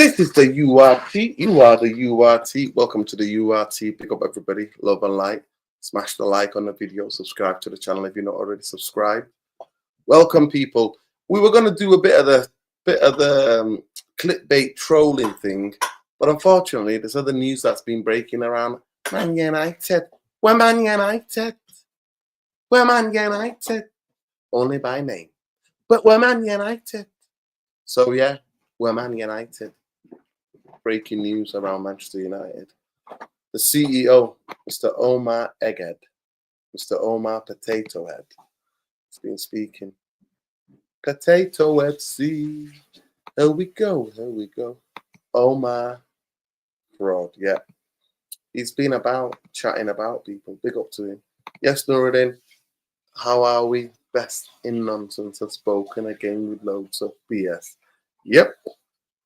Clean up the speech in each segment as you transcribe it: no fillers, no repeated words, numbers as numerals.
This is the URT. You are the URT. Welcome to the URT. Pick up everybody. Love and like. Smash the like on the video. Subscribe to the channel if you're not already subscribed. Welcome, people. We were going to do a bit of the clickbait trolling thing, but unfortunately, there's other news that's been breaking around. Man United. We're Man United. We're Man United. Only by name, but we're Man United. So yeah, we're Man United. Breaking news around Manchester United. The CEO, Mr. Omar Egghead, Mr. Omar Potato Head, has been speaking. Potato FC. Here we go. Here we go. Omar Fraud. Yeah. He's been about chatting about people. Big up to him. Yes, Nuruddin. How are we? Best in nonsense have spoken again with loads of BS. Yep.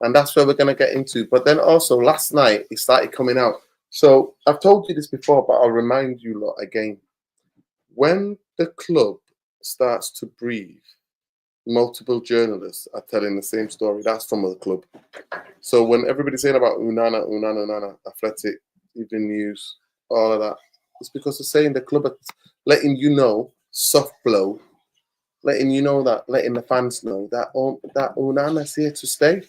And that's where we're going to get into. But then also last night, it started coming out. So I've told you this before, but I'll remind you lot again. When the club starts to breathe, multiple journalists are telling the same story. That's from the club. So when everybody's saying about Onana, Athletic, Evening News, all of that, it's because they're saying the club are letting you know, soft blow, letting you know that, letting the fans know that Onana's here to stay.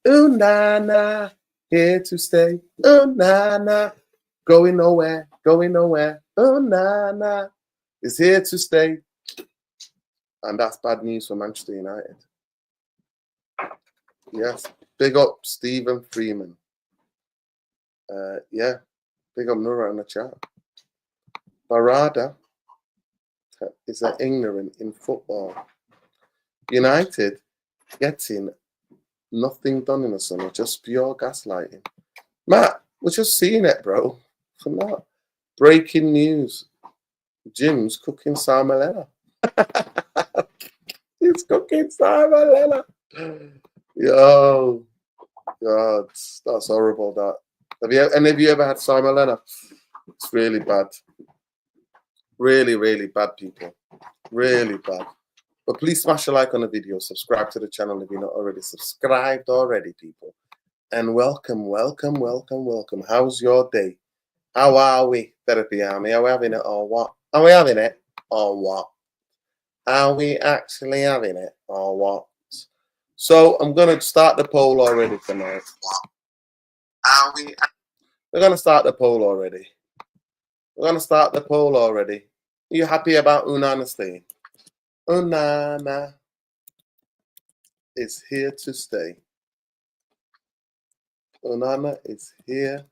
Onana, here to stay. Onana, going nowhere, going nowhere. Onana is here to stay. And that's bad news for Manchester United. Yes. Big up Stephen Freeman. Yeah. Big up Nura in the chat. Berrada is an ignorant in football. United getting nothing done in the summer, just pure gaslighting. Matt, we're just seeing it, bro. From that. Breaking news. Jim's cooking salmonella. He's cooking salmonella. Yo, God, that's horrible. That any of you ever had salmonella? It's really bad. Really, really bad, people. Really bad. But please smash a like on the video. Subscribe to the channel if you're not already subscribed already, people. And welcome, welcome, welcome, welcome. How's your day? How are we, Therapy Army? Are we having it or what? Are we having it or what? Are we actually having it or what? So I'm going to start the poll already tonight. Are we? We're going to start the poll already. We're going to start the poll already. Are you happy about Onana staying? Onana is here to stay. Onana is here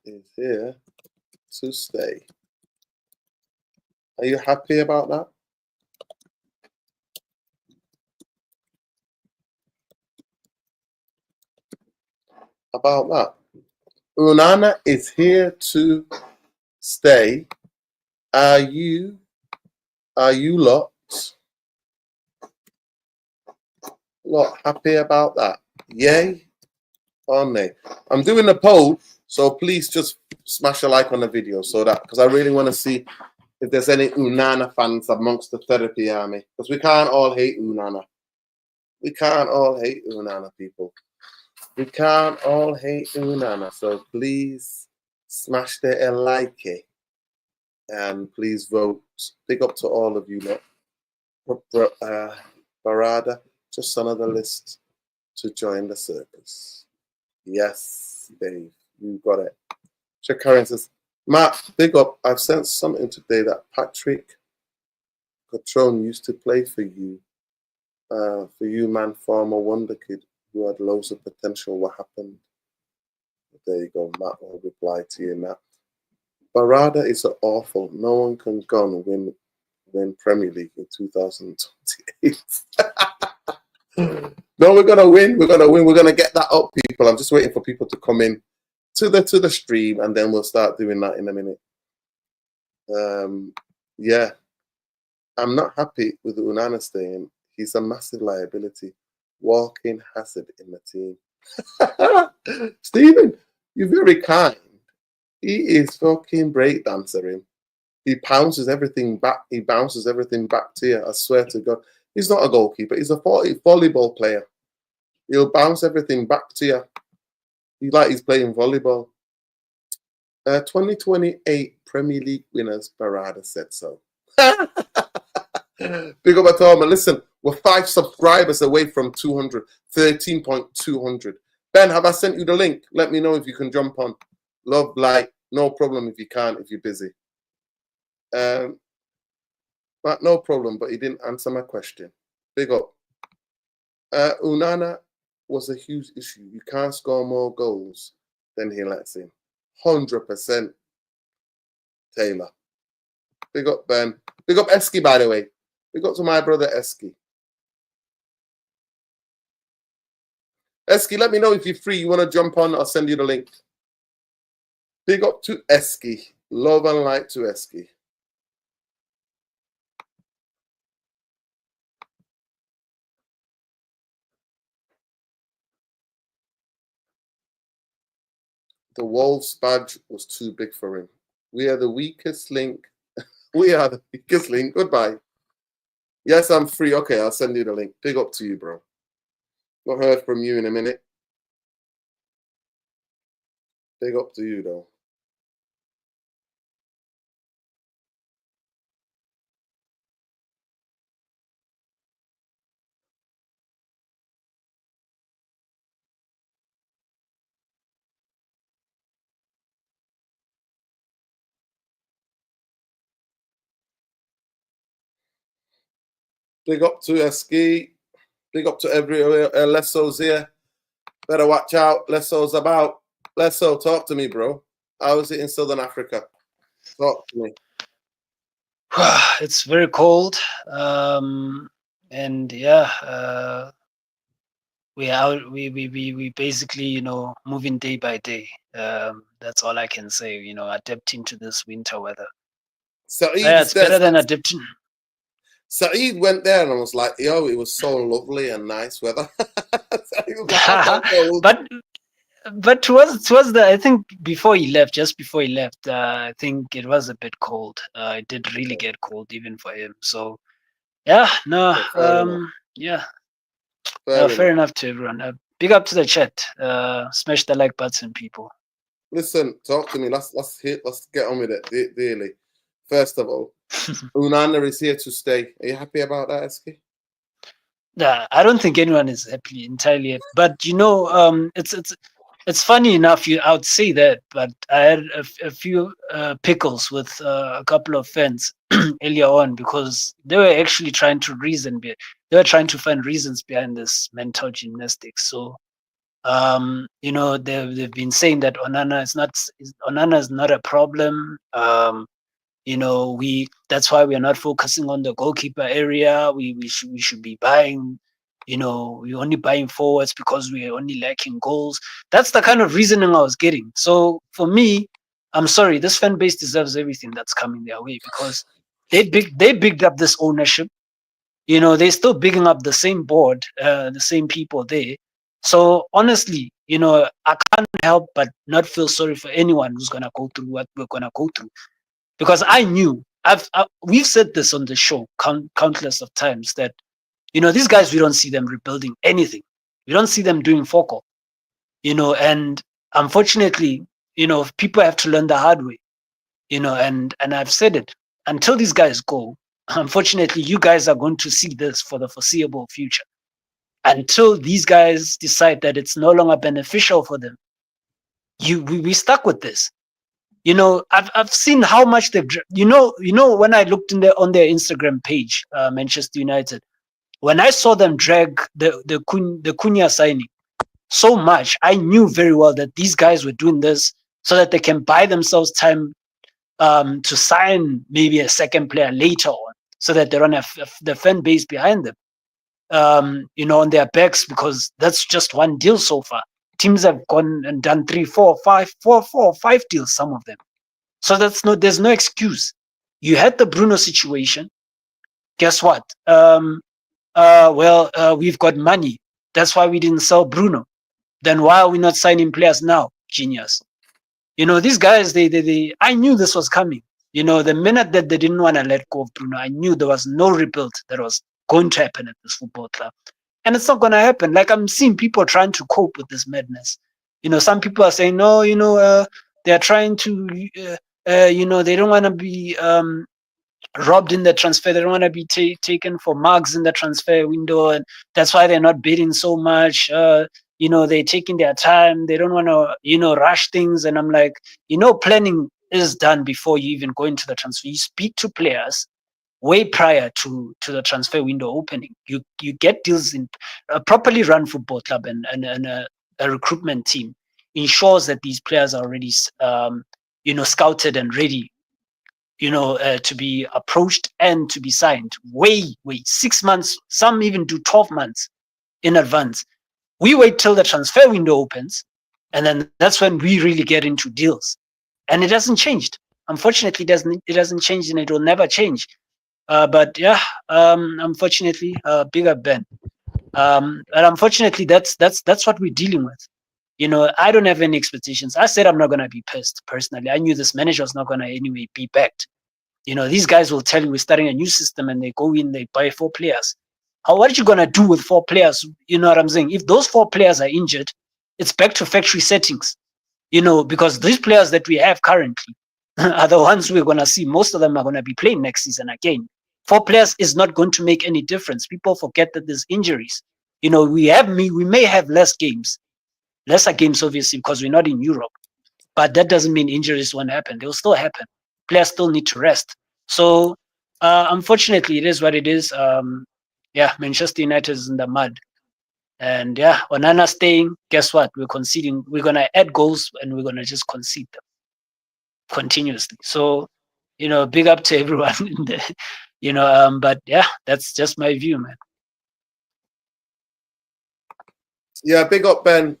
to stay. Are you happy about that? About that? Onana is here to stay. Are you lot happy about that? Yay or nay? I'm doing a poll, so please just smash a like on the video so that, because I really want to see if there's any Onana fans amongst the Therapy Army, because we can't all hate Onana. We can't all hate Onana, people. We can't all hate Onana. So please smash the like and please vote. Big up to all of you lot. Berrada, just another list to join the circus. Yes, Dave, you got it. Check Karen says, Matt, big up. I've sent something today that Patrick Cotrone used to play for you. Man, former wonder kid who had loads of potential. What happened? There you go. Matt will reply to you, Matt. Berrada is awful. No one can go and win Premier League in 2028. No, we're gonna win. We're gonna win. We're gonna get that up, people. I'm just waiting for people to come in to the stream, and then we'll start doing that in a minute. Yeah, I'm not happy with Onana staying. He's a massive liability, walking hazard in the team. Stephen, you're very kind. He is fucking breakdancing. He bounces everything back. He bounces everything back to you. I swear to God, he's not a goalkeeper. He's a volleyball player. He'll bounce everything back to you. He's like he's playing volleyball. 2028 Premier League winners, Berrada said so. Big up at home. And listen, we're 5 subscribers away from 200, 13.200. Ben, have I sent you the link? Let me know if you can jump on. Love, like, no problem if you can't, if you're busy. But no problem, but he didn't answer my question. Big up. Onana was a huge issue. You can't score more goals than he lets in. 100%. Taylor. Big up, Ben. Big up Eski, by the way. Big up to my brother Eski. Eski, let me know if you're free. You want to jump on? I'll send you the link. Big up to Eski. Love and light to Eski. The Wolves badge was too big for him. We are the weakest link. We are the weakest link. Goodbye. Yes, I'm free. Okay, I'll send you the link. Big up to you, bro. Not heard from you in a minute. Big up to you, though. Big up to Eski. Big up to everywhere. Lesso's here. Better watch out. Lesso's about. Lesso, talk to me, bro. How is it in Southern Africa? Talk to me. It's very cold. And yeah, we basically, moving day by day. That's all I can say, adapting to this winter weather. Saeed Yeah, it's better than adapting. Saeed went there and I was like, yo, it was so lovely and nice weather. But towards the, I think before he left, just before he left, I think it was a bit cold. It did really get cold even for him. So yeah, no, yeah. Fair enough to everyone. Big up to the chat. Smash the like button, people. Listen, talk to me. Let's get on with it. Really. First of all, Onana is here to stay. Are you happy about that, Eski? Nah, I don't think anyone is happy entirely. But it's funny enough. I would say that, but I had a few pickles with a couple of fans earlier on because they were actually trying to they were trying to find reasons behind this mental gymnastics. So, they've been saying that Onana is not a problem. That's why we are not focusing on the goalkeeper area. We should be buying, we're only buying forwards because we're only lacking goals. That's the kind of reasoning I was getting. So for me, I'm sorry, this fan base deserves everything that's coming their way because they bigged up this ownership. They're still bigging up the same board, the same people there. So honestly, I can't help but not feel sorry for anyone who's gonna go through what we're gonna go through. Because I knew, we've said this on the show countless of times that, these guys, we don't see them rebuilding anything. We don't see them doing focal, and unfortunately, people have to learn the hard way, and I've said it, until these guys go, unfortunately, you guys are going to see this for the foreseeable future. Until these guys decide that it's no longer beneficial for them, we stuck with this. I've seen how much they've, when I looked on their Instagram page, Manchester United, when I saw them drag the Cunha signing so much, I knew very well that these guys were doing this so that they can buy themselves time to sign maybe a second player later on, so that they don't have the fan base behind them, on their backs, because that's just one deal so far. Teams have gone and done 3, 4, 5 deals, some of them. So there's no excuse. You had the Bruno situation. Guess what? We've got money. That's why we didn't sell Bruno. Then why are we not signing players now? Genius. These guys, I knew this was coming. The minute that they didn't want to let go of Bruno, I knew there was no rebuild that was going to happen at this football club. And it's not going to happen. Like, I'm seeing people trying to cope with this madness. Some people are saying, no, they're trying to, they don't want to be robbed in the transfer. They don't want to be taken for mugs in the transfer window. And that's why they're not bidding so much. They're taking their time. They don't want to, rush things. And I'm like, planning is done before you even go into the transfer. You speak to players way prior to the transfer window opening. You get deals in a properly run football club, and a recruitment team ensures that these players are already scouted and ready, to be approached and to be signed way 6 months, some even do 12 months in advance. We wait till the transfer window opens, and then that's when we really get into deals. And it hasn't changed. Unfortunately, it hasn't changed, and it will never change. But yeah, unfortunately, big up Ben. And unfortunately, that's what we're dealing with. I don't have any expectations. I said I'm not gonna be pissed personally. I knew this manager was not gonna anyway be backed. These guys will tell you we're starting a new system, and they go in, they buy 4 players. What are you gonna do with 4 players? You know what I'm saying? If those 4 players are injured, it's back to factory settings. Because these players that we have currently are the ones we're gonna see. Most of them are gonna be playing next season again. 4 players is not going to make any difference. People forget that there's injuries. We may have lesser games obviously because we're not in Europe, but that doesn't mean injuries won't happen. They'll still happen. Players still need to rest. So unfortunately, it is what it is. Manchester United is in the mud. And yeah, Onana staying, guess what? We're conceding. We're going to add goals, and we're going to just concede them continuously. So, big up to everyone in the, but yeah, that's just my view, man. Yeah, big up, Ben.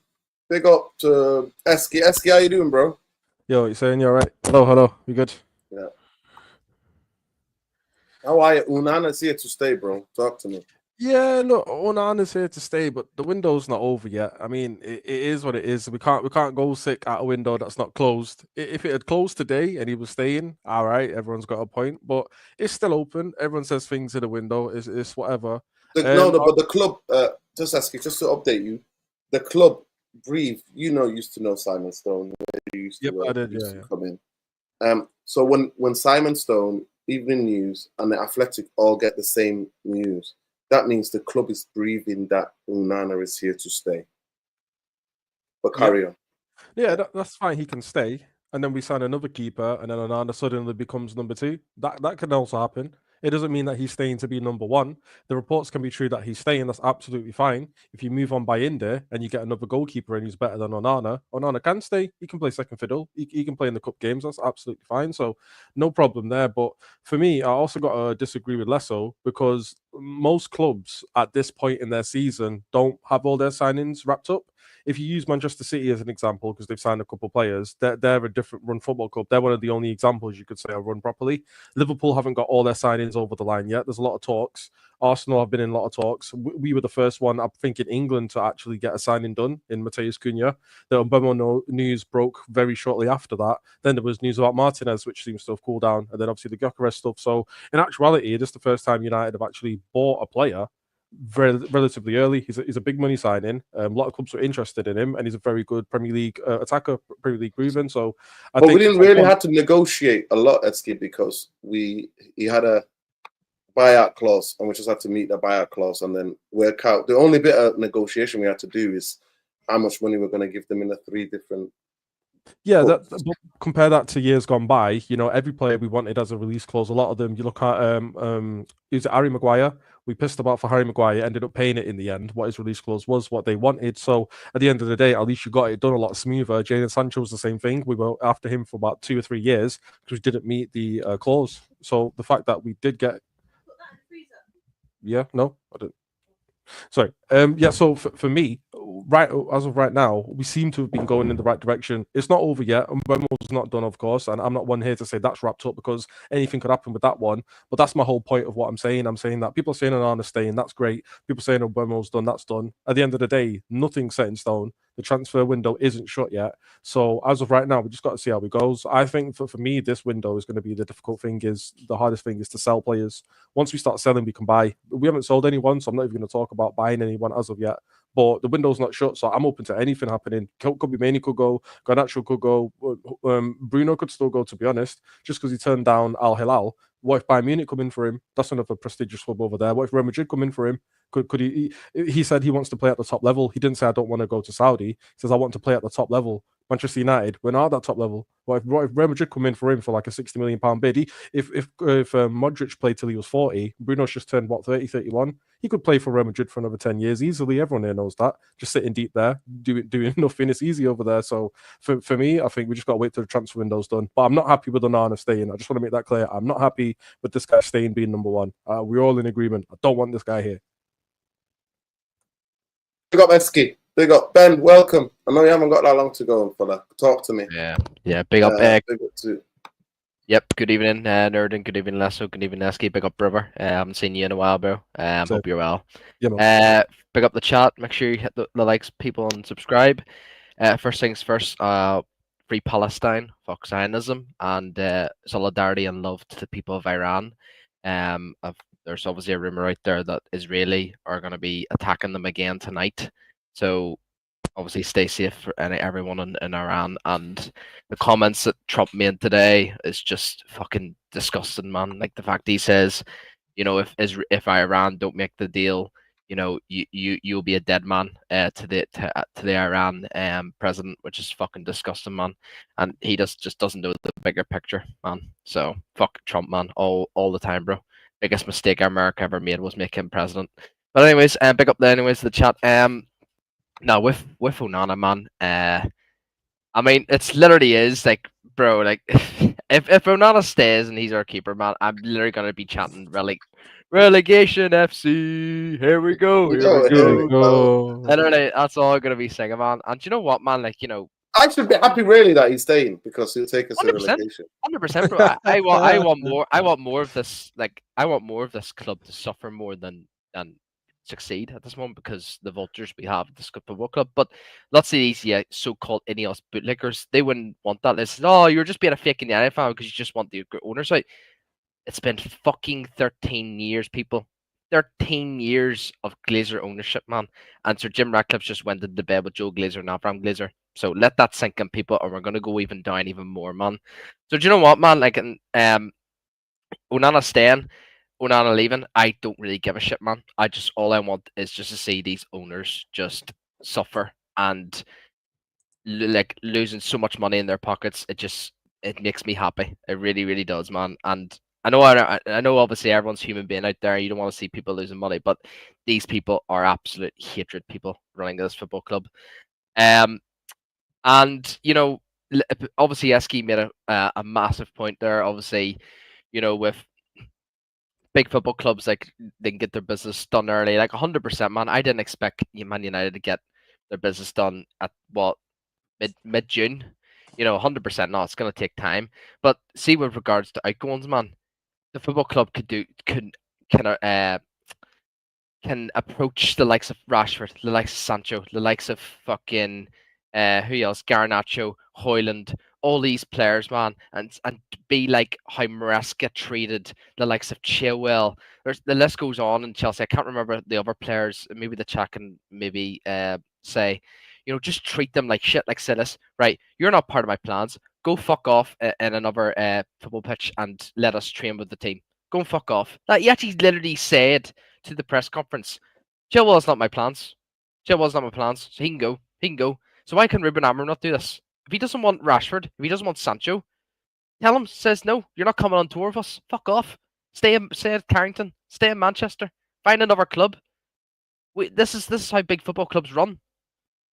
Big up to Eski. Eski, how you doing, bro? Yo, you saying you're right? Hello. You good? Yeah. How are you? Onana's here to stay, bro. Talk to me. Yeah, look, Onana's here to stay, but the window's not over yet. I mean, it is what it is. We can't go sick at a window that's not closed. If it had closed today and he was staying, all right, everyone's got a point. But it's still open. Everyone says things in the window. It's whatever. But the club, just to update you, the club Breathe, used to know Simon Stone. Used to come in. So when Simon Stone, Evening News, and the Athletic all get the same news, that means the club is breathing that Onana is here to stay. But carry on. Yeah, that's fine. He can stay, and then we sign another keeper, and then Onana suddenly becomes number 2. That can also happen. It doesn't mean that he's staying to be number 1. The reports can be true that he's staying. That's absolutely fine. If you move on by Inde and you get another goalkeeper and he's better than Onana can stay. He can play second fiddle. He can play in the cup games. That's absolutely fine. So no problem there. But for me, I also got to disagree with Lesso because most clubs at this point in their season don't have all their signings wrapped up. If you use Manchester City as an example, because they've signed a couple of players, they're a different run football club. They're one of the only examples you could say are run properly. Liverpool haven't got all their signings over the line yet. There's a lot of talks. Arsenal have been in a lot of talks. We were the first one, I think, in England to actually get a signing done in Mateus Cunha. The Mbemo news broke very shortly after that. Then there was news about Martinez, which seems to have cooled down. And then obviously the Gyökeres stuff. So in actuality, it is the first time United have actually bought a player relatively early. He's a big money signing. A lot of clubs were interested in him, and he's a very good Premier League attacker, Premier League proven. So, but we didn't really have to negotiate a lot at Skip because he had a buyout clause, and we just had to meet the buyout clause and then work out. The only bit of negotiation we had to do is how much money we're going to give them in the 3 different. Yeah, compare that to years gone by. Every player we wanted as a release clause. A lot of them, you look at is it Harry Maguire? We pissed about for Harry Maguire, ended up paying it in the end. What his release clause was, what they wanted. So at the end of the day, at least you got it done a lot smoother. Jadon Sancho was the same thing. We were after him for about 2 or 3 years because we didn't meet the clause. So the fact that we did get, yeah, no, I didn't. Sorry. So for me, right as of right now, we seem to have been going in the right direction. It's not over yet. Umbemo's not done, of course, and I'm not one here to say that's wrapped up because anything could happen with that one. But that's my whole point of what I'm saying. I'm saying that people are saying Onana's staying, that's great. People saying Umbemo's done, that's done. At the end of the day, nothing's set in stone. The transfer window isn't shut yet. So as of right now, we just got to see how it goes. I think for me, this window is going to be the difficult thing. Is the hardest thing is to sell players. Once we start selling, we can buy. We haven't sold anyone, so I'm not even going to talk about buying anyone as of yet. But the window's not shut, so I'm open to anything happening. Could be Maney could go, Garnacho could go, Bruno could still go. To be honest, just because he turned down Al Hilal. What if Bayern Munich come in for him? That's another prestigious club over there. What if Real Madrid come in for him? Could he? He said he wants to play at the top level. He didn't say I don't want to go to Saudi. He says I want to play at the top level. Manchester United, we're not at that top level. What if Real Madrid come in for him for like a £60 million bid? If Modric played till he was 40, Bruno's just turned, what, 30, 31? He could play for Real Madrid for another 10 years easily. Everyone here knows that. Just sitting deep there, doing nothing. It's easy over there. So for me, I think we just got to wait till the transfer window's done. But I'm not happy with Onana staying. I just want to make that clear. I'm not happy with this guy staying being number one. We're all in agreement. I don't want this guy here. Big up Esky. Big up Ben. Welcome. I know you haven't got that long to go, fella. Talk to me. Yeah. Big up. Big up too. Yep. Good evening, Nerd, and good evening, Lasso. Good evening, Esky. Big up, brother. I haven't seen you in a while, bro. Hope you're well. Yeah, man. Big up the chat. Make sure you hit the likes, people, and subscribe. First things first. Free Palestine, fuck Zionism, and solidarity and love to the people of Iran. There's obviously a rumor out there that Israeli are going to be attacking them again tonight. So obviously stay safe for everyone in Iran. And the comments that Trump made today is just fucking disgusting, man. Like the fact he says, you know, if Iran don't make the deal, you know, you'll be a dead man to the Iran president, which is fucking disgusting, man. And he just doesn't know the bigger picture, man. So fuck Trump, man, all the time, bro. Biggest mistake America ever made was make him president. But anyways, big up there anyways the chat. Now with Onana, man, I mean it's literally is like, bro, like if Onana stays and he's our keeper, man, I'm literally gonna be chanting relegation FC. Here we go. Here we go. Literally, that's all I'm gonna be singing, man. And do you know what, man? Like, you know, I should be happy really that he's staying because he'll take us to 100%. relegation. 100%, bro. I want more. I want more of this. Like, I want more of this club to suffer more than succeed at this moment because the vultures we have at this football club. But lots of these so-called Ineos bootlickers, they wouldn't want that. They say, oh, you're just being a fake United fan because you just want the owners out. It's been fucking 13 years, people. 13 years of Glazer ownership, man. And Sir Jim Ratcliffe just went into bed with Joe Glazer and Avram Glazer. So let that sink in, people, or we're going to go even down even more, man. So do you know what, man? Like, Onana staying, Onana leaving, I don't really give a shit, man. All I want is just to see these owners just suffer and like losing so much money in their pockets. It makes me happy. It really, really does, man. And I know obviously everyone's human being out there. You don't want to see people losing money, but these people are absolute hatred people running this football club. And you know, obviously Eski made a massive point there. Obviously, you know, with big football clubs, like they can get their business done early, like 100%, man. I didn't expect Man United to get their business done at what mid June. You know, 100%. No, it's gonna take time. But see, with regards to outgoings, man, the football club can approach the likes of Rashford, the likes of Sancho, the likes of fucking who else? Garnacho, Hoyland, all these players, man, and be like how Maresca treated the likes of Chilwell. The list goes on in Chelsea. I can't remember the other players. Maybe the chat can maybe say, you know, just treat them like shit, like Silas. Right, you're not part of my plans. Go fuck off in another football pitch and let us train with the team. Go and fuck off. He actually literally said to the press conference, Chilwell's not my plans. Chilwell's not my plans. So he can go. He can go. So why can Ruben Amorim not do this? If he doesn't want Rashford, if he doesn't want Sancho, tell him, says no, you're not coming on tour with us. Fuck off. Stay at Carrington. Stay in Manchester. Find another club. This is how big football clubs run.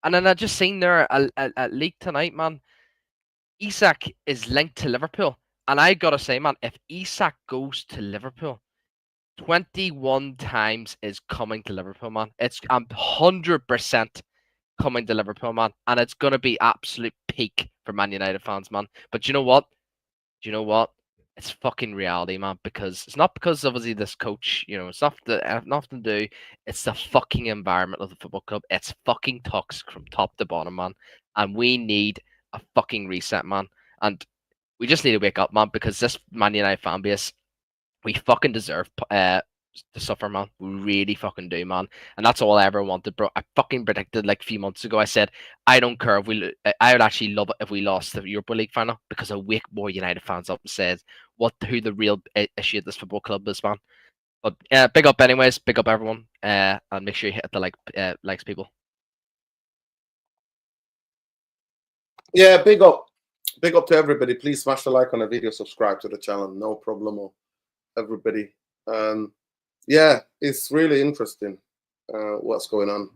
And then I just seen there a leak tonight, man. Isak is linked to Liverpool. And I gotta say, man, if Isak goes to Liverpool, 21 times is coming to Liverpool, man. It's 100% coming to Liverpool, man. And it's gonna be absolute peak for Man United fans, man. But you know what? Do you know what? it's fucking reality, man. Because it's not because obviously this coach, it's not nothing to do. It's the fucking environment of the football club. It's fucking toxic from top to bottom, man. And we need a fucking reset, man. And we just need to wake up, man. Because this Man United fan base, we fucking deserve to suffer, man. We really fucking do, man. And that's all I ever wanted, bro. I fucking predicted like a few months ago. I said I don't care if I would actually love it if we lost the Europa League final, because I wake more United fans up and said who the real issue at this football club is, man. But big up, anyways. Big up, everyone. And make sure you hit the likes, people. Yeah, big up to everybody. Please smash the like on the video, subscribe to the channel. No problem, everybody. Yeah, it's really interesting what's going on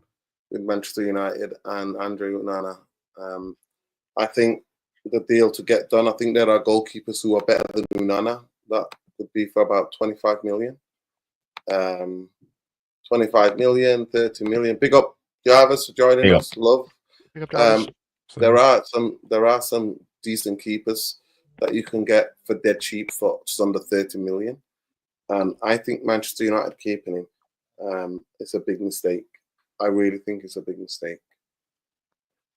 with Manchester United and Andre Onana. I think the deal to get done, I think there are goalkeepers who are better than Onana. That could be for about 25 million. 25 million, 30 million. Big up Jarvis for joining us. Love. Big up, Jarvis. There are some decent keepers that you can get for dead cheap for just under 30 million. And I think Manchester United keeping him is a big mistake. I really think it's a big mistake.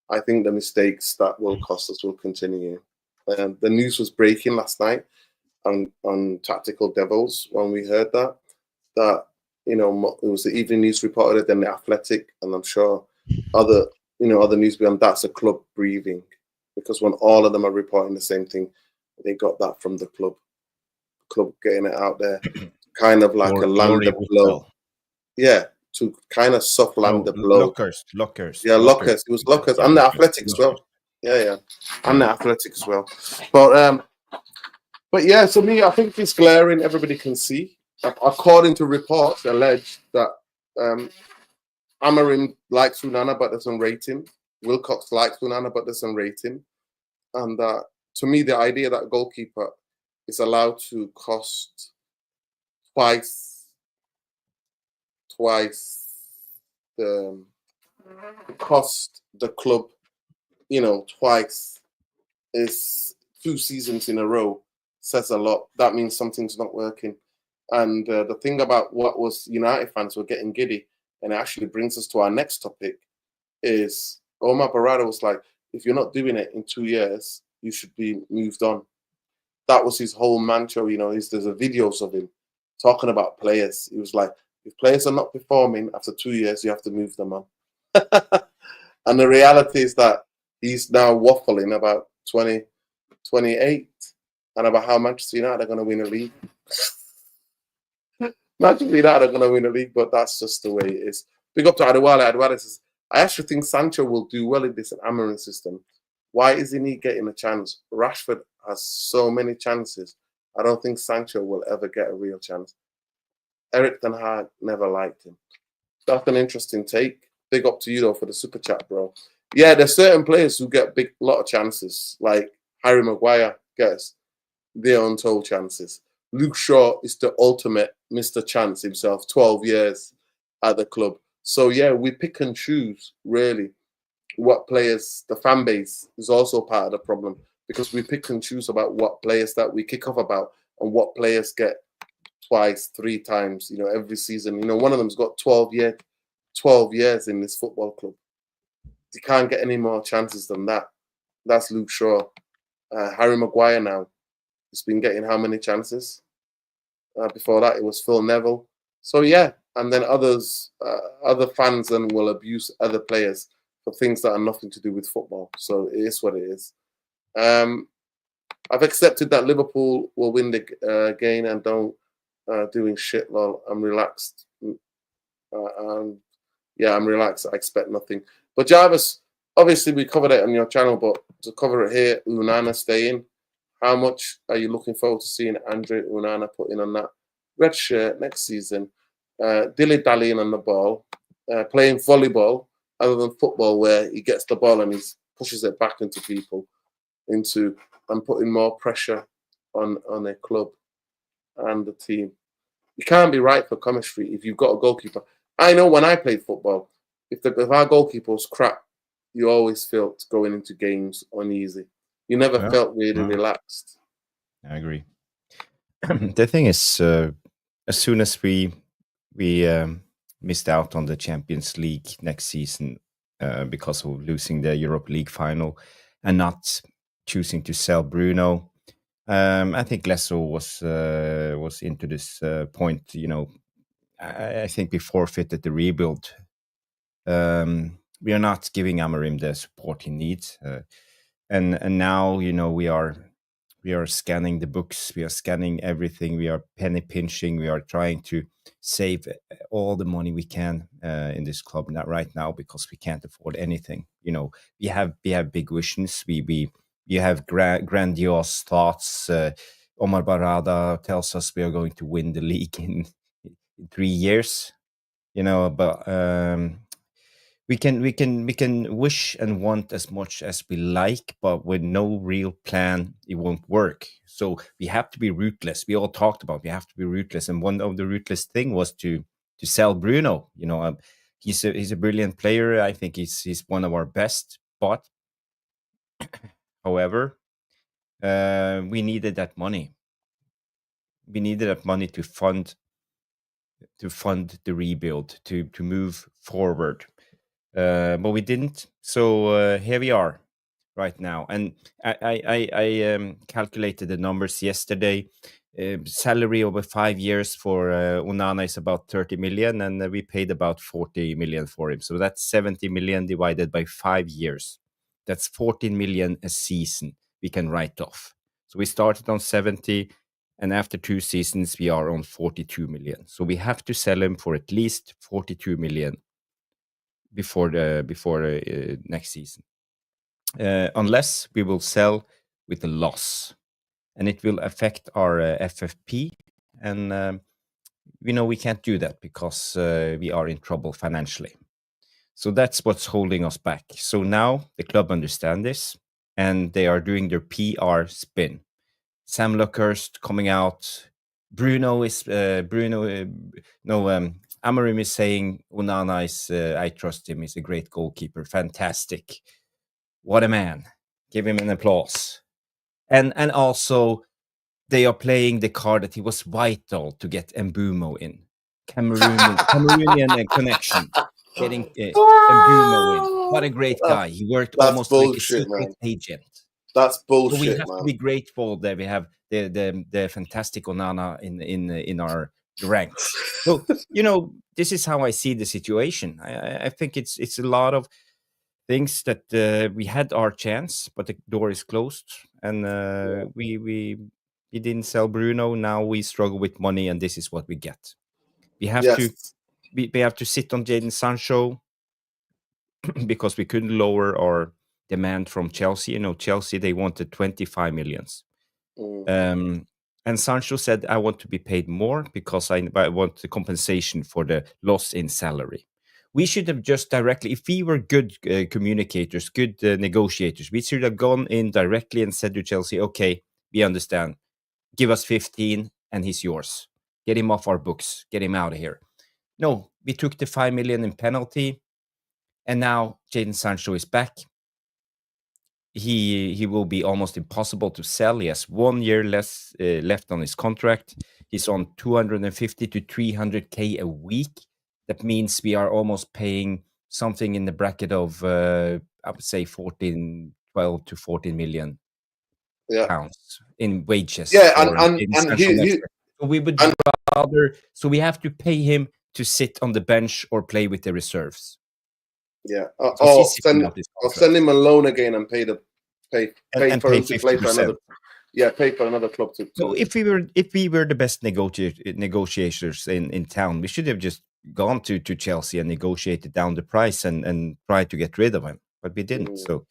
I think the mistakes that will cost us will continue. The news was breaking last night on Tactical Devils when we heard that it was the Evening News reported it, then the Athletic, and I'm sure other news beyond that's a club briefing, because when all of them are reporting the same thing, they got that from the club getting it out there, kind of like a land the blow. Yeah, to kind of soft land the blow. Lockers. Yeah, Lockers. It was Lockers. And the Athletic as well. Yeah. And the Athletic as well. But yeah, to me, I think it's glaring. Everybody can see. According to reports, alleged that Amorim likes Onana but doesn't rate him. Wilcox likes Onana but doesn't rate him. And to me, the idea that a goalkeeper is allowed to cost twice the club, twice is 2 seasons in a row, says a lot. That means something's not working. And the thing about what was United fans were getting giddy, and it actually brings us to our next topic, is Omar Berrada was like, if you're not doing it in 2 years, you should be moved on. That was his whole mantra, there's videos of him talking about players. He was like, if players are not performing after 2 years, you have to move them on. And the reality is that he's now waffling about 2028 and about how Manchester United are going to win a league. Manchester United are going to win a league, but that's just the way it is. Big up to Adewale. Adewale says, I actually think Sancho will do well in this Amorim system. Why isn't he getting a chance? Rashford has so many chances. I don't think Sancho will ever get a real chance. Eric Ten Hag never liked him. That's an interesting take. Big up to you, though, for the super chat, bro. Yeah, there's certain players who get lot of chances, like Harry Maguire gets their untold chances. Luke Shaw is the ultimate Mr. Chance himself, 12 years at the club. So, yeah, we pick and choose, really, what players. The fan base is also part of the problem, because we pick and choose about what players that we kick off about and what players get twice, 3 times, every season. One of them's got 12 years in this football club. You can't get any more chances than that. That's Luke Shaw. Harry Maguire now has been getting how many chances? Before that, it was Phil Neville. So, yeah. And then other fans then will abuse other players for things that are nothing to do with football. So it is what it is. I've accepted that Liverpool will win the game and don't doing shit. Lol, I'm relaxed. I'm relaxed. I expect nothing. But Jarvis, obviously we covered it on your channel, but to cover it here, Onana staying. How much are you looking forward to seeing Andre Onana putting on that red shirt next season? Dilly-dallying on the ball, playing volleyball other than football, where he gets the ball and he pushes it back into people, and putting more pressure on a club and the team. You can't be right for chemistry if you've got a goalkeeper. I know when I played football, if our goalkeeper was crap, you always felt going into games uneasy. You never felt really relaxed. I agree. The thing is, as soon as we missed out on the Champions League next season because of losing the Europa League final and not choosing to sell Bruno, I think Lesso was into this point. I think we forfeited the rebuild. We are not giving Amorim the support he needs, and now we are scanning the books, we are scanning everything, we are penny pinching, we are trying to save all the money we can in this club right now because we can't afford anything. We have big visions, we have grandiose thoughts. Omar Berrada tells us we are going to win the league in 3 years, but we can wish and want as much as we like, but with no real plan, it won't work. So we have to be ruthless. We all talked about we have to be ruthless, and one of the ruthless thing was to sell Bruno. He's a brilliant player. I think he's one of our best. But however, we needed that money. We needed that money to fund the rebuild, to move forward. But we didn't. So here we are right now. And I calculated the numbers yesterday. Salary over 5 years for Onana is about 30 million, and we paid about 40 million for him. So that's 70 million divided by 5 years. That's 14 million a season we can write off. So we started on 70, and after 2 seasons, we are on 42 million. So we have to sell him for at least 42 million before next season, unless we will sell with a loss, and it will affect our FFP, and we can't do that because we are in trouble financially. So that's what's holding us back. So now the club understand this, and they are doing their PR spin. Sam Luckhurst coming out. Amorim is saying Onana is, I trust him, he's a great goalkeeper. Fantastic. What a man. Give him an applause. And also, they are playing the card that he was vital to get Mbumo in. Cameroonian connection. Getting Mbumo in. What a great guy. He worked almost bullshit, like a secret man. agent. That's bullshit, so we have man. to be grateful that we have the fantastic Onana in our ranks. So this is how I see the situation. I think it's a lot of things that we had our chance, but the door is closed, and we didn't sell Bruno. Now we struggle with money, and this is what we get. We have we have to sit on Jadon Sancho because we couldn't lower our demand from Chelsea. Chelsea, they wanted 25 millions. And Sancho said, I want to be paid more because I want the compensation for the loss in salary. We should have just directly, if we were good communicators, good negotiators, we should have gone in directly and said to Chelsea, okay, we understand. Give us 15 and he's yours. Get him off our books. Get him out of here. No, we took the 5 million in penalty, and now Jadon Sancho is back. He will be almost impossible to sell. He has 1 year less left on his contract. He's on 250 to 300k a week. That means we are almost paying something in the bracket of I would say 12 to 14 million pounds in wages. Yeah, and so we would rather. So we have to pay him to sit on the bench or play with the reserves. Yeah, I'll send him a loan again and pay for him to play for another. Yeah, pay for another club to. So if we were the best negotiators in town, we should have just gone to Chelsea and negotiated down the price and tried to get rid of him, but we didn't. So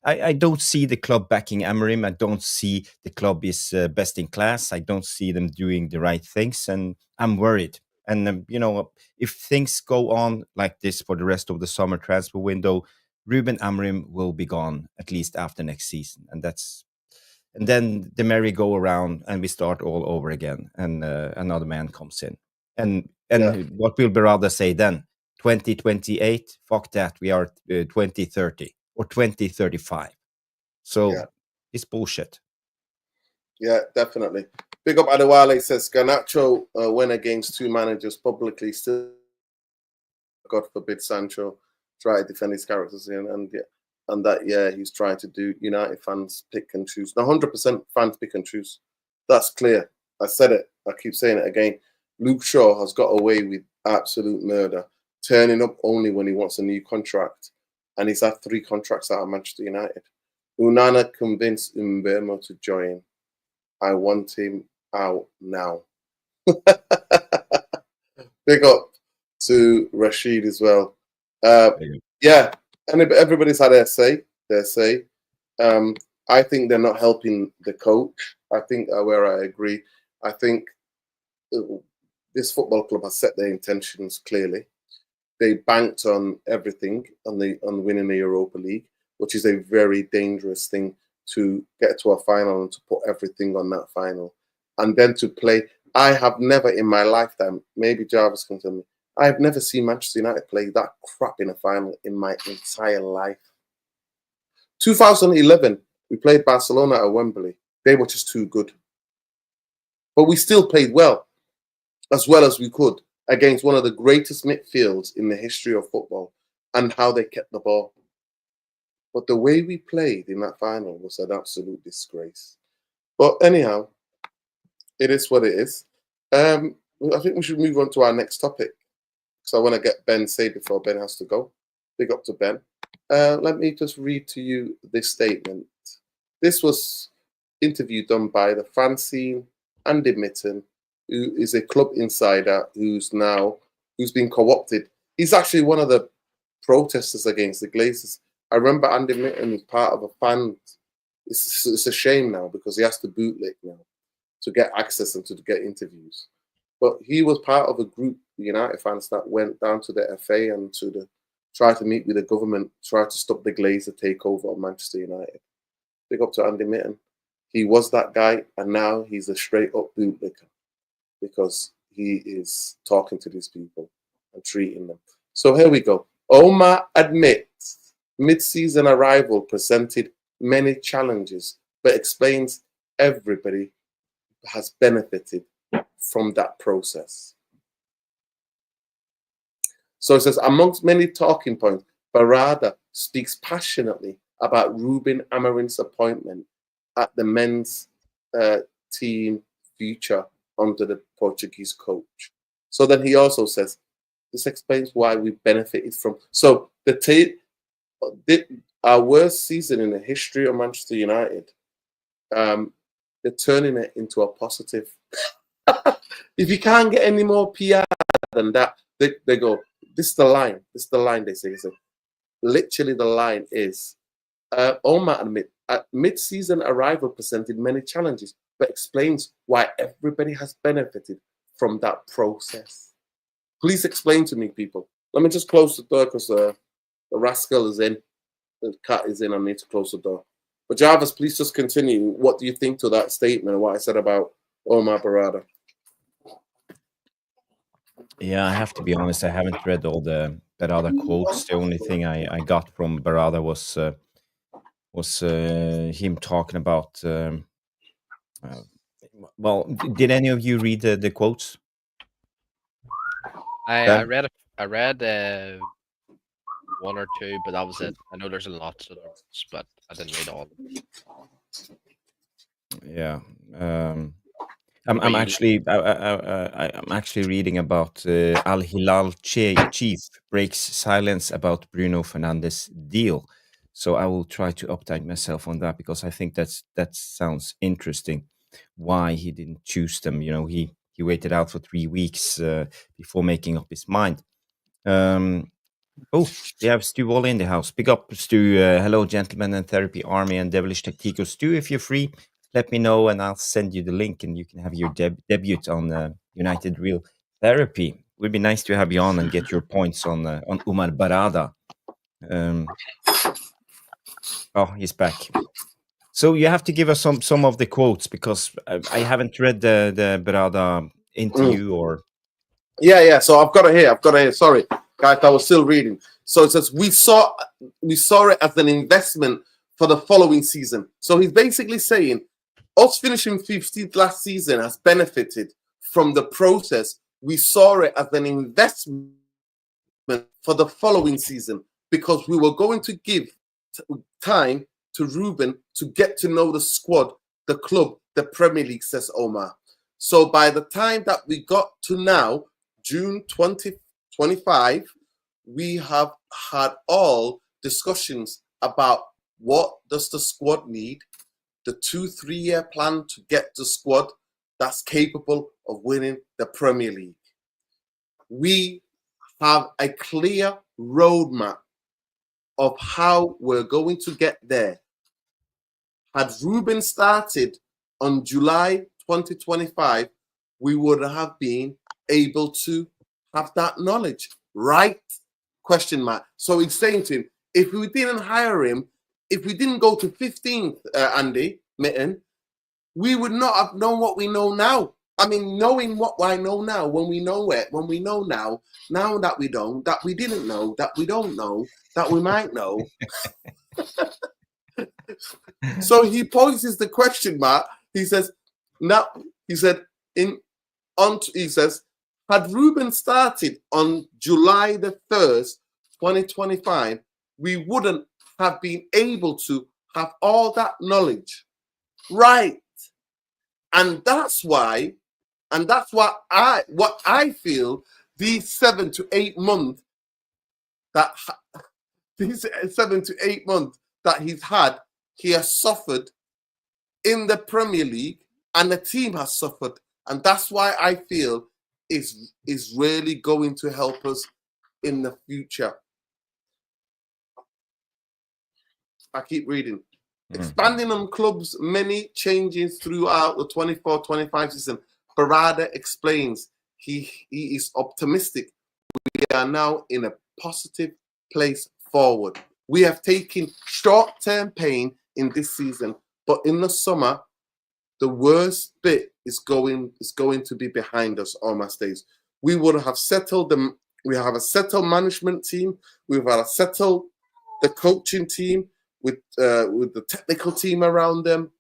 I don't see the club backing Amorim. I don't see the club is best in class. I don't see them doing the right things, and I'm worried. And if things go on like this for the rest of the summer transfer window, Ruben Amorim will be gone at least after next season, and then the merry-go-around, and we start all over again, and another man comes in, and what will Berrada say then? 2028? Fuck that! We are 2030 or 2035. So it's bullshit. Yeah, definitely. Big up Adewale says Garnacho went against two managers publicly. Still, God forbid Sancho try to defend his characters and that he's trying to do United fans pick and choose. Now, 100% fans pick and choose. That's clear. I said it. I keep saying it again. Luke Shaw has got away with absolute murder, turning up only when he wants a new contract, and he's had 3 contracts out of Manchester United. Onana convinced Mbeumo to join. I want him out now. Big up to Rashid as well. Yeah, and everybody's had their say. I think they're not helping the coach. I think where I agree. I think this football club has set their intentions clearly. They banked on everything on winning the Europa League, which is a very dangerous thing to get to a final and to put everything on that final, and then to play. I have never in my lifetime, maybe Jarvis can tell me, I have never seen Manchester United play that crap in a final in my entire life. 2011, we played Barcelona at Wembley. They were just too good. But we still played well as we could, against one of the greatest midfields in the history of football, and how they kept the ball. But the way we played in that final was an absolute disgrace. But anyhow, it is what it is. I think we should move on to our next topic, because I want to get Ben say before Ben has to go. Big up to Ben. Let me just read to you this statement. This was interview done by the fanzine Andy Mitten, who is a club insider who's been co-opted. He's actually one of the protesters against the Glazers. I remember Andy Mitten was part of a fan. It's a shame now because he has to bootleg now to get access and to get interviews. But he was part of a group, the United fans, that went down to the FA and to try to meet with the government, try to stop the Glazer takeover of Manchester United. Big up to Andy Mitten. He was that guy, and now he's a straight-up bootlegger because he is talking to these people and treating them. So here we go. Omar admits mid-season arrival presented many challenges, but explains everybody has benefited from that process. So it says, amongst many talking points, Berrada speaks passionately about Ruben Amorim's appointment at the men's team future under the Portuguese coach. So then he also says, this explains why we benefited from. So our worst season in the history of Manchester United, they're turning it into a positive. If you can't get any more PR than that, they go, this is the line. This is the line they say. Literally the line is, Omar admit, at mid-season arrival presented many challenges, but explains why everybody has benefited from that process. Please explain to me, people. Let me just close the door because the rascal is in. The cat is in. I need to close the door. But Jarvis, please just continue. What do you think to that statement and what I said about Omar Berrada? Yeah, I have to be honest. I haven't read all the Berrada quotes. The only thing I got from Berrada was him talking about. Well, did any of you read the quotes? I read one or two, but that was it. I know there's a lot, but I didn't read all of them. Yeah. I'm actually reading about Al Hilal chief breaks silence about Bruno Fernandes deal. So I will try to update myself on that because I think that sounds interesting. Why he didn't choose them? You know, he waited out for 3 weeks before making up his mind. Oh, we have Stu Wally in the house. Pick up, Stu. Hello, gentlemen and therapy army and devilish tactical. Stu, if you're free, let me know and I'll send you the link and you can have your debut on United Real Therapy. It would be nice to have you on and get your points on Omar Berrada. Oh, he's back. So you have to give us some of the quotes because I haven't read the Berrada interview or. Yeah. So I've got it here. Sorry, guys, I was still reading. So it says we saw it as an investment for the following season. So he's basically saying Us finishing 15th last season has benefited from the process. We saw it as an investment for the following season because we were going to give time to Ruben to get to know the squad, the club, the Premier League, says Omar. So by the time that we got to now, June 2025, we have had all discussions about what does the squad need, the 2-3 year plan to get the squad that's capable of winning the Premier League. We have a clear roadmap of how we're going to get there. Had Ruben started on July 2025, we would have been able to have that knowledge, right? Question mark. So he's saying to him, if we didn't hire him, if we didn't go to 15th, Andy Mitten, we would not have known what we know now. I mean, knowing what I know now, when we know now that we don't, that we didn't know, that we don't know, that we might know. So he poses the question mark. He says, now, he said, he says, had Ruben started on July the 1st, 2025, we wouldn't have been able to have all that knowledge. Right. And that's why, what I feel these 7 to 8 months that he's had, he has suffered in the Premier League and the team has suffered. And that's why I feel is really going to help us in the future. I keep reading. Expanding on clubs, many changes throughout the 24-25 season. Berrada explains he is optimistic. We are now in a positive place forward. We have taken short-term pain in this season, but in the summer, the worst bit is going to be behind us. Omar stays. We would have settled them. We have a settled management team. We've had a settled the coaching team with the technical team around them.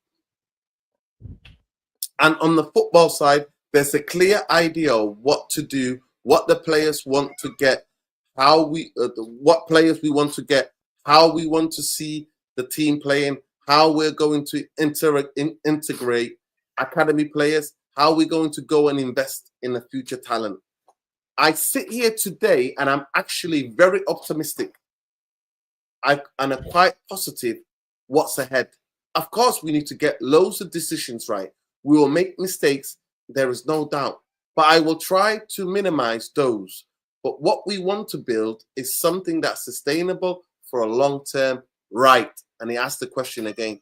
And on the football side, there's a clear idea of what to do, what the players want to get, how we, what players we want to get, how we want to see the team playing, how we're going to integrate academy players, how we're going to go and invest in the future talent. I sit here today and I'm actually very optimistic. And I'm quite positive what's ahead. Of course, we need to get loads of decisions right. We will make mistakes, there is no doubt. But I will try to minimize those. But what we want to build is something that's sustainable for a long term, right? And he asked the question again.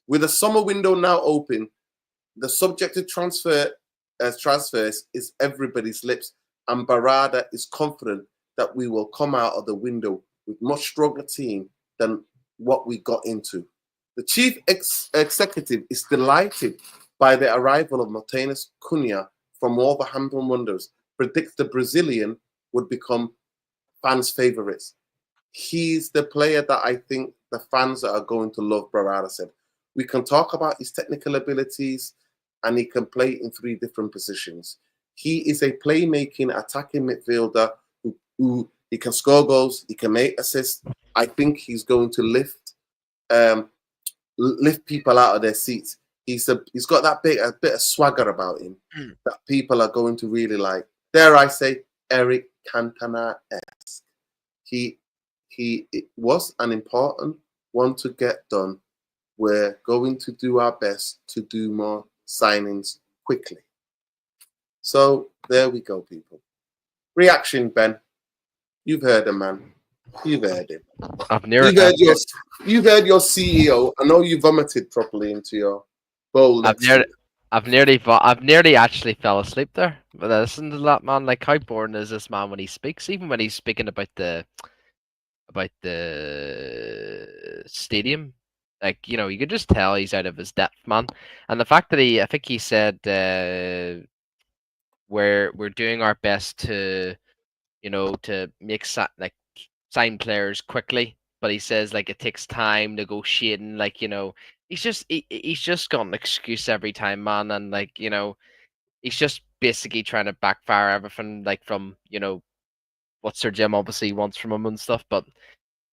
With the summer window now open, the subject of transfers is everybody's lips. And Berrada is confident that we will come out of the window with much stronger team than what we got into. The chief executive is delighted by the arrival of Martinez Cunha from Wolverhampton Wanderers, predicts the Brazilian would become fans' favourites. He's the player that I think the fans are going to love, Berrada said. We can talk about his technical abilities and he can play in 3 different positions. He is a playmaking, attacking midfielder who he can score goals, he can make assists. I think he's going to lift people out of their seats. He's got that a bit of swagger about him that people are going to really like. Dare I say, Eric Cantona-esque. It was an important one to get done. We're going to do our best to do more signings quickly. So there we go, people. Reaction, Ben. You've heard him, man. You've heard him. You've heard your CEO. I know you vomited properly into your bowl. I've nearly actually fell asleep there. But listen to that, man. Like, how boring is this man when he speaks? Even when he's speaking about the stadium, like, you know, you could just tell he's out of his depth, man. And the fact that I think he said we're doing our best to, you know, to make sign players quickly. but he says like it takes time negotiating. Like he's just got an excuse every time, man, and like he's just basically trying to backfire everything like from what Sir Jim obviously wants from him and stuff. But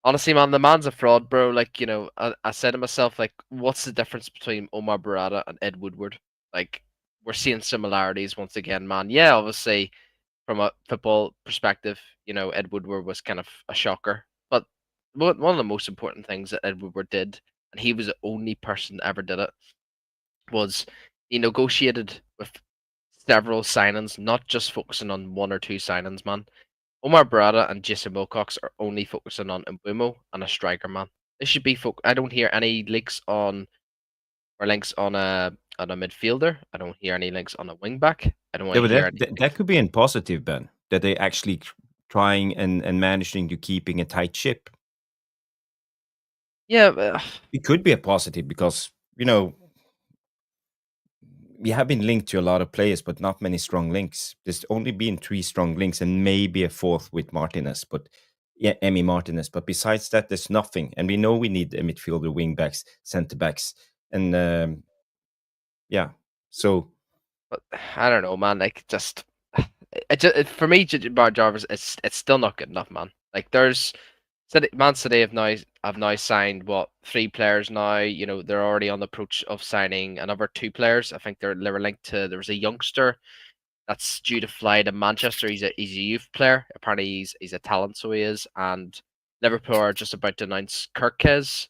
honestly, man, the man's a fraud, bro. Like I said to myself, like, what's the difference between Omar Berrada and Ed Woodward? Like, we're seeing similarities once again, man. Yeah, obviously, from a football perspective, Ed Woodward was kind of a shocker. But one of the most important things that Ed Woodward did, and he was the only person that ever did it, was he negotiated with several signings, not just focusing on one or two signings, man. Omar Berrada and Jason Wilcox are only focusing on Mbumo and a striker, man. They should be I don't hear any links on a midfielder. I don't hear any links on a wing back. I don't Yeah, but hear that could be in positive, Ben. That they actually trying and managing to keeping a tight ship. Yeah, It could be a positive because we have been linked to a lot of players, but not many strong links. There's only been 3 strong links and maybe a 4th with Martinez, but Emi Martinez. But besides that, there's nothing. And we know we need a midfielder, wing backs, centre backs, and yeah. So, but I don't know, man. Like, for me, Bar Jarvis, it's still not good enough, man. Like, Man City have now signed 3 players now. They're already on the approach of signing another 2 players. I think they were linked to. There was a youngster that's due to fly to Manchester. He's a youth player. Apparently, he's a talent, so he is. And Liverpool are just about to announce Kirkes.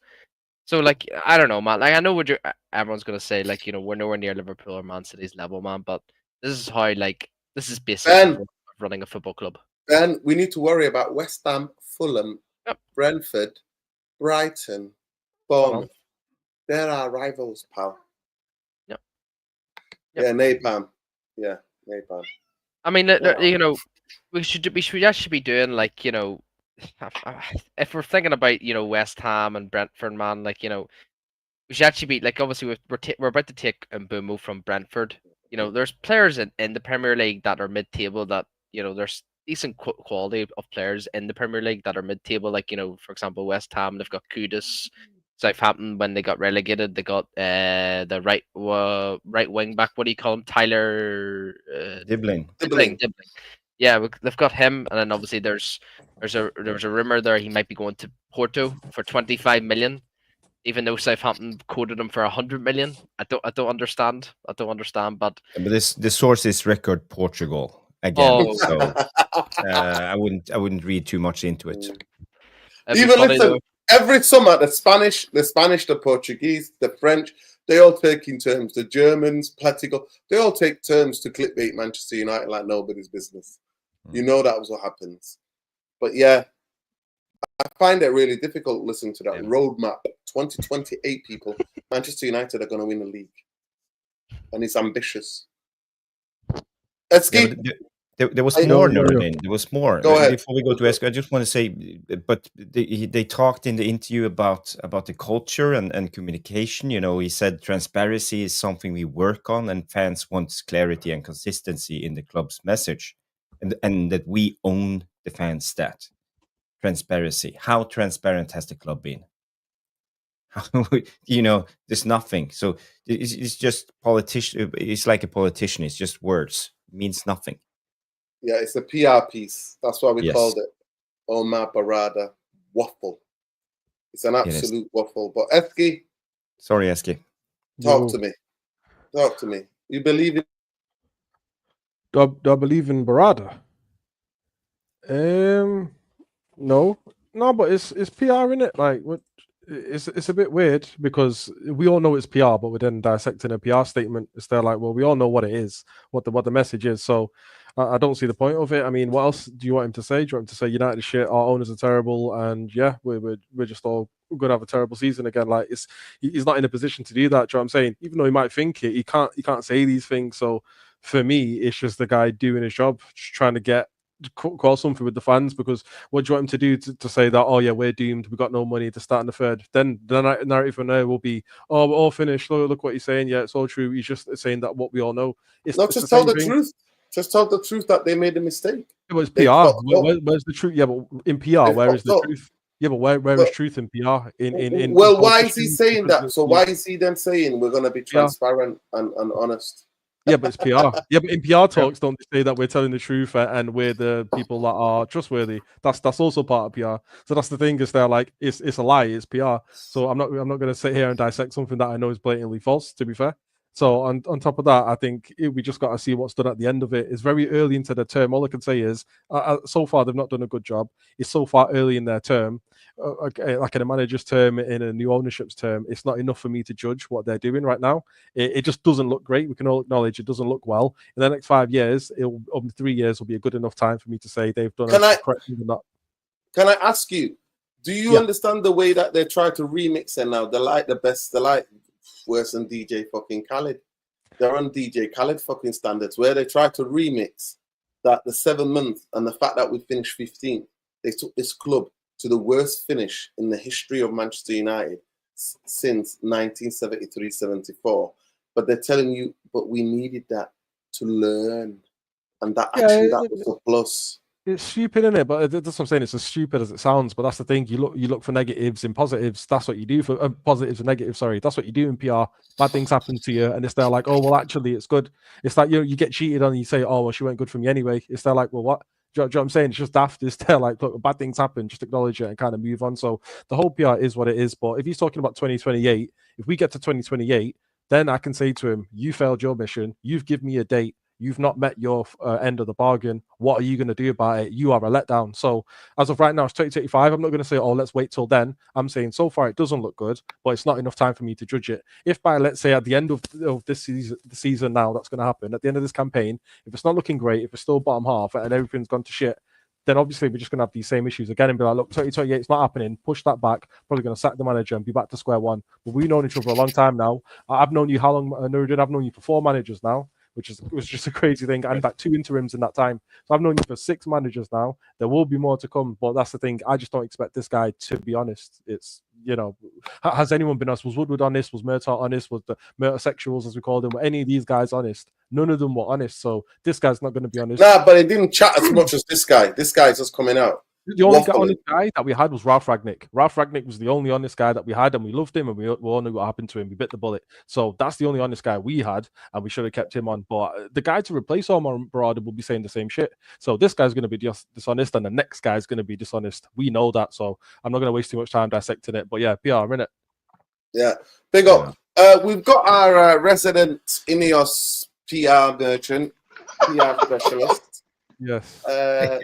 So like, I don't know, man. Like, I know what everyone's gonna say. Like, we're nowhere near Liverpool or Man City's level, man. But this is how this is basically running a football club. Ben, we need to worry about West Ham, Fulham, Yep. Brentford, Brighton, Bournemouth. They're our rivals, pal. Yep. Yeah, napalm. Yeah, napalm. I mean, we should actually be doing like if we're thinking about West Ham and Brentford, man, like we should actually be like, obviously we're about to take Mbumo from Brentford. There's players in the Premier League that are mid-table that there's decent quality of players in the Premier League that are mid-table. Like for example, West Ham, they've got Kudus. Southampton, when they got relegated, they got the right wing back. What do you call him? Tyler Dibbling. Yeah, they've got him, and then obviously there was a rumor there he might be going to Porto for 25 million, even though Southampton quoted him for 100 million. I don't understand. But the source is Record Portugal again, so I wouldn't read too much into it. Even listen, every summer the Spanish, the Portuguese, the French, they all take in terms. The Germans, Platico, they all take turns to clickbait Manchester United like nobody's business. That was what happens. But yeah, I find it really difficult listening to that roadmap. 2028 people, Manchester United are going to win the league, and it's ambitious. There was more, Nordin. There was more. Go ahead. Before we go to Esko, I just want to say, but they talked in the interview about the culture and communication. He said transparency is something we work on, and fans want clarity and consistency in the club's message, and that we own the fans' stat. Transparency. How transparent has the club been? There's nothing. So it's just politician. It's like a politician. It's just words. It means nothing. Yeah, it's a PR piece. That's why we called it Omar Berrada Waffle. It's an absolute waffle. But Eski. Sorry, Eski. Talk to me. You believe in... Do I believe in Berrada? No, but it's PR, innit? Like, what? It's a bit weird because we all know it's PR, but we're then dissecting a PR statement. It's there like, well, we all know what it is, what the message is. So I don't see the point of it. I mean, what else do you want him to say? Do you want him to say United is shit, our owners are terrible, and yeah, we're just all going to have a terrible season again? Like, he's not in a position to do that. Do you know what I'm saying? Even though he might think it, he can't say these things. So for me, it's just the guy doing his job, just trying to call something with the fans, because what do you want him to do to say that, oh yeah, we're doomed, we've got no money to start in the third? Then the narrative from there will be, oh, we're all finished, look what he's saying. Yeah, it's all true. He's just saying that what we all know. Just tell the truth. Just tell the truth that they made a mistake. It was PR. Where's the truth? Yeah, but in PR, where is the truth? Yeah, but where But- is truth in PR? In well, why is he politicians, saying that? because So why is he then saying we're going to be transparent and honest? Yeah, but it's PR. Yeah, but in PR talks, don't they say that we're telling the truth and we're the people that are trustworthy? That's also part of PR. So that's the thing, is they're like, it's a lie, it's PR. So I'm not going to sit here and dissect something that I know is blatantly false, to be fair. So on top of that, I think we just got to see what's done at the end of it. It's very early into the term. All I can say is, so far they've not done a good job. It's so far early in their term. Like in a manager's term, in a new ownership's term, it's not enough for me to judge what they're doing right now. It just doesn't look great. We can all acknowledge it doesn't look well. In the next 5 years, 3 years will be a good enough time for me to say they've done a correct thing or not. Can I ask you, do you understand the way that they try to remix it now? They're like the best, they're like worse than DJ fucking Khaled. They're on DJ Khaled fucking standards, where they try to remix that the 7 months and the fact that we finished 15th. They took this club to the worst finish in the history of Manchester United since 1973-74. But they're telling you, but we needed that to learn. And that actually, that was a plus. It's stupid, isn't it? But that's what I'm saying. It's as stupid as it sounds. But that's the thing. You look for negatives in positives. That's what you do for positives and negatives. Sorry, that's what you do in PR. Bad things happen to you, and it's there like, oh well, actually, it's good. It's like you get cheated on, and you say, oh well, she went good for me anyway. It's there like, well, what? Do you know what I'm saying? It's just daft. It's there like, look, bad things happen. Just acknowledge it and kind of move on. So the whole PR is what it is. But if he's talking about 2028, if we get to 2028, then I can say to him, you failed your mission. You've given me a date. You've not met your end of the bargain. What are you going to do about it? You are a letdown. So as of right now, it's 2025. I'm not going to say, oh, let's wait till then. I'm saying so far it doesn't look good, but it's not enough time for me to judge it. If by, let's say, at the end of this season now, that's going to happen, at the end of this campaign, if it's not looking great, if it's still bottom half and everything's gone to shit, then obviously we're just going to have these same issues again and be like, look, 2028, it's not happening. Push that back. Probably going to sack the manager and be back to square one. But we've known each other a long time now. I've known you how long, Nuruddin? I've known you for 4 managers now, which was just a crazy thing. And back 2 interims in that time. So I've known you for 6 managers now. There will be more to come, but that's the thing. I just don't expect this guy to be honest. It's, has anyone been honest? Was Woodward honest? Was Murtaugh honest? Was the Murtaugh-sexuals, as we call them, were any of these guys honest? None of them were honest. So this guy's not going to be honest. Nah, but he didn't chat as much as this guy. This guy's just coming out. The only honest guy that we had was Ralph Ragnick. Ralph Ragnick was the only honest guy that we had, and we loved him, and we all knew what happened to him. We bit the bullet. So that's the only honest guy we had, and we should have kept him on. But the guy to replace Omar Berrada will be saying the same shit. So this guy's going to be dishonest, and the next guy's going to be dishonest. We know that, so I'm not going to waste too much time dissecting it. But yeah, PR, innit? Yeah, big up. We've got our resident Ineos PR merchant, PR specialist. Yes.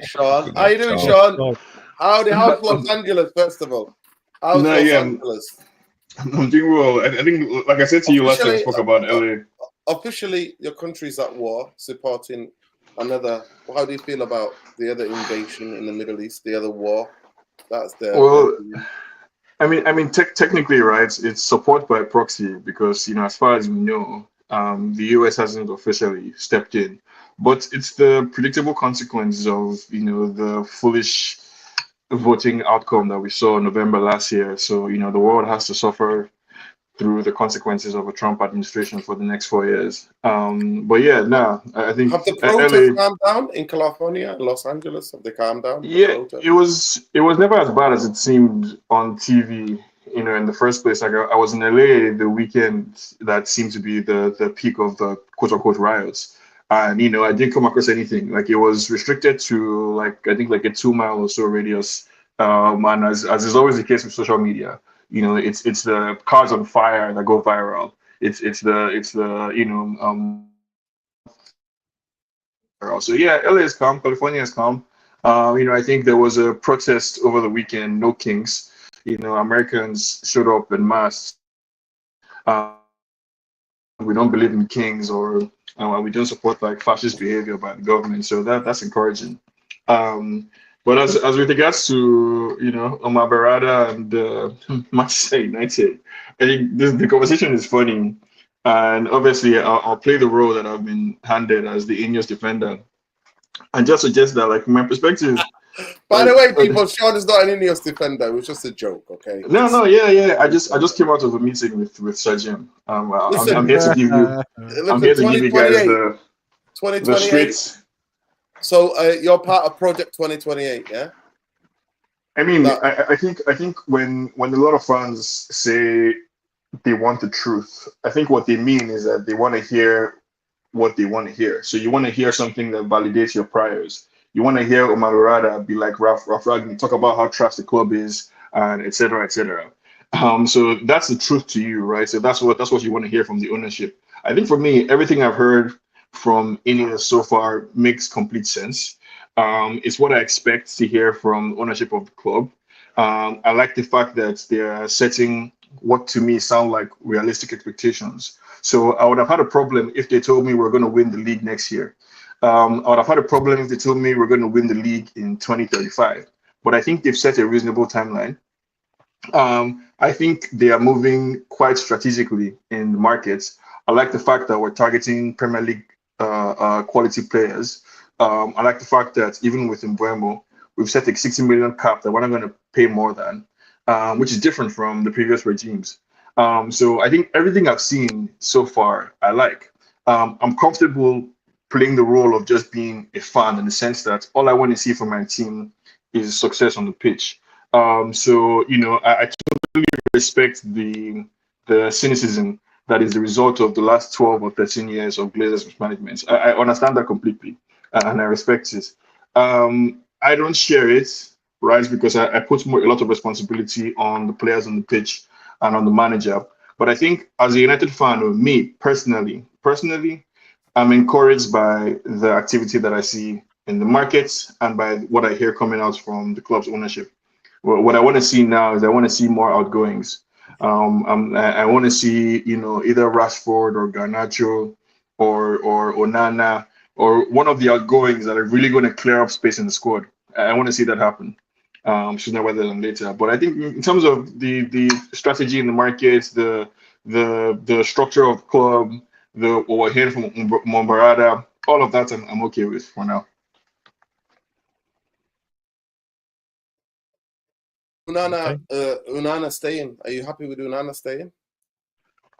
Sean. How you doing, Sean? How's Los Angeles, first of all? How's Los Angeles? I'm doing well. I think, like I said to you last time we spoke about LA. Officially, your country's at war, supporting another. How do you feel about the other invasion in the Middle East, the other war? That's the. Well, I mean, technically, right? It's support by proxy because, as far as we know, the US hasn't officially stepped in. But it's the predictable consequences of, the foolish voting outcome that we saw in November last year. So, the world has to suffer through the consequences of a Trump administration for the next 4 years. But yeah, I think... Have the protests calmed down in California, Los Angeles? Have they calmed down? Yeah, it was never as bad as it seemed on TV, in the first place. Like I was in LA the weekend that seemed to be the peak of the quote-unquote riots. And, I didn't come across anything. Like, it was restricted to, I think, a 2-mile or so radius. And as is always the case with social media, it's the cars on fire that go viral. It's the so yeah, LA is calm. California is calm. I think there was a protest over the weekend, No Kings. Americans showed up en masse. We don't believe in kings, or we don't support fascist behavior by the government. So that's encouraging. But as with regards to Omar Berrada and Manchester United, I think the conversation is funny, and obviously I'll play the role that I've been handed as the Ineos defender, and just suggest that from my perspective. By the way, people, Sean is not an Ineos defender. It was just a joke, okay? No, yeah. I just came out of a meeting with Sir Jim. I'm here to give you. I'm here to give you guys the straight. So you're part of Project 2028, yeah? I mean, That I think when a lot of fans say they want the truth, I think what they mean is that they want to hear what they want to hear. So you want to hear something that validates your priors. You want to hear Omar Berrada be like Ralph Ragni, talk about how trash the club is, and etc. etc. So that's the truth to you, right? So that's what you want to hear from the ownership. I think for me, everything I've heard from Ineos so far makes complete sense. It's what I expect to hear from ownership of the club. I like the fact that they're setting what to me sound like realistic expectations. So I would have had a problem if they told me we're going to win the league next year. I would have had a problem if they told me we're going to win the league in 2035. But I think they've set a reasonable timeline. I think they are moving quite strategically in the markets. I like the fact that we're targeting Premier League quality players. I like the fact that even with Mbeumo, we've set a 60 million cap that we're not going to pay more than, which is different from the previous regimes. So I think everything I've seen so far, I like. I'm comfortable playing the role of just being a fan in the sense that all I want to see from my team is success on the pitch. So I totally respect the cynicism that is the result of the last 12 or 13 years of Glazers management. I understand that completely, and I respect it. I don't share it, right? Because I put a lot of responsibility on the players on the pitch and on the manager. But I think as a United fan, or me personally, I'm encouraged by the activity that I see in the markets and by what I hear coming out from the club's ownership. Well, what I want to see now is I want to see more outgoings. I want to see, either Rashford or Garnacho or Onana or one of the outgoings that are really going to clear up space in the squad. I want to see that happen sooner rather than later. But I think in terms of the strategy in the markets, the structure of the club, what we're hearing from Mombarada, all of that I'm okay with for now. Onana staying. Are you happy with Onana staying?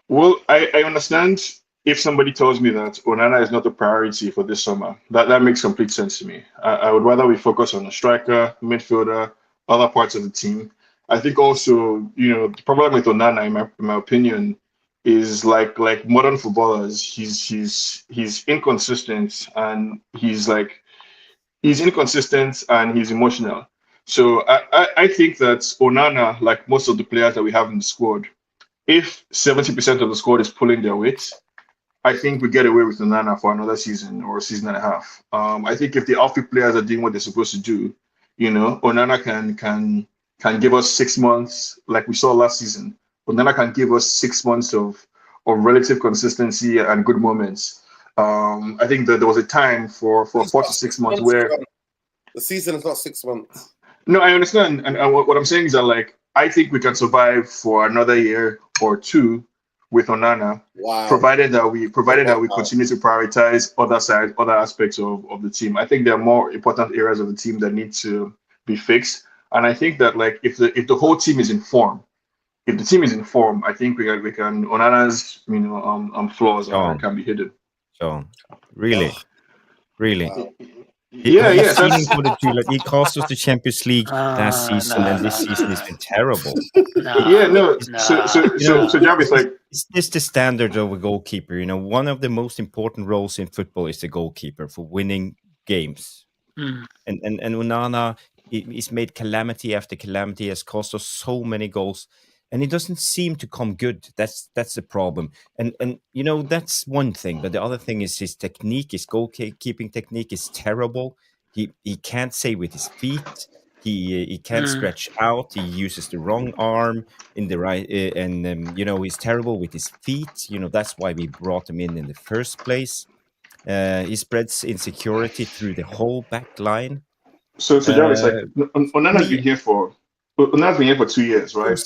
Well, I understand if somebody tells me that Onana is not a priority for this summer. That makes complete sense to me. I would rather we focus on a striker, midfielder, other parts of the team. I think also, the problem with Onana, in my opinion, is like modern footballers. He's inconsistent and he's inconsistent and he's emotional. So I think that Onana, like most of the players that we have in the squad, if 70% of the squad is pulling their weight, I think we get away with Onana for another season or a season and a half. I think if the outfield players are doing what they're supposed to do, Onana can give us 6 months, like we saw last season. Onana can give us 6 months of relative consistency and good moments. I think that there was a time for 4 to 6 months where the season is not 6 months. No, I understand, and what I'm saying is that I think we can survive for another year or two with Onana, provided that we continue to prioritize other aspects of the team. I think there are more important areas of the team that need to be fixed, and I think that if the whole team is in form, I think we can Onana's flaws can be hidden. So really. Wow. Yeah, Have you yeah. seen him for the two? Like, he cost us the Champions League last season, and this season has been terrible. Yeah, no. So Jarvis, It's just the standard of a goalkeeper. One of the most important roles in football is the goalkeeper for winning games. And Onana is made calamity after calamity, has cost us so many goals, and it doesn't seem to come good. That's the problem. And that's one thing. But the other thing is his technique, his goalkeeping technique is terrible. He can't save with his feet. He can't stretch out. He uses the wrong arm in the right, and he's terrible with his feet. That's why we brought him in the first place. He spreads insecurity through the whole back line. So Jarvis, Onana's been here for 2 years, right?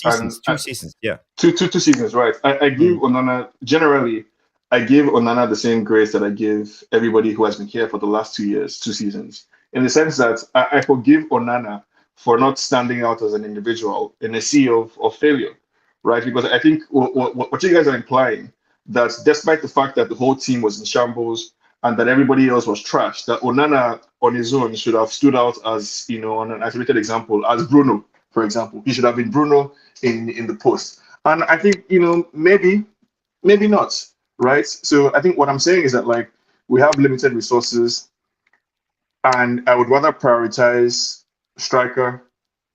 Two seasons, yeah. Two seasons, right? I give Onana generally. I give Onana the same grace that I give everybody who has been here for the last 2 years, 2 seasons, in the sense that I forgive Onana for not standing out as an individual in a sea of failure, right? Because I think what you guys are implying, that despite the fact that the whole team was in shambles and that everybody else was trash. That Onana on his own should have stood out as, on an isolated example, as Bruno, for example. He should have been Bruno in the post. And I think, maybe not, right? So I think what I'm saying is that, like, we have limited resources, and I would rather prioritize striker,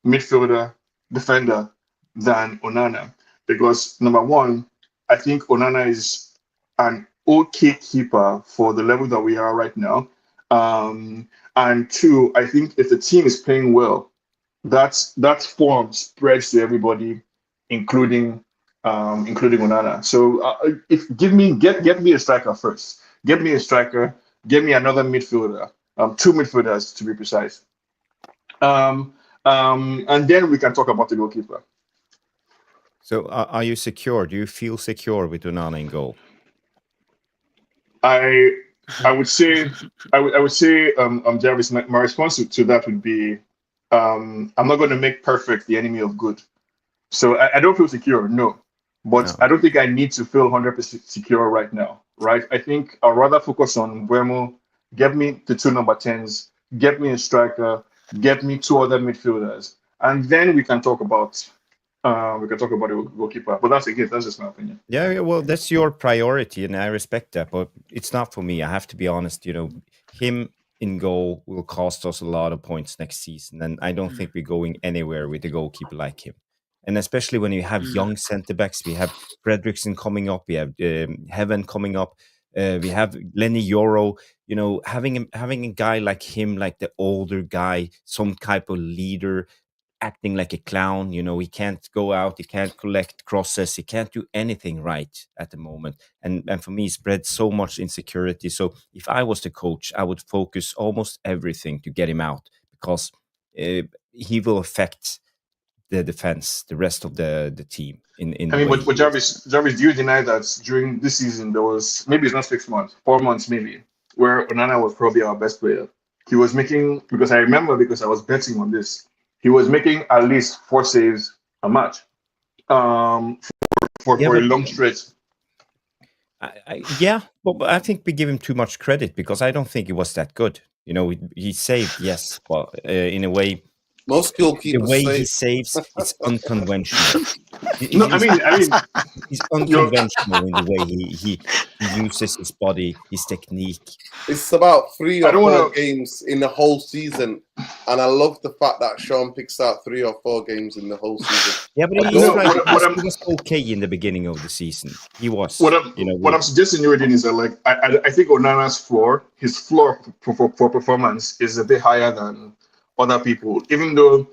midfielder, defender than Onana, because number one, I think Onana is an okay keeper for the level that we are right now. And two, I think if the team is playing well, that form spreads to everybody, including Onana. So get me a striker first. Get me a striker. Get me another midfielder. Two midfielders to be precise. And then we can talk about the goalkeeper. So are you secure? Do you feel secure with Onana in goal? I would say Jarvis, my response to that would be, I'm not going to make perfect the enemy of good. So I don't feel secure, no. But No. I don't think I need to feel 100% secure right now, right? I think I'll rather focus on Buemo, get me the two number 10s, get me a striker, get me two other midfielders, and then we can talk about the goalkeeper. But that's just my opinion. Yeah, well, that's your priority, and I respect that. But it's not for me. I have to be honest. Him in goal will cost us a lot of points next season, and I don't think we're going anywhere with a goalkeeper like him. And especially when you have young centre backs, we have Fredrickson coming up, we have Heaven coming up, we have Lenny Yoro. Having a guy like him, like the older guy, some type of leader, acting like a clown. He can't go out, he can't collect crosses, he can't do anything right at the moment. And for me, it spread so much insecurity. So if I was the coach, I would focus almost everything to get him out, because he will affect the defense, the rest of the team. But Jarvis, do you deny that during this season there was, maybe it's not 6 months, 4 months maybe, where Onana was probably our best player? He was making, because I was betting on this, he was making at least 4 saves a match for a long stretch. But I think we give him too much credit, because I don't think he was that good. He saved, yes, but in a way, Most goalkeepers the way he saves, it's unconventional. No, I mean, He's unconventional in the way he uses his body, his technique. It's about 3 or 4 games in the whole season, and I love the fact that Sean picks out 3 or 4 games in the whole season. Yeah, but he was okay in the beginning of the season. He was. What I'm suggesting, Nuruddin, is that, like, I think Onana's floor, his floor for performance is a bit higher than other people. Even though,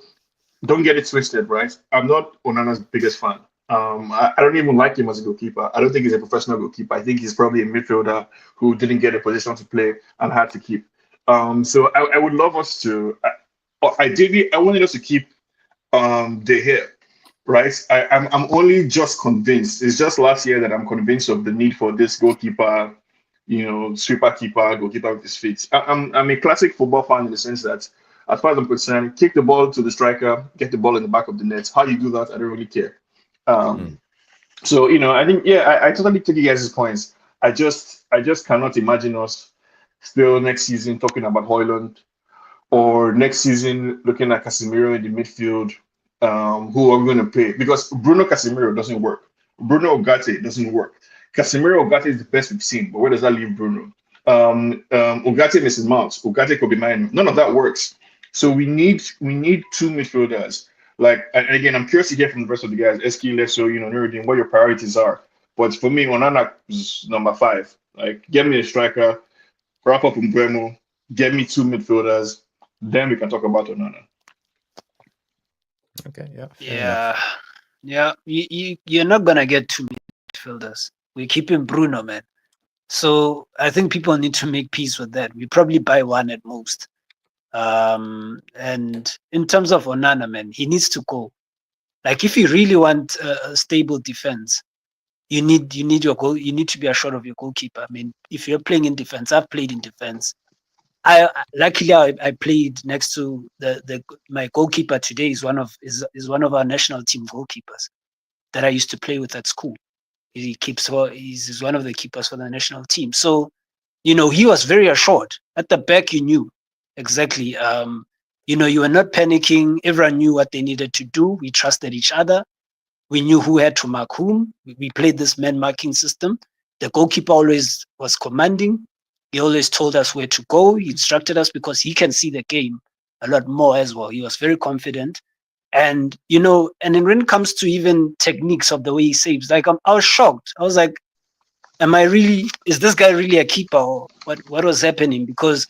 don't get it twisted, right? I'm not Onana's biggest fan. I don't even like him as a goalkeeper. I don't think he's a professional goalkeeper. I think he's probably a midfielder who didn't get a position to play and had to keep. So I would love us to, ideally, I wanted us to keep De Gea, right? I'm only just convinced. It's just last year that I'm convinced of the need for this goalkeeper, sweeper keeper, goalkeeper with his feet. I'm a classic football fan in the sense that, as far as I'm concerned, kick the ball to the striker, get the ball in the back of the net. How you do that, I don't really care. So, I think, I totally take you guys' points. I just cannot imagine us still next season talking about Højlund, or next season looking at Casemiro in the midfield. Who are we going to play? Because Bruno Casemiro doesn't work. Bruno Ugarte doesn't work. Casemiro Ugarte is the best we've seen, but where does that leave Bruno? Ugarte misses Mouse. Ugarte could be mine. None of that works. So we need 2 midfielders. Like, and again, I'm curious to hear from the rest of the guys, Eski, Leso, Nuruddin, what your priorities are. But for me, Onana is number 5. Like, get me a striker, wrap up Mbeumo, get me 2 midfielders, then we can talk about Onana. Okay, yeah. You're not gonna get 2 midfielders. We're keeping Bruno, man. So I think people need to make peace with that. We probably buy 1 at most. And in terms of Onana, man, he needs to go. Like, if you really want a stable defense, you need your goal. You need to be assured of your goalkeeper. I mean, if you're playing in defense, I've played in defense. Luckily I played next to my goalkeeper today is one of our national team goalkeepers that I used to play with at school. He's one of the keepers for the national team. So he was very assured. At the back, you knew exactly. You were not panicking. Everyone knew what they needed to do. We trusted each other. We knew who had to mark whom. We played this man marking system. The goalkeeper always was commanding. He always told us where to go. He instructed us because he can see the game a lot more as well. He was very confident. And, and then when it comes to even techniques of the way he saves, like I was shocked. I was like, is this guy really a keeper, or what was happening? Because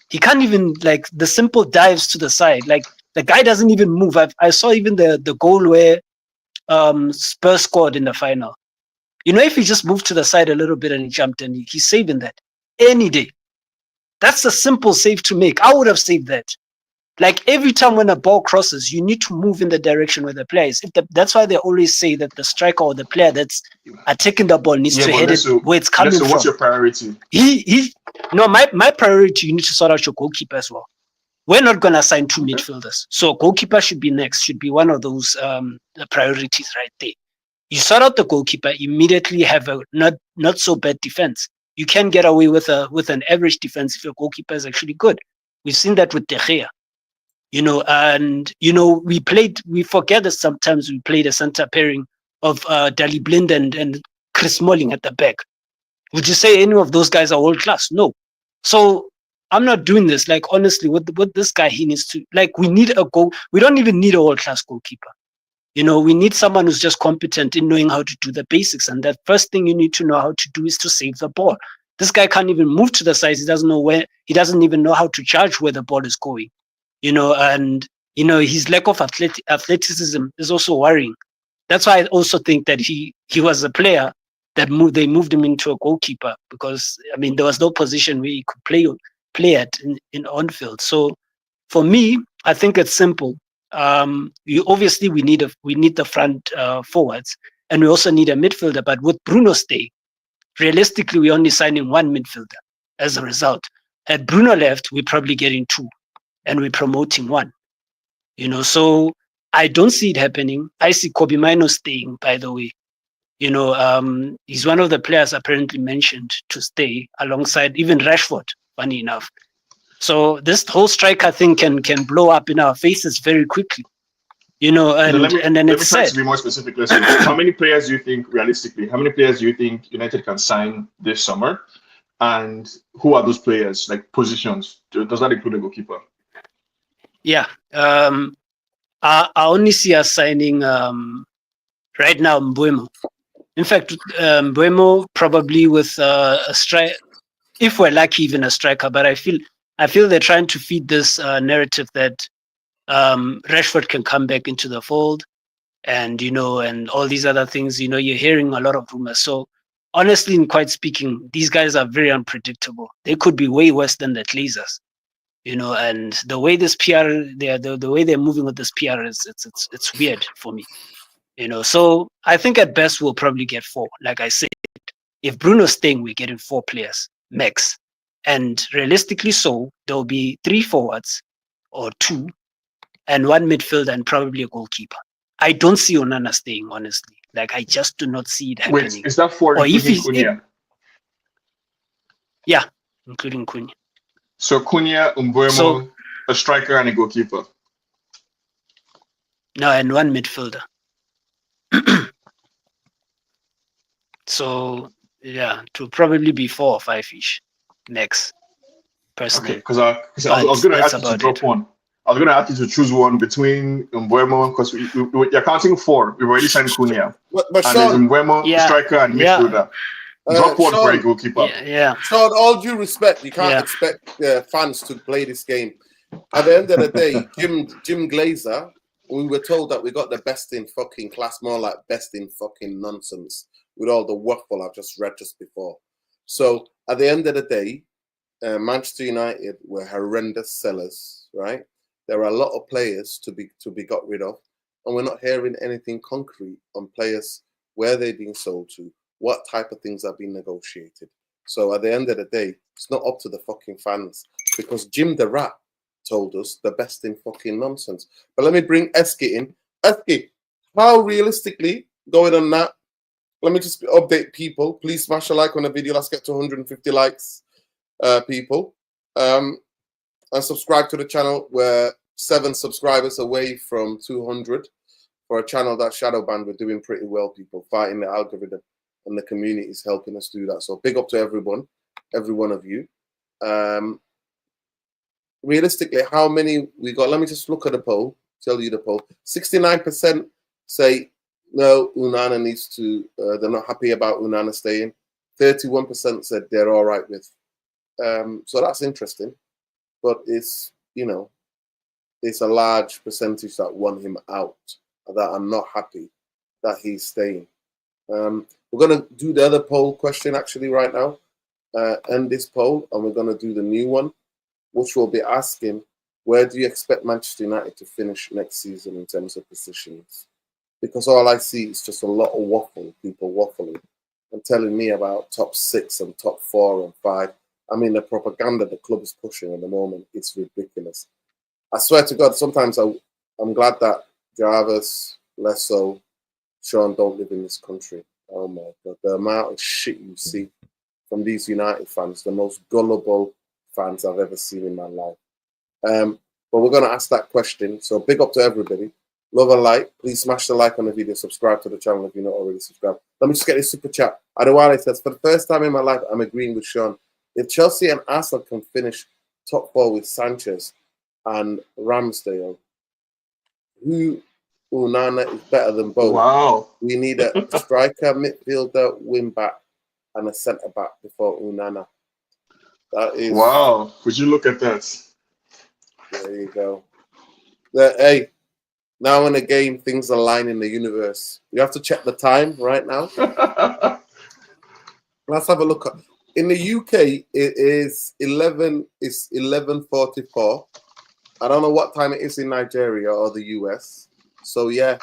he can't even, like, the simple dives to the side. Like, the guy doesn't even move. I saw even the goal where Spurs scored in the final. If he just moved to the side a little bit and he jumped and he's saving that any day. That's a simple save to make. I would have saved that. Like, every time when a ball crosses, you need to move in the direction where the player is. That's why they always say that the striker or the player that's attacking the ball needs to head it where it's coming from. What's your priority? My priority, you need to sort out your goalkeeper as well. We're not going to assign two midfielders. So goalkeeper should be next, should be one of those priorities right there. You sort out the goalkeeper, immediately have a not so bad defense. You can get away with an average defense if your goalkeeper is actually good. We've seen that with De Gea. We forget that sometimes we played a center pairing of Dali Blind and Chris Smalling at the back. Would you say any of those guys are world class? No. So I'm not doing this. Like, honestly, with this guy, he needs to, like, we need a goal. We don't even need a world class goalkeeper. We need someone who's just competent in knowing how to do the basics. And the first thing you need to know how to do is to save the ball. This guy can't even move to the sides. He doesn't know where. He doesn't even know how to judge where the ball is going. And his lack of athleticism is also worrying. That's why I also think that he was a player that they moved him into a goalkeeper, because there was no position where he could play at in on field. So for me, I think it's simple. We need the front forwards, and we also need a midfielder. But with Bruno staying, realistically, we're only signing one midfielder as a result. Had Bruno left, we're probably getting two, and we're promoting one. So I don't see it happening. I see Kobe Mino staying, by the way. He's one of the players apparently mentioned to stay alongside even Rashford, funny enough. So this whole striker thing can blow up in our faces very quickly. And then it's try sad. to be more specific. How many players do you think, realistically, United can sign this summer? And who are those players, like positions? Does that include a goalkeeper? Yeah. I only see us signing right now Mbeumo. In fact, Mbeumo probably with a strike, if we're lucky, even a striker. But I feel they're trying to feed this narrative that Rashford can come back into the fold, and and all these other things. You're hearing a lot of rumors. So honestly, and quite speaking, these guys are very unpredictable. They could be way worse than the Glazers. And the way this PR, the way they're moving with this PR it's weird for me. So I think at best we'll probably get 4. Like I said, if Bruno's staying, we're getting 4 players max. And realistically, so there'll be 3 forwards or 2, and 1 midfielder and probably a goalkeeper. I don't see Onana staying, honestly. Like, I just do not see it happening. Wait, is that 4 including Cunha? Yeah, including Cunha. So Cunha, Mbeumo, a striker and a goalkeeper. No, and 1 midfielder. So yeah, to probably be 4 or 5-ish max. Personally. Okay, because I was going to ask you to drop one. I was going to ask you to choose one between Mbeumo, because you're counting 4. We've already signed Cunha. But and Sean, Mbeumo, striker and midfielder. Drop one for a goalkeeper. Yeah. Sean, all due respect, you can't expect fans to play this game. At the end of the day, Jim Glazer, we were told that we got the best in fucking class, more like best in fucking nonsense, with all the waffle I've just read just before. So at the end of the day, Manchester United were horrendous sellers, right? There are a lot of players to be got rid of, and we're not hearing anything concrete on players, where they're being sold to, what type of things are being negotiated. So at the end of the day, it's not up to the fucking fans, because Jim the Rat told us the best in fucking nonsense. But let me bring Eski in. Eski, how realistically, going on that, let me just update people. Please smash a like on the video. Let's get to 150 likes. people. And subscribe to the channel. We're 7 subscribers away from 200 for a channel that's shadow banned. We're doing pretty well, people, fighting the algorithm, and the community is helping us do that. So big up to everyone, every one of you. Realistically, how many we got? Let me just look at the poll, tell you the poll. 69% say no, Onana needs to, they're not happy about Onana staying. 31% said they're all right with. So that's interesting. But it's, you know, it's a large percentage that want him out, that are not happy that he's staying. We're going to do the other poll question actually right now, end this poll, and we're going to do the new one, which will be asking, where do you expect Manchester United to finish next season in terms of positions? Because all I see is just a lot of waffle, people waffling and telling me about top 6 and top 4 and 5. I mean, the propaganda the club is pushing at the moment, it's ridiculous. I swear to God, sometimes I'm glad that Jarvis, Lesso, Sean don't live in this country. Oh my God, the amount of shit you see from these United fans, the most gullible fans I've ever seen in my life. But we're going to ask that question. So big up to everybody. Love and like. Please smash the like on the video. Subscribe to the channel if you're not already subscribed. Let me just get this super chat. Adewale says, for the first time in my life, I'm agreeing with Sean. If Chelsea and Arsenal can finish top 4 with Sanchez and Ramsdale, who Onana is better than both. Wow. We need a striker, midfielder, wing back, and a centre back before Onana. That is. Wow. Would you look at that? There you go. Hey, now in a game, things align in the universe. You have to check the time right now. Let's have a look. In the UK, it is 11:44. I don't know what time it is in Nigeria or the US. So yeah,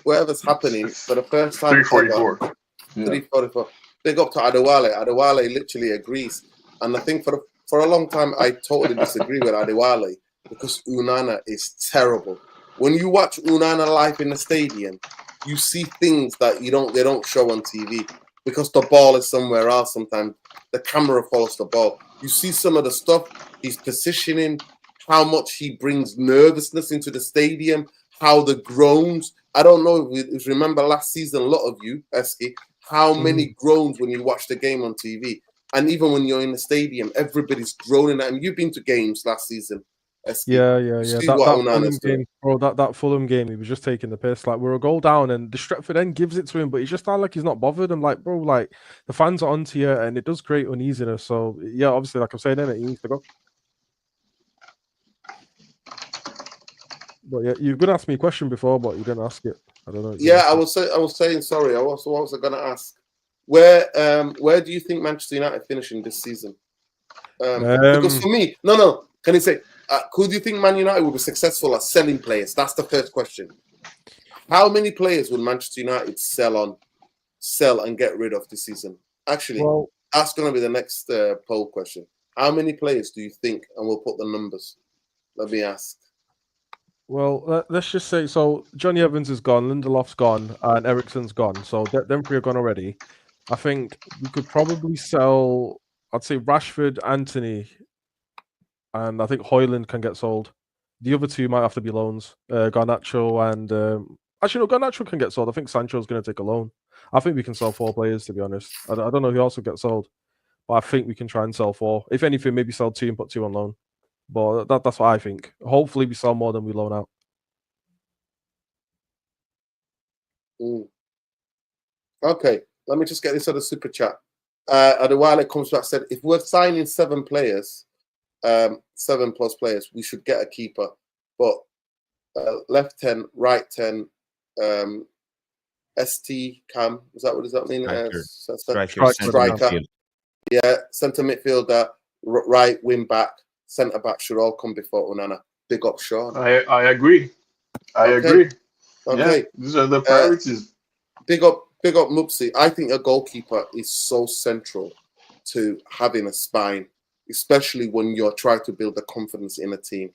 whatever's happening for the first time. 3:44. Yeah. 3:44. Big up to Adewale. Adewale literally agrees. And I think for a long time, I totally disagree with Adewale because Onana is terrible. When you watch Onana live in the stadium, you see things that they don't show on TV because the ball is somewhere else. Sometimes the camera follows the ball. You see some of the stuff he's positioning, how much he brings nervousness into the stadium, how the groans. I don't know if you remember last season, a lot of you, Eski, how many groans when you watch the game on TV. And even when you're in the stadium, everybody's groaning at him. You've been to games last season, Eski. Yeah. See That what Fulham Onana's doing. game, bro. That Fulham game, he was just taking the piss. Like, we're a goal down, and the Stretford end gives it to him, but he just sounds like he's not bothered. I'm like, bro, like the fans are onto you, and it does create uneasiness. So yeah, obviously, like I'm saying, innit, he needs to go. But yeah, you're gonna ask me a question before, but you didn't ask it. I don't know. Yeah, I was saying sorry. What was I gonna ask? Where do you think Manchester United finishing this season? Because for me, no. Can you say who do you think Man United will be successful at selling players? That's the first question. How many players will Manchester United sell and get rid of this season? Actually, Well, that's going to be the next poll question. How many players do you think? And we'll put the numbers. Let me ask. Well, let's just say, so Johnny Evans is gone, Lindelof's gone, and Eriksen's gone. So them 3 are gone already. I think we could probably sell, I'd say Rashford, Anthony, and I think Højlund can get sold. The other 2 might have to be loans. Garnacho and actually no, Garnacho can get sold. I think Sancho's going to take a loan. I think we can sell 4 players, to be honest. I don't know who else will get sold, but I think we can try and sell 4. If anything, maybe sell 2 and put 2 on loan. But that's what I think. Hopefully, we sell more than we loan out. Okay, let me just get this other super chat. Adewale comes back said, if we're signing 7 players, 7+ players, we should get a keeper. But left 10, right 10, ST Cam, what does that mean? Striker. Yeah, centre midfielder, right wing back, centre back should all come before Onana. Big up, Sean. I agree. I agree. Okay. Yeah, these are the priorities. Big up, Mupsi. I think a goalkeeper is so central to having a spine, especially when you're trying to build the confidence in a team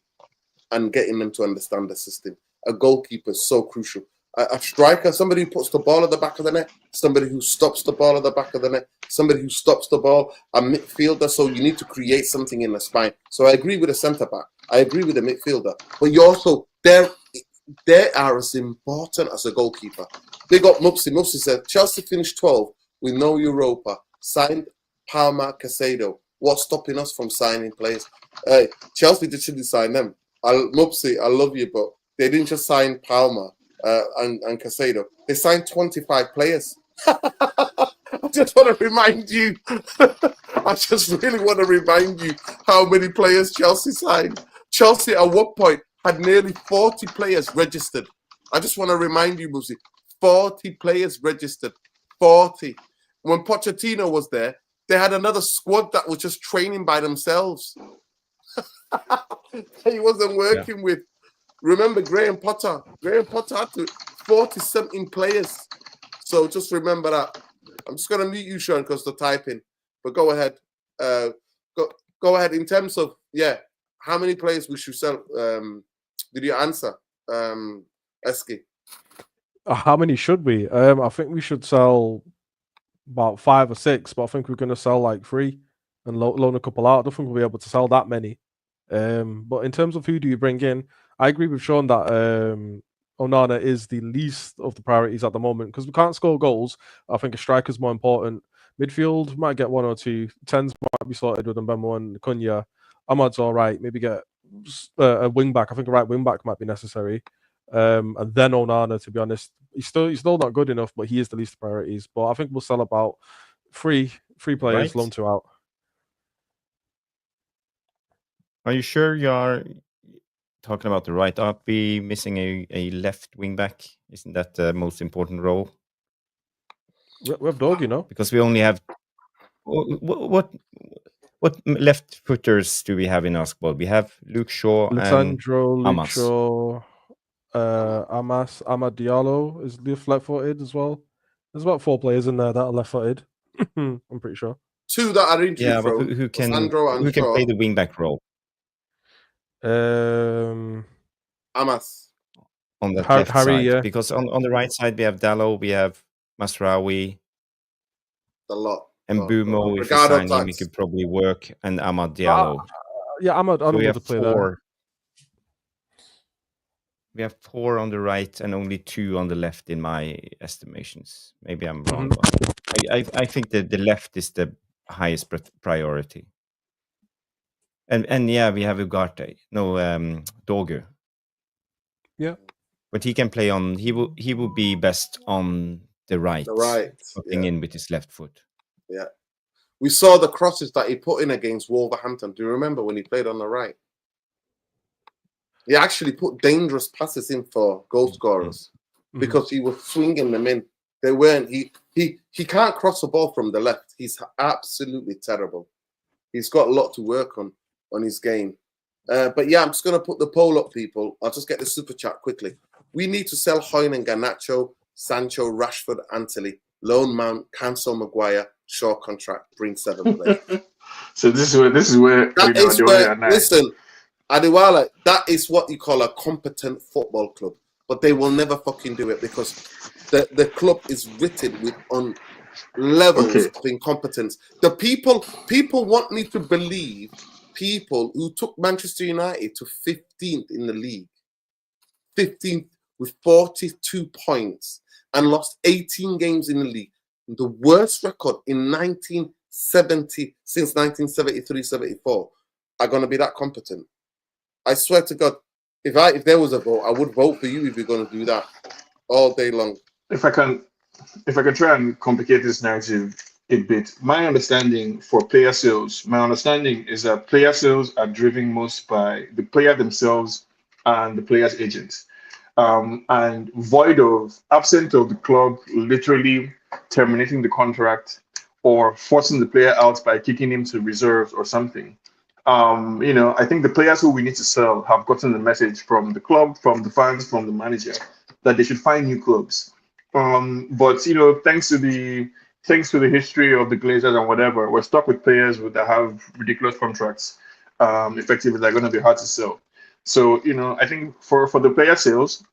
and getting them to understand the system. A goalkeeper is so crucial. a striker, somebody who puts the ball at the back of the net, somebody who stops the ball at the back of the net, somebody who stops the ball, a midfielder. So you need to create something in the spine. So I agree with the centre back. I agree with the midfielder. But you also, they are as important as a goalkeeper. Big up Mupsy. Mupsy said, Chelsea finished 12 with no Europa. Signed Palmer, Casado. What's stopping us from signing players? Chelsea didn't sign them. Mupsy, I love you, but they didn't just sign Palmer and Casado. They signed 25 players. I just want to remind you. I just really want to remind you how many players Chelsea signed. Chelsea at one point had nearly 40 players registered. I just want to remind you, Mupsy, 40 players registered. 40. When Pochettino was there, they had another squad that was just training by themselves. He wasn't working with. Remember Graham Potter? Graham Potter had 40-something players. So just remember that. I'm just going to mute you, Sean, because they're typing. But go ahead. Go ahead. In terms of, how many players we should sell? Did you answer, Eski? How many should we? I think we should sell about 5 or 6, but I think we're going to sell like 3 and loan a couple out. I don't think we'll be able to sell that many. But in terms of who do you bring in, I agree with Sean that Onana is the least of the priorities at the moment because we can't score goals. I think a striker's more important. Midfield might get 1 or 2. 10s might be sorted with Mbemo and Cunha. Ahmad's all right. Maybe get a wing back. I think a right wing back might be necessary. And then Onana, to be honest, he's still not good enough, but he is the least priorities. But I think we'll sell about 3 players, loan 2 out. Are you sure you are talking about the right? Aren't we missing a left wing back? Isn't that the most important role? We have Dog, because we only have what left footers do we have in our squad? We have Luke Shaw Alessandro, and Luke Amas. Shaw, Amad Diallo is left-footed as well. There's about 4 players in there that are left-footed. I'm pretty sure. 2 that are injury but prone. who can Shaw. play the wing back role? Amas on that Harry, left side, yeah. because on the right side we have Dallo, we have Masraoui, a lot. and Bumo. If you Ricardo sign him, he could probably work, and Amad Diallo. Ahmad So we would have play 4. there. We have 4 on the right and only 2 on the left in my estimations. Maybe I'm wrong, but I think that the left is the highest priority. And yeah, we have Ugarte. No, Dogu. Yeah. But he can play on. He will be best on the right. Putting in with his left foot. Yeah. We saw the crosses that he put in against Wolverhampton. Do you remember when he played on the right? He actually put dangerous passes in for goal scorers because he was swinging them in. They weren't. He can't cross the ball from the left. He's absolutely terrible. He's got a lot to work on his game. But yeah, I'm just going to put the poll up, people. I'll just get the super chat quickly. We need to sell Hoyland, Garnacho, Sancho, Rashford, Antony, loan Mount, cancel Maguire, short contract, bring 7 players. So this is where listen, Adewale, that is what you call a competent football club, but they will never fucking do it because the club is written with on levels of incompetence. The people want me to believe people who took Manchester United to 15th in the league, 15th with 42 points and lost 18 games in the league, the worst record in 1970 since 1973-74, are going to be that competent. I swear to God, if there was a vote, I would vote for you if you're going to do that all day long. If I can try and complicate this narrative a bit, my understanding for player sales, is that player sales are driven most by the player themselves and the player's agents. And absent of the club literally terminating the contract or forcing the player out by kicking him to reserves or something. I think the players who we need to sell have gotten the message from the club, from the fans, from the manager that they should find new clubs. But thanks to the history of the Glazers and whatever, we're stuck with players that have ridiculous contracts. Effectively, they're going to be hard to sell. So I think for the player sales,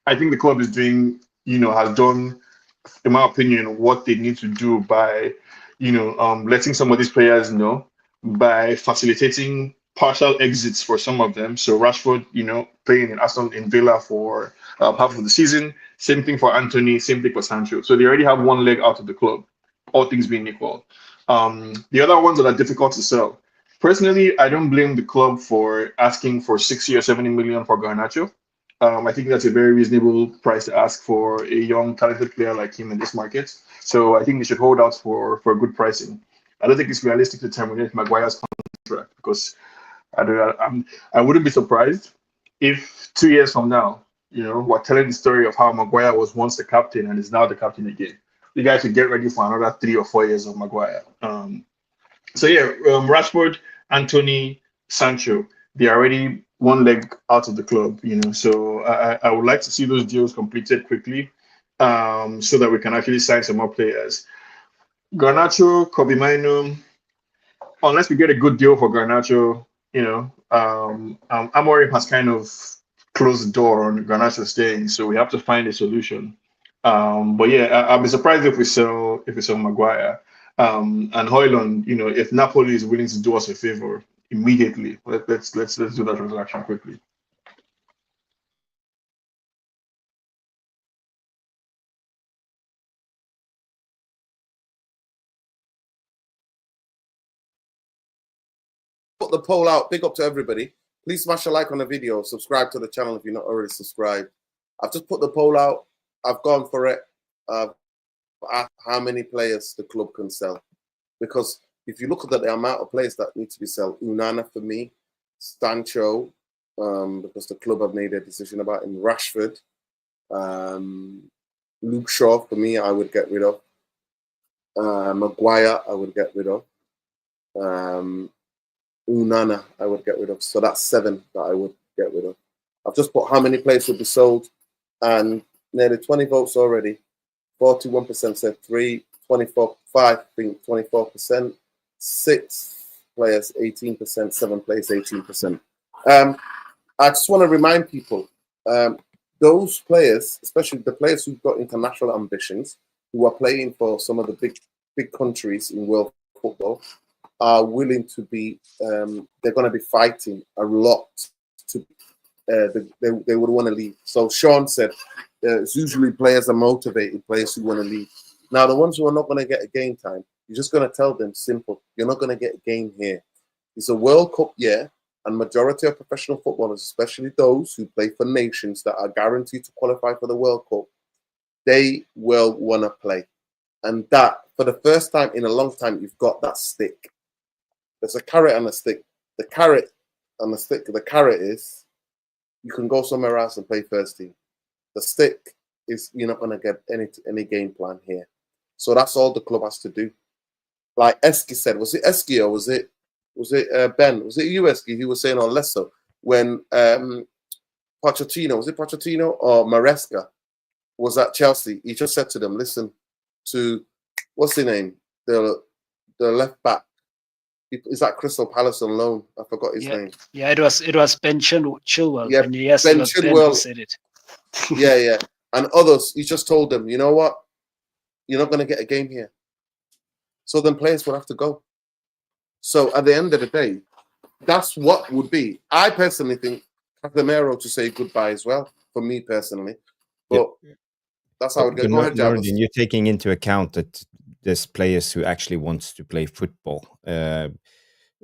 I think the club is doing, has done, in my opinion, what they need to do by, letting some of these players know, by facilitating partial exits for some of them. So Rashford, playing in Villa for half of the season. Same thing for Anthony. Same thing for Sancho. So they already have one leg out of the club, all things being equal. The other ones that are difficult to sell. Personally, I don't blame the club for asking for 60 or 70 million for Garnacho. I think that's a very reasonable price to ask for a young, talented player like him in this market. So I think they should hold out for good pricing. I don't think it's realistic to terminate Maguire's contract because I wouldn't be surprised if 2 years from now, we're telling the story of how Maguire was once the captain and is now the captain again. You guys should get ready for another 3 or 4 years of Maguire. Rashford, Anthony, Sancho, they're already one leg out of the club, So I would like to see those deals completed quickly, so that we can actually sign some more players. Garnacho, Kobe Mainoo, unless we get a good deal for Garnacho, Amorim has kind of closed the door on Garnacho staying, so we have to find a solution. But yeah, I'll be surprised if we sell Maguire. And Højlund, if Napoli is willing to do us a favor immediately, let's do that transaction quickly. Put the poll out. Big up to everybody. Please smash a like on the video. Subscribe to the channel if you're not already subscribed. I've just put the poll out. I've gone for it. How many players the club can sell? Because if you look at the amount of players that need to be sold, Onana for me, Sancho, because the club have made a decision about him, Rashford, Luke Shaw for me, I would get rid of. Maguire, I would get rid of. Onana, I would get rid of. So that's 7 that I would get rid of. I've just put how many players would be sold, and nearly 20 votes already. 41% said 3, 5 think 24%, 6 players 18%, 7 players 18%. I just want to remind people, those players, especially the players who've got international ambitions, who are playing for some of the big countries in world football, are willing to be, they're going to be fighting a lot to, they would want to leave. So Sean said, it's usually players are motivated, players who want to leave. Now, the ones who are not going to get a game time, you're just going to tell them simple, you're not going to get a game here. It's a World Cup year, and majority of professional footballers, especially those who play for nations that are guaranteed to qualify for the World Cup, they will want to play. And that, for the first time in a long time, you've got that stick. There's a carrot and a stick. The carrot and the stick, the carrot is you can go somewhere else and play first team. The stick is you're not going to get any game plan here. So that's all the club has to do. Like Eski said, was it Eski or was it Ben? Was it you, Eski, who was saying on Lesso when Pochettino, was it Pochettino or Maresca was at Chelsea? He just said to them, listen to, what's his name? The left back. Is that Crystal Palace on loan? I forgot his name. Yeah, it was Ben Chilwell. Yeah, and yes, Ben it was Chilwell Ben who said it. yeah. And others, he just told them, you know what? You're not going to get a game here. So then players will have to go. So at the end of the day, that's what would be. I personally think Casemiro to say goodbye as well, for me personally. But that's how it goes. Go ahead, Jarvis. You're taking into account that there's players who actually wants to play football.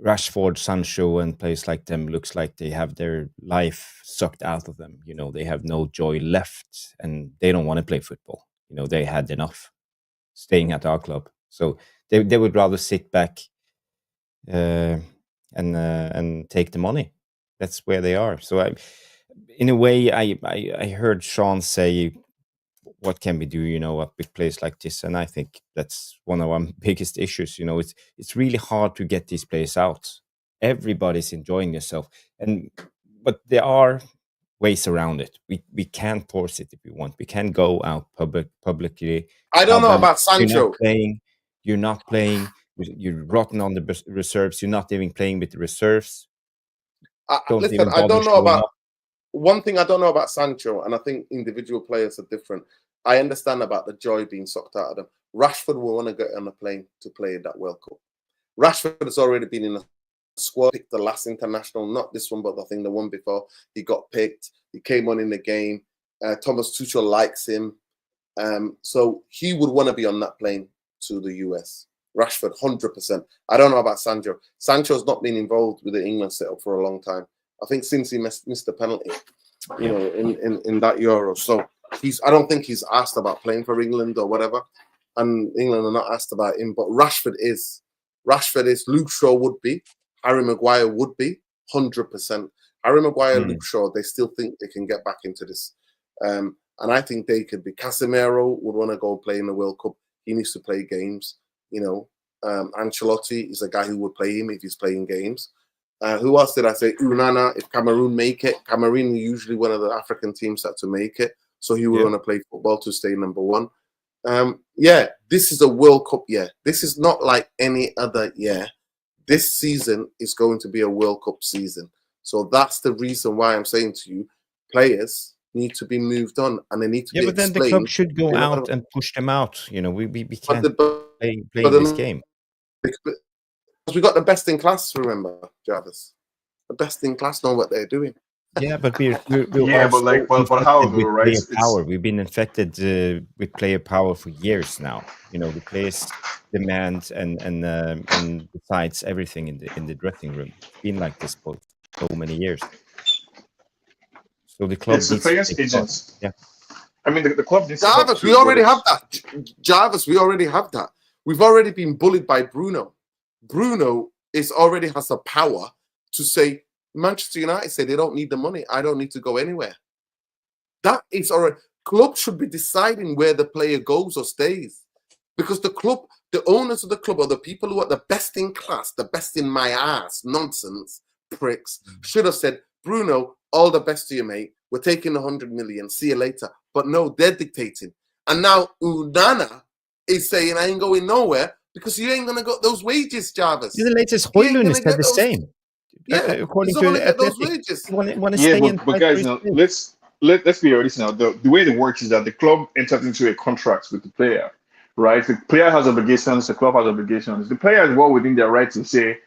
Rashford, Sancho, and players like them looks like they have their life sucked out of them. They have no joy left, and they don't want to play football. They had enough staying at our club, so they would rather sit back and take the money. That's where they are. So in a way, I heard Sean say, what can we do, a big place like this? And I think that's one of our biggest issues. It's really hard to get these players out. Everybody's enjoying themselves, but there are ways around it. We can force it if we want. We can go out publicly. I don't know about Sancho. You're not playing. You're rotten on the reserves. You're not even playing with the reserves. Listen, I don't know about. one thing I don't know about Sancho, and I think individual players are different. I understand about the joy being sucked out of them. Rashford will want to get on a plane to play that World Cup. Rashford has already been in a squad, picked the last international, not this one, but I think the one before. He got picked. He came on in the game. Thomas Tuchel likes him. So he would want to be on that plane to the US. Rashford, 100%. I don't know about Sancho. Sancho's not been involved with the England setup for a long time. I think since he missed the penalty, in that Euro. So I don't think he's asked about playing for England or whatever. And England are not asked about him. But Rashford is. Luke Shaw would be. Harry Maguire would be. 100%. Harry Maguire, Luke Shaw, they still think they can get back into this. And I think they could be. Casemiro would want to go play in the World Cup. He needs to play games. Ancelotti is a guy who would play him if he's playing games. Who else did I say? Onana, if Cameroon make it. Cameroon is usually one of the African teams that to make it. So he would want to play football to stay number one. This is a World Cup year. This is not like any other year. This season is going to be a World Cup season. So that's the reason why I'm saying to you, players need to be moved on and they need to be but then the club should go out and push them out. We can't play this game. Because we got the best in class, remember, Jarvis? The best in class know what they're doing. Yeah, but we're but how though, right? Player power. We've been infected with player power for years now. The players demand and decides everything in the dressing room. It's been like this for so many years. So the club. It's the players' agents. Yeah. I mean, the club needs. Jarvis, we already have that. Jarvis, we already have that. We've already been bullied by Bruno. Bruno already has the power to say, Manchester United say they don't need the money. I don't need to go anywhere. That is already. Club should be deciding where the player goes or stays, because the club, the owners of the club, or the people who are the best in class, the best in my ass, nonsense pricks, should have said, Bruno, all the best to you, mate. We're taking 100 million. See you later. But no, they're dictating. And now Onana is saying, I ain't going nowhere because you ain't going to get those wages, Jarvis. The latest Højlund said the same. Yeah, according to those wages. Want to stay in. But guys, now let's be honest. Now the way it works is that the club enters into a contract with the player, right? The player has obligations. The club has obligations. The player is well within their right to say,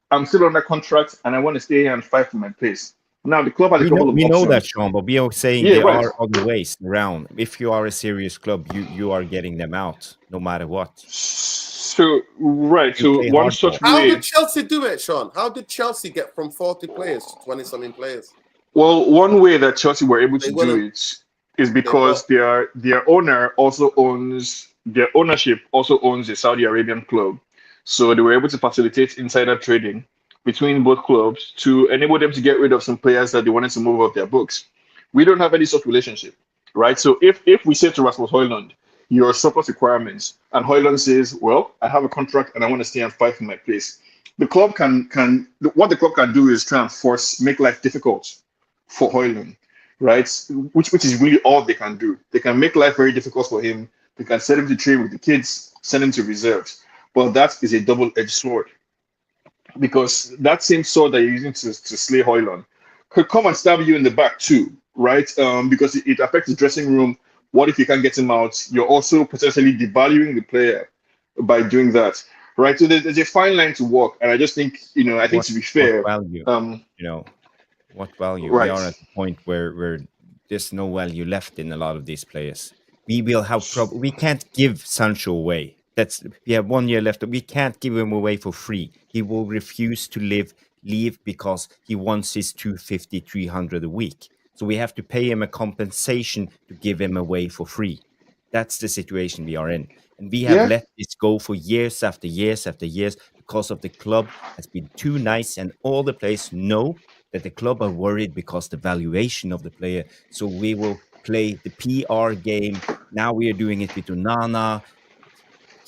"I'm still under contract and I want to stay here and fight for my place." Now the club has a couple of options. We know that, Sean, but we are saying there are other ways around. If you are a serious club, you are getting them out no matter what. So one such way. How did Chelsea do it, Sean? How did Chelsea get from 40 players to 20-something players? Well, one way that Chelsea were able to do it is because their owner also owns their ownership also owns a Saudi Arabian club, so they were able to facilitate insider trading between both clubs to enable them to get rid of some players that they wanted to move off their books. We don't have any such relationship, right? So if we say to Rasmus Højlund, your surplus requirements, and Højlund says, well, I have a contract and I want to stay and fight for my place, the club what the club can do is try and make life difficult for Højlund, right? Which is really all they can do. They can make life very difficult for him. They can send him to train with the kids, send him to reserves. But that is a double-edged sword, because that same sword that you're using to slay Højlund could come and stab you in the back too, right? Because it affects the dressing room. What if you can't get him out? You're also potentially devaluing the player by doing that, right? So there's a fine line to walk, and I just think, I think to be fair, what value? What value? Right. We are at the point where there's no value left in a lot of these players. We will have we can't give Sancho away. We have 1 year left. We can't give him away for free. He will refuse to leave because he wants his 250, 300 a week. So we have to pay him a compensation to give him away for free. That's the situation we are in. And we have let this go for years after years after years because of the club has been too nice, and all the players know that the club are worried because the valuation of the player. So we will play the PR game. Now we are doing it with Onana.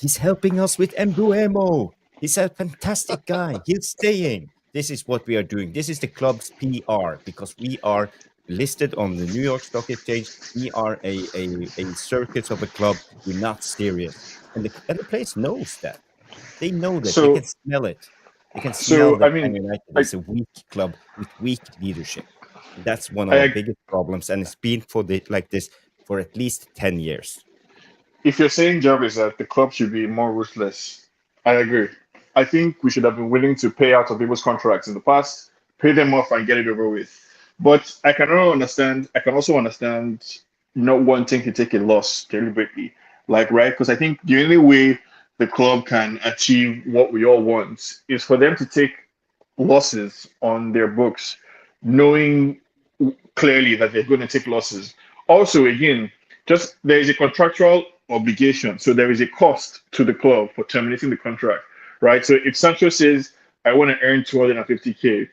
He's helping us with Mbuemo. He's a fantastic guy. He's staying. This is what we are doing. This is the club's PR, because we are listed on the New York Stock Exchange. We are a circus of a club. We're not serious. And the place knows that. They know that. They can smell it. They can smell that Man United is a weak club with weak leadership. That's one of our biggest problems, and it's been like this for at least 10 years. If you're saying, Jarvis, that the club should be more ruthless, I agree. I think we should have been willing to pay out of people's contracts in the past, pay them off and get it over with. But I can also understand not wanting to take a loss deliberately. Like, right? Because I think the only way the club can achieve what we all want is for them to take losses on their books, knowing clearly that they're going to take losses. Also, again, just there is a contractual obligation, so there is a cost to the club for terminating the contract, right? So if Sancho says, I want to earn 250K,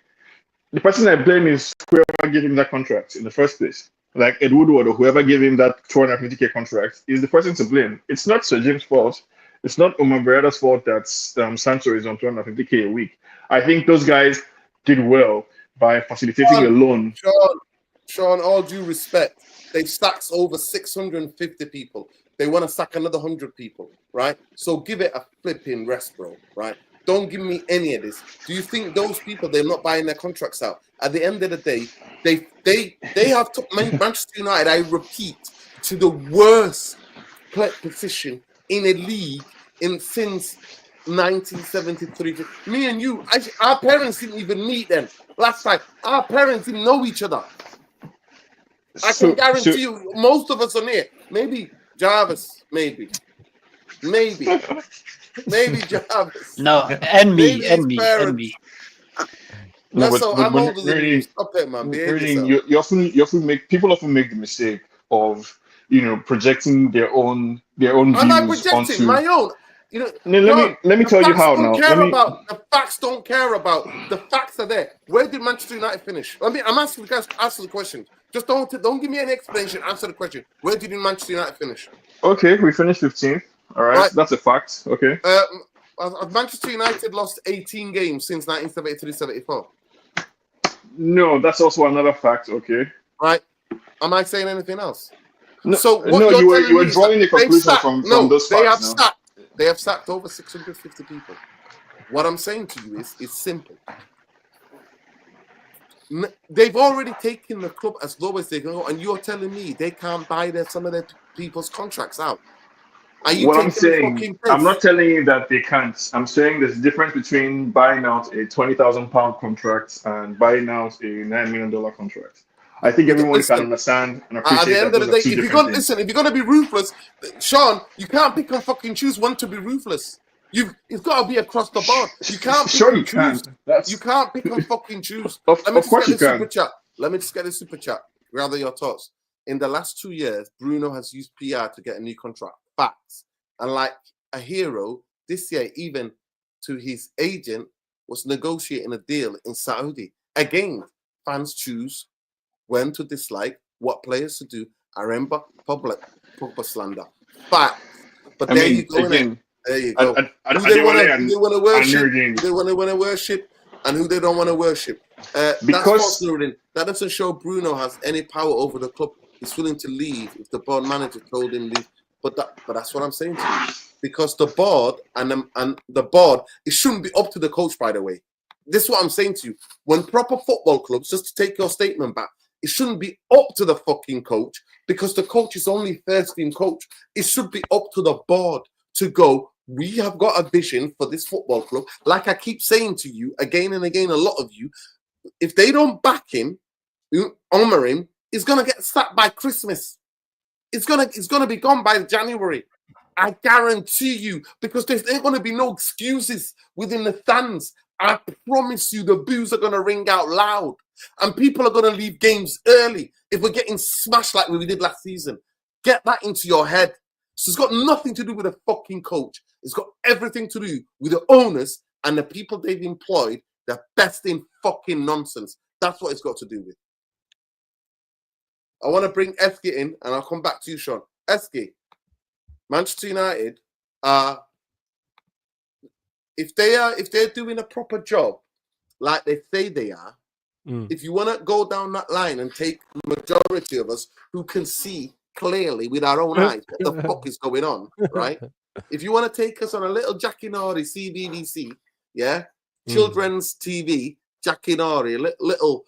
the person I blame is whoever gave him that contract in the first place. Like Ed Woodward or whoever gave him that 250K contract is the person to blame. It's not Sir Jim's fault. It's not Omar Berrada's fault that Sancho is on 250K a week. I think those guys did well by facilitating a loan. Sean, all due respect, they sacked over 650 people. They want to sack another 100 people, right? So give it a flipping rest, bro, right? Don't give me any of this. Do you think those people, they're not buying their contracts out? At the end of the day, they have took Manchester United, I repeat, to the worst position in a league since 1973. Me and you, our parents didn't even meet them last time. Our parents didn't know each other. I can guarantee you, most of us on here, maybe Jarvis, maybe Jarvis. No, and me. No, so I'm older than you. Stop it, man. You often make the mistake of projecting their own views. I'm not projecting my own. Let me tell you how now. The facts don't care about. The facts are there. Where did Manchester United finish? I'm asking you guys to answer the question. Just don't give me any explanation. Answer the question. Where did Manchester United finish? Okay, we finished 15th. All right, that's a fact. Okay. Manchester United lost 18 games since 1973-74. No, that's also another fact. Okay. Right. Am I saying anything else? No, so you were drawing a conclusion from those facts. They have sacked over 650 people. What I'm saying to you is simple. They've already taken the club as low as they can go, and you're telling me they can't buy some of their people's contracts out. What I'm saying, I'm not telling you that they can't. I'm saying there's a difference between buying out a £20,000 contract and buying out a $9 million contract. I think everyone can understand and appreciate. At the end of the day, if you're gonna be ruthless, Sean, you can't pick and fucking choose when to be ruthless. It's got to be across the board. You can't pick and choose. You can't pick and fucking choose. Of course you can. Let me just get a super chat. Gather your thoughts. In the last 2 years, Bruno has used PR to get a new contract. Facts. And like a hero, this year, even to his agent, was negotiating a deal in Saudi. Again, fans choose when to dislike, what players to do. I remember public slander. Facts. But there you go. There you go. Who they want to worship and who they don't want to worship. Because that doesn't show Bruno has any power over the club. He's willing to leave if the board manager told him leave. But that's what I'm saying to you. Because the board and the board, it shouldn't be up to the coach, by the way. This is what I'm saying to you. When proper football clubs, just to take your statement back, it shouldn't be up to the fucking coach because the coach is only first team coach. It should be up to the board to go, we have got a vision for this football club. Like I keep saying to you again and again, a lot of you, if they don't back him, honor him, he's going to get sacked by Christmas. It's gonna be gone by January. I guarantee you, because there's going to be no excuses within the stands. I promise you the boos are going to ring out loud and people are going to leave games early if we're getting smashed like we did last season. Get that into your head. So it's got nothing to do with the fucking coach. It's got everything to do with the owners and the people they've employed. They're best in fucking nonsense. That's what it's got to do with. I want to bring Eski in and I'll come back to you, Sean. Eski, Manchester United are, if they're doing a proper job like they say they are, if you want to go down that line and take the majority of us who can see clearly with our own eyes what the fuck is going on, right? If you want to take us on a little Jackie Norrie CBBC, children's TV, Jackinauri, little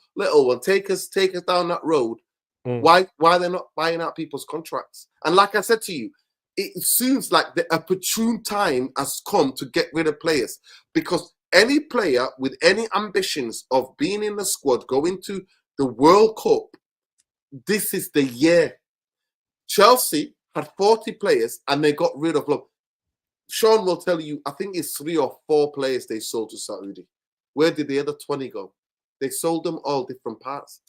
one, take us down that road. Why they're not buying out people's contracts? And like I said to you, it seems like the opportune time has come to get rid of players, because any player with any ambitions of being in the squad, going to the World Cup, this is the year. Chelsea had 40 players and they got rid of them. Sean will tell you, I think it's 3 or 4 players they sold to Saudi. Where did the other 20 go? They sold them all different parts.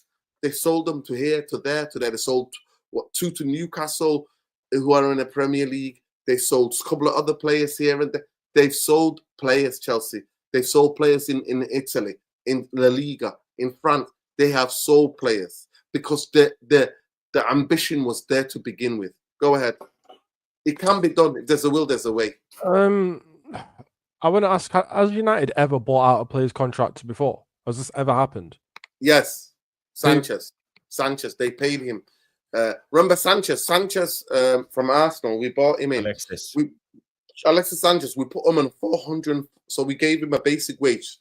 They sold them to here, to there, to there. They sold 2 to Newcastle, who are in the Premier League. They sold a couple of other players here and there. They've sold players, Chelsea. They've sold players in Italy, in La Liga, in France. They have sold players because the ambition was there to begin with. Go ahead. It can be done. If there's a will, there's a way. I want to ask, has United ever bought out a player's contract before? Has this ever happened? Yes. Sanchez, they paid him. Remember Sanchez from Arsenal, we bought him in. Alexis Sanchez, we put him on 400, so we gave him a basic wage.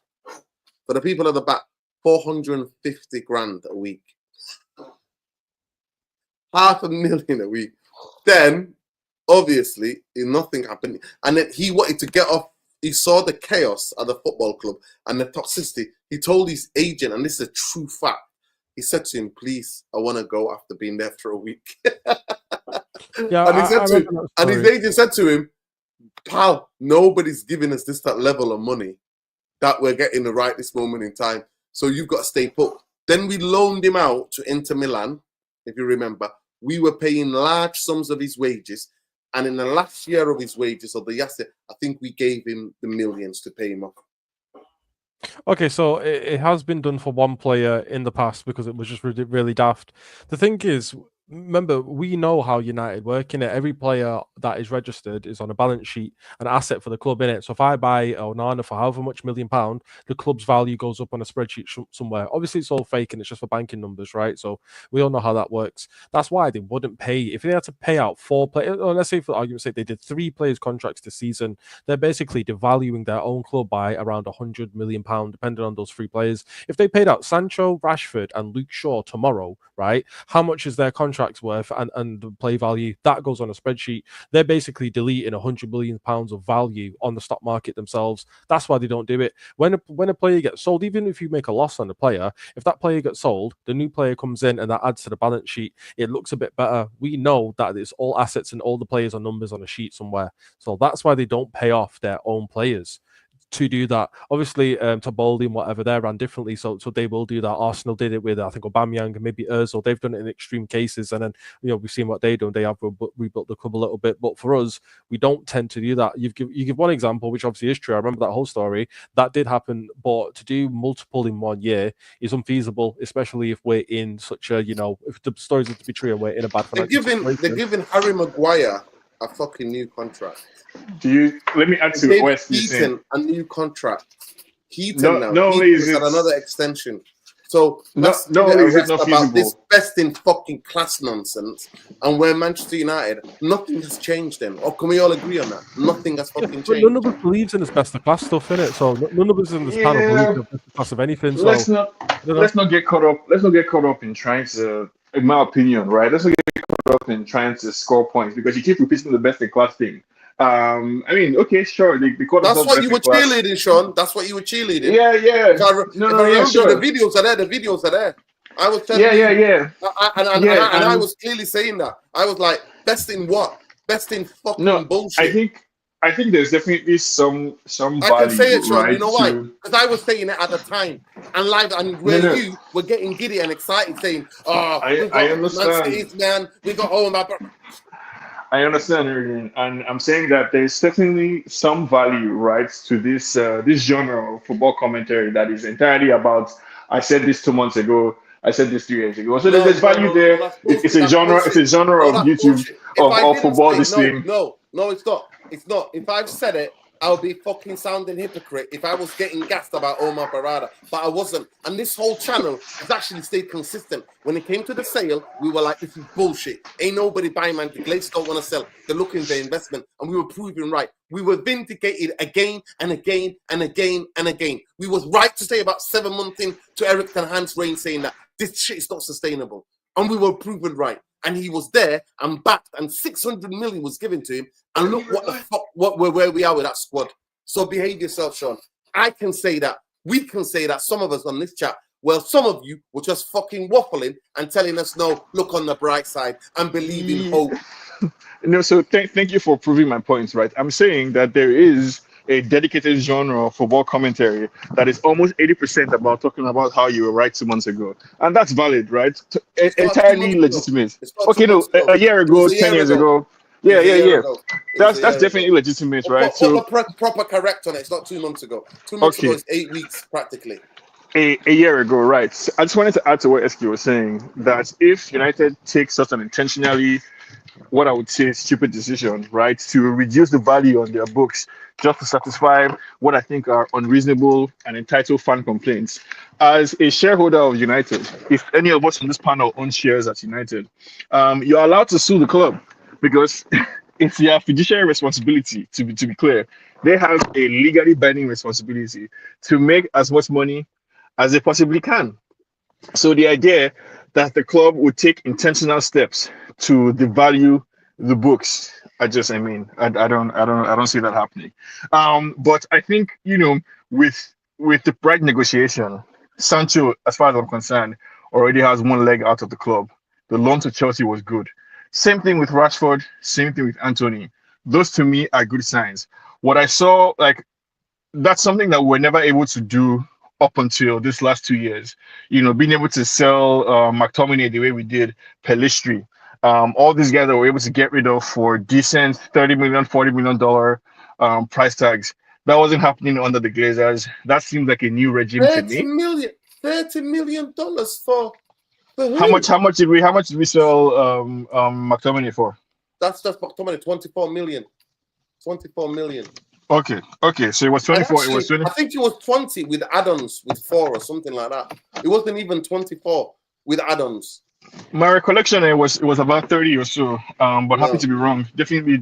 For the people at the back, 450 grand a week. $500,000 a week. Then, obviously, nothing happened. And then he wanted to get off. He saw the chaos at the football club and the toxicity. He told his agent, and this is a true fact, he said to him, please, I want to go after being there for a week. Yeah, and his agent said to him, pal, nobody's giving us that level of money that we're getting right this moment in time. So you've got to stay put. Then we loaned him out to Inter Milan, if you remember. We were paying large sums of his wages. And in the last year of his wages, or the year, I think we gave him the millions to pay him off. Okay, so it has been done for one player in the past because it was just really, really daft. The thing is, remember, we know how United work in it. Every player that is registered is on a balance sheet, an asset for the club in it. So if I buy Onana for however much £1 million, the club's value goes up on a spreadsheet somewhere. Obviously, it's all fake and it's just for banking numbers, right? So we all know how that works. That's why they wouldn't pay. If they had to pay out 4 players, or let's say for argument's sake, they did 3 players' contracts this season, they're basically devaluing their own club by around £100 million, depending on those 3 players. If they paid out Sancho, Rashford, and Luke Shaw tomorrow, right, how much is their contracts worth and the play value? That goes on a spreadsheet. They're basically deleting £100 million of value on the stock market themselves. That's why they don't do it. When a player gets sold, even if you make a loss on the player, if that player gets sold, the new player comes in and that adds to the balance sheet. It looks a bit better. We know that it's all assets and all the players are numbers on a sheet somewhere. So that's why they don't pay off their own players to do that. Obviously, Taboldi and whatever, they ran differently, so they will do that. Arsenal did it with, I think, Aubameyang and maybe Ozil. They've done it in extreme cases, and then we've seen what they do. They have rebuilt the club a little bit, but for us, we don't tend to do that. You give one example, which obviously is true. I remember that whole story. That did happen, but to do multiple in 1 year is unfeasible, especially if we're in such a if the stories are to be true and we're in a bad financial situation. They're giving Harry Maguire a fucking new contract. Let me add to what you're saying. A new contract. Heaton is at another extension. So is it not about feasible? This best in fucking class nonsense. And where Manchester United, nothing has changed then. Or can we all agree on that? Nothing has fucking changed. None of us believes in this best of class stuff, innit? So none of us in this panel believe in the best of class of anything. So let's not get caught up. Let's not get caught up in trying to, in my opinion, right? Let's not get caught up in trying to score points because you keep repeating the best in class thing. I mean, okay, sure. That's what you were cheerleading, Sean. That's what you were cheerleading. Yeah. The videos are there. I was telling you. And I was clearly saying that. I was like, best in what? Best in fucking bullshit. I think there's definitely some value. I can say it, Sean. Right, you know why? Because I was saying it at the time, you were getting giddy and excited, saying, "Oh, I understand, man. We got Omar Berrada." I understand, and I'm saying that there's definitely some value, right, to this this genre of football commentary that is entirely about. I said this 2 months ago. I said this 3 years ago. So there's value there. It's a genre. It's a genre of YouTube of football. This thing. No, it's not. It's not. If I've said it I'll be fucking sounding hypocrite if I was getting gassed about Omar Berrada, but I wasn't. And this whole channel has actually stayed consistent. When it came to the sale, we were like, this is bullshit. Ain't nobody buying, man. The Glazers don't want to sell. They're looking for investment. And we were proven right. We were vindicated again and again and again and again. We was right to say about 7 months into Eric Ten Hag's reign saying that this shit is not sustainable. And we were proven right. And he was there and backed, and 600 million was given to him. And look what the fuck, where we are with that squad. So behave yourself, Sean. I can say that. We can say that. Some of us on this chat. Well, some of you were just fucking waffling and telling us, no, look on the bright side and believe in hope. No, so thank you for proving my points, right? I'm saying that there is a dedicated genre of football commentary that is almost 80% about talking about how you were right 2 months ago. And that's valid, right? Entirely legitimate. Okay, no, a year ago, 10 years ago. Yeah. That's definitely legitimate, right? So proper correct on it. It's not 2 months ago. 2 months ago is 8 weeks practically. A year ago, right? I just wanted to add to what Eski was saying, that if United takes such an intentionally, what I would say, stupid decision, right, to reduce the value on their books just to satisfy what I think are unreasonable and entitled fan complaints. As a shareholder of United, if any of us on this panel own shares at United, you're allowed to sue the club because it's their fiduciary responsibility, to be clear. They have a legally binding responsibility to make as much money as they possibly can. So the idea that the club would take intentional steps to devalue the books, I don't see that happening. But I think, with the Bright negotiation, Sancho, as far as I'm concerned, already has one leg out of the club. The loan to Chelsea was good. Same thing with Rashford, same thing with Anthony. Those to me are good signs. What I saw, that's something that we're never able to do up until this last 2 years, being able to sell McTominay the way we did, Pelistri, all these guys that we're able to get rid of for decent $30 million, $40 million price tags. That wasn't happening under the Glazers. That seems like a new regime to me. $30 million for who? How much did we sell McTominay for? That's just McTominay, 24 million. 24 million. Okay. So it was 24. Actually, it was 20. I think it was 20 with add-ons with 4 or something like that. It wasn't even 24 with add-ons. My recollection, it was about 30 or so. But happy to be wrong. Definitely,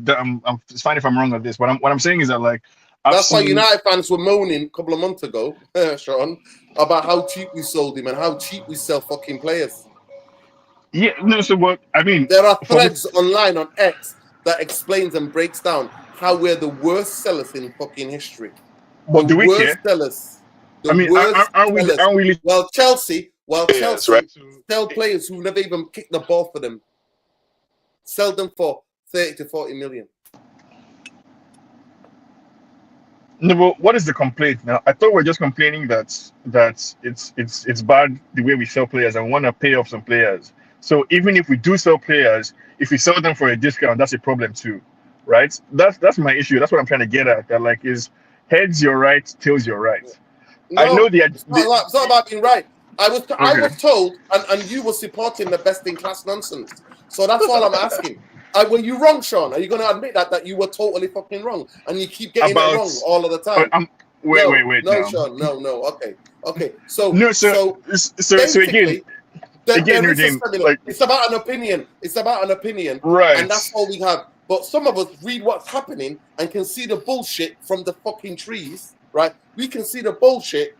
it's fine if I'm wrong on this. What I'm saying is that that's why United fans were moaning a couple of months ago, Sean, about how cheap we sold him and how cheap we sell fucking players. Yeah, no. So what I mean, there are threads online on X that explains and breaks down how we're the worst sellers in fucking history. But do we care? Sellers. Aren't we? Well, Chelsea sell players who never even kicked the ball for them. Sell them for 30 to 40 million. No, but what is the complaint now? I thought we were just complaining that it's bad the way we sell players and want to pay off some players. So even if we do sell players, if we sell them for a discount, that's a problem too, right? That's my issue. That's what I'm trying to get at. That is heads you're right, tails you're right. No, I know it's not about being right. I was told, and you were supporting the best in class nonsense. So that's all I'm asking. Were you wrong, Sean? Are you going to admit that you were totally fucking wrong and you keep getting it wrong all of the time? Wait. No, Sean. No. Okay. So again, your game. It's about an opinion. Right. And that's all we have. But some of us read what's happening and can see the bullshit from the fucking trees, right? We can see the bullshit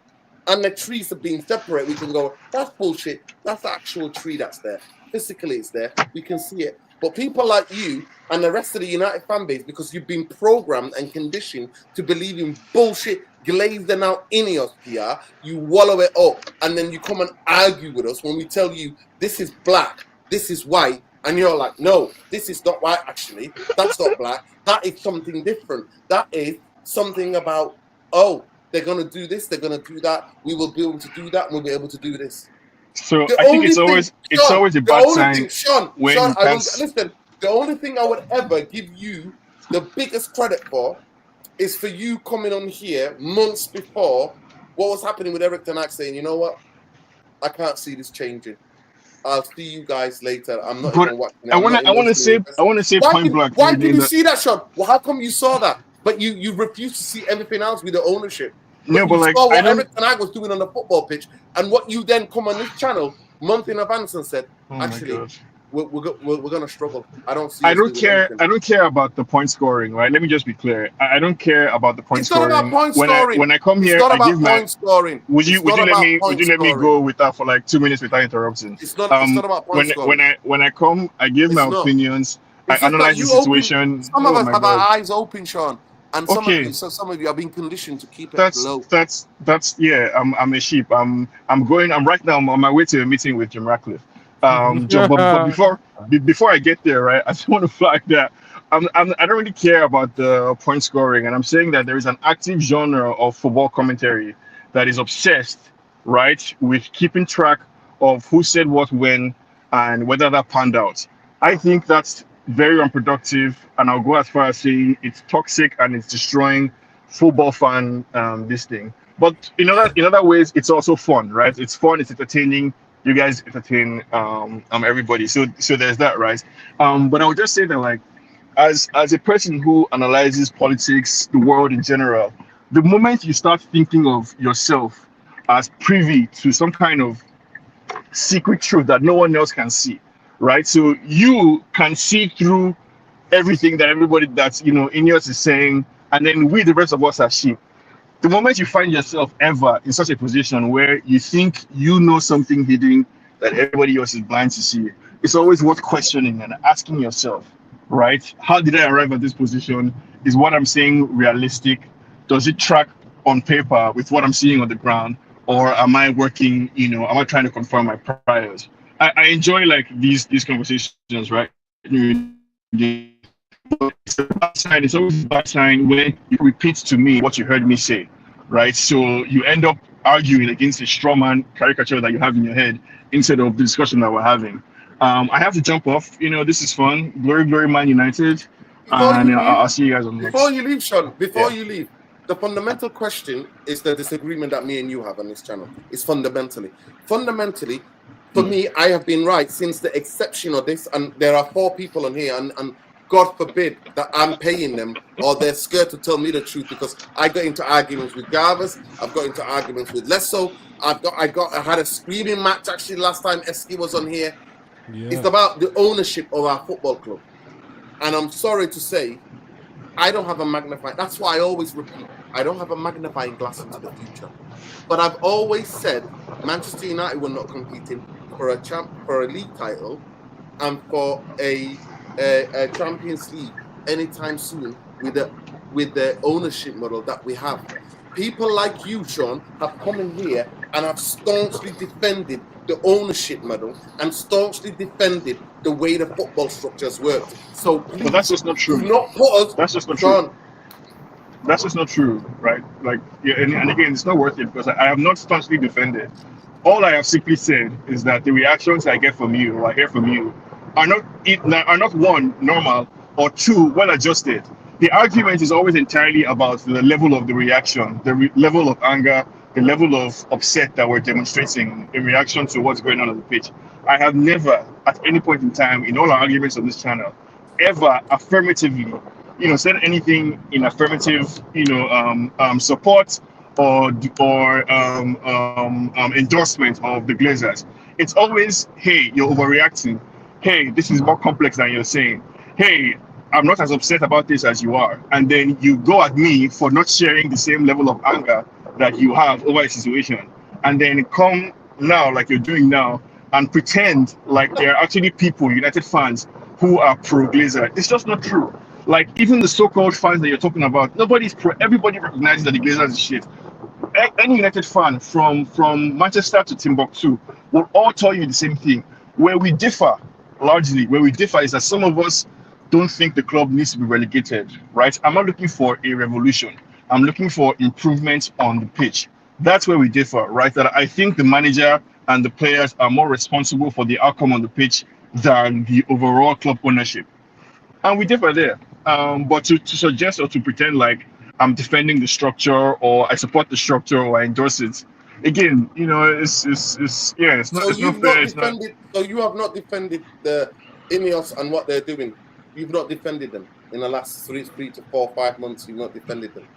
and the trees are being separate. We can go, that's bullshit. That's the actual tree that's there. Physically, it's there. We can see it. But people like you and the rest of the United fan base, because you've been programmed and conditioned to believe in bullshit, glazed and out Ineos PR, you wallow it up, and then you come and argue with us when we tell you this is black, this is white, and you're like, no, this is not white actually, that's not black, that is something different. That is something about, they're going to do this, they're going to do that, we will be able to do that, and we'll be able to do this. So I think it's always a bad sign. Sean, listen, the only thing I would ever give you the biggest credit for is for you coming on here months before what was happening with Eric Ten Hag saying, you know what, I can't see this changing. I'll see you guys later. I'm not even watching it. I want to say point blank. Why did you see that, Sean? Well, how come you saw that? but you refuse to see everything else with the ownership. No, but you like saw what I don't. Eric Ten was doing on the football pitch, and what you then come on this channel month in advance and said, Oh my actually, God. we're gonna struggle. I don't see. I us don't doing care. anything. I don't care about the point scoring, right? Let me just be clear. I don't care about the point It's not scoring. about point When scoring. I come It's here, not I about give my. point scoring. Would you It's not let about me point let me scoring. go with that for like 2 minutes without interrupting? It's not about point scoring. When I come, I give my It's not. opinions. I It's just that analyze the you open. situation. Some of Oh us my have our God. eyes open, Sean, and some Okay. of you are being conditioned to keep it That's low. yeah. I'm a sheep. I'm going. I'm right now. I'm on my way to a meeting with Jim Ratcliffe. But before I get there, right, I just want to flag that I don't really care about the point scoring, and I'm saying that there is an active genre of football commentary that is obsessed, right, with keeping track of who said what when and whether that panned out. I think that's very unproductive, and I'll go as far as saying it's toxic and it's destroying football fan this thing. But in other ways, it's also fun, right? It's fun, it's entertaining. You guys entertain everybody. So there's that, right? But I would just say that, like, as a person who analyzes politics, the world in general, the moment you start thinking of yourself as privy to some kind of secret truth that no one else can see, right? So you can see through everything that everybody that's Ineos is saying, and then we, the rest of us, are sheep. The moment you find yourself ever in such a position where you think you know something hidden that everybody else is blind to see, it's always worth questioning and asking yourself, right? How did I arrive at this position? Is what I'm saying realistic? Does it track on paper with what I'm seeing on the ground? Or am I working, am I trying to confirm my priors? I enjoy like these conversations, right? It's a bad sign. It's always a bad sign when you repeat to me what you heard me say, right? So you end up arguing against a straw man caricature that you have in your head instead of the discussion that we're having. I have to jump off. This is fun. Glory, glory, Man United. And I'll see you guys on the next. Before you leave, Sean, you leave, the fundamental question is the disagreement that me and you have on this channel. It's fundamentally, for me, I have been right since the exception of this, and there are 4 people on here, and God forbid that I'm paying them or they're scared to tell me the truth, because I got into arguments with Garvers, I've got into arguments with Lesso, I had a screaming match actually last time Eski was on here. Yeah. It's about the ownership of our football club. And I'm sorry to say, I don't have a magnifying, that's why I always repeat, I don't have a magnifying glass into the future. But I've always said Manchester United were not competing for a league title and for a Champions League anytime soon with the ownership model that we have. People like you, Sean, have come in here and have staunchly defended the ownership model and staunchly defended the way the football structures worked. So please, but that's just not true. Do not put us. That's just not Sean, true. That's just not true, right? Like, yeah, and again, it's not worth it because I have not staunchly defended. All I have simply said is that the reactions I get from you, or I hear from you, are not one, normal, or 2, well adjusted. The argument is always entirely about the level of the reaction, the level of anger, the level of upset that we're demonstrating in reaction to what's going on the pitch. I have never, at any point in time, in all our arguments on this channel, ever affirmatively, said anything in affirmative, support or endorsement of the Glazers. It's always, hey, you're overreacting. Hey, this is more complex than you're saying. Hey, I'm not as upset about this as you are. And then you go at me for not sharing the same level of anger that you have over a situation. And then come now, like you're doing now, and pretend like there are actually people, United fans, who are pro-Glazer. It's just not true. Like, even the so-called fans that you're talking about, everybody recognizes that the Glazers is shit. Any United fan from Manchester to Timbuktu will all tell you the same thing. Where we differ is that some of us don't think the club needs to be relegated, right? I'm not looking for a revolution. I'm looking for improvements on the pitch. That's where we differ, right? That I think the manager and the players are more responsible for the outcome on the pitch than the overall club ownership. And we differ there. But to suggest or to pretend like I'm defending the structure or I support the structure or I endorse it, again, it's not fair. So you have not defended the Ineos and what they're doing. You've not defended them. in the last 3 to 4, 5 months you've not defended them?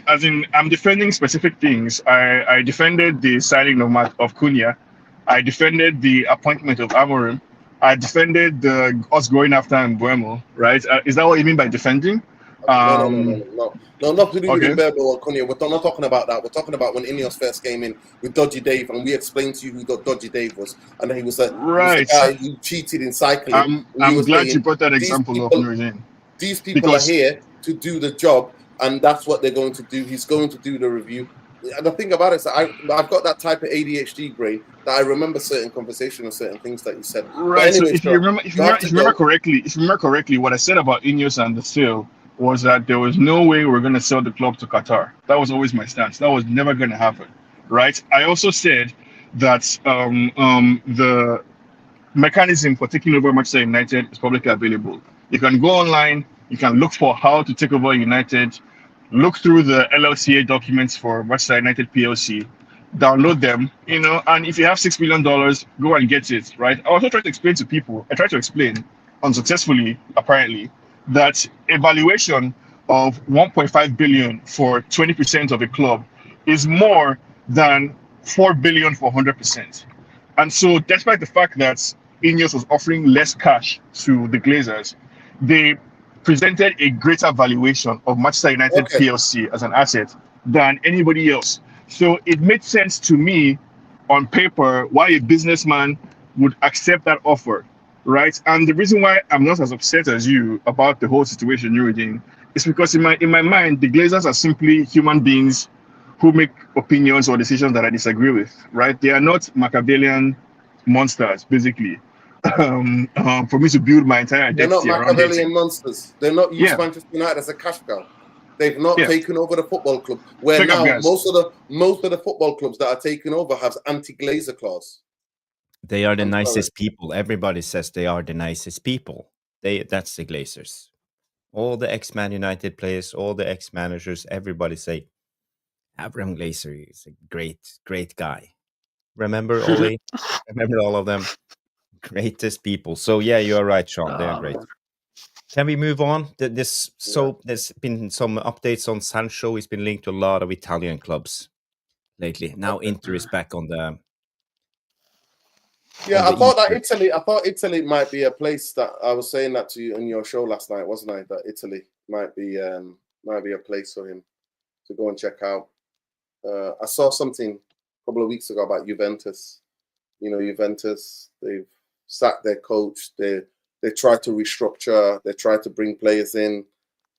As in, I'm defending specific things. I defended the signing of Cunha. I defended the appointment of Amorim. I defended us going after Mbuemo, right? Is that what you mean by defending? No, not to do with Okay. Mbembo or Cunha. We're not talking about that. We're talking about when Ineos first came in with Dodgy Dave, and we explained to you who Dodgy Dave was, and he was the Right. guy who cheated in cycling. I'm glad you saying, brought that these example up, people, Nuruddin. these people Because are here to do the job, and that's what they're going to do. He's going to do the review. And the thing about it is that I've got that type of ADHD brain that I remember certain conversations and certain things that you said. right. But anyway, So if you remember correctly, what I said about Ineos and the sale was that there was no way we were going to sell the club to Qatar. That was always my stance. That was never going to happen, right? I also said that the mechanism for taking over Manchester United is publicly available. You can go online, you can look for how to take over United, look through the LLCA documents for Manchester United PLC, download them, and if you have $6 million, go and get it, right? I also try to explain to people, I try to explain unsuccessfully, apparently, that a valuation of 1.5 billion for 20% of a club is more than 4 billion for 100%. And so, despite the fact that Ineos was offering less cash to the Glazers, they presented a greater valuation of Manchester United PLC as an asset than anybody else. So it made sense to me on paper why a businessman would accept that offer, right? And the reason why I'm not as upset as you about the whole situation you're in is because in my mind, the Glazers are simply human beings who make opinions or decisions that I disagree with, right? They are not Machiavellian monsters, basically. For me to build my entire identity they're not Machiavellian monsters. They're not used Manchester United as a cash cow. They've not taken over the football club. Where now most of the football clubs that are taken over have anti-Glazer clause. They are the nicest people. Everybody says they are the nicest people. That's the Glazers. All the ex-Man United players, all the ex-managers, everybody say, Abraham Glazer is a great guy. Remember, Ole? Remember all of them? Greatest people. So yeah, you are right, Sean. They are great. Can we move on? There's been some updates on Sancho. He's been linked to a lot of Italian clubs lately. Now Inter is back on the. Yeah, I thought Italy might be a place that I was saying that to you in your show last night, wasn't I? That Italy might be a place for him to go and check out. I saw something a couple of weeks ago about Juventus. Juventus, they've sacked their coach. They try to restructure. They try to bring players in.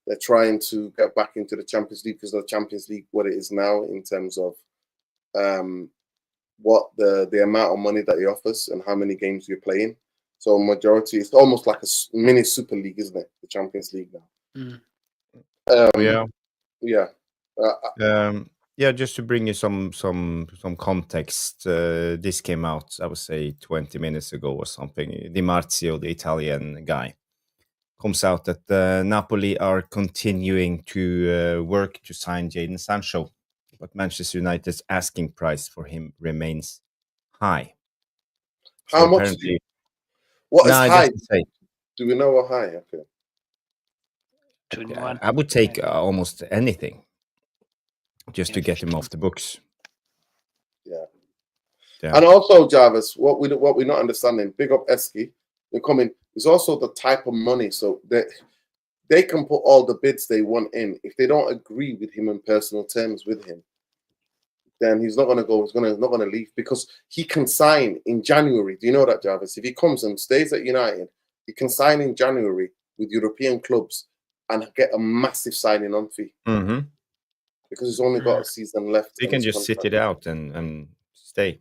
They're trying to get back into the Champions League because of the Champions League, what it is now in terms of what the amount of money that he offers and how many games you're playing. So majority, it's almost like a mini Super League, isn't it? The Champions League now. Just to bring you some context, this came out, I would say, 20 minutes ago or something. Di Marzio, the Italian guy, comes out that Napoli are continuing to work to sign Jadon Sancho, but Manchester United's asking price for him remains high. How much? What is high? Do we know what high? Okay. 21. I would take almost anything just to get him off the books. Yeah. And also, Jarvis, what we're not understanding, big up Eski, they're coming, is also the type of money. So they can put all the bids they want in. If they don't agree with him in personal terms with him, then he's not going to go. He's not going to leave because he can sign in January. Do you know that, Jarvis? If he comes and stays at United, he can sign in January with European clubs and get a massive signing on fee. Mm-hmm. Because he's only got a season left. He can just sit it out and stay.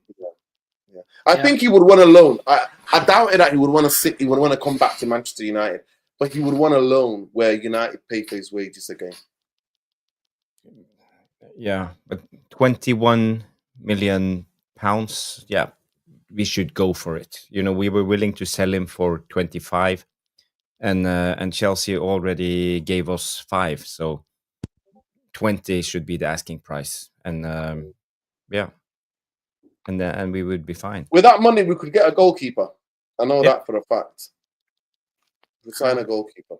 Yeah. I think he would want a loan. I doubted that he would want to sit. He would want to come back to Manchester United, but he would want a loan where United pay for his wages again. Yeah, but 21 million pounds. Yeah, we should go for it. We were willing to sell him for 25, and Chelsea already gave us 5. So 20 should be the asking price, and and we would be fine. With that money, we could get a goalkeeper. I know that for a fact. We sign a goalkeeper.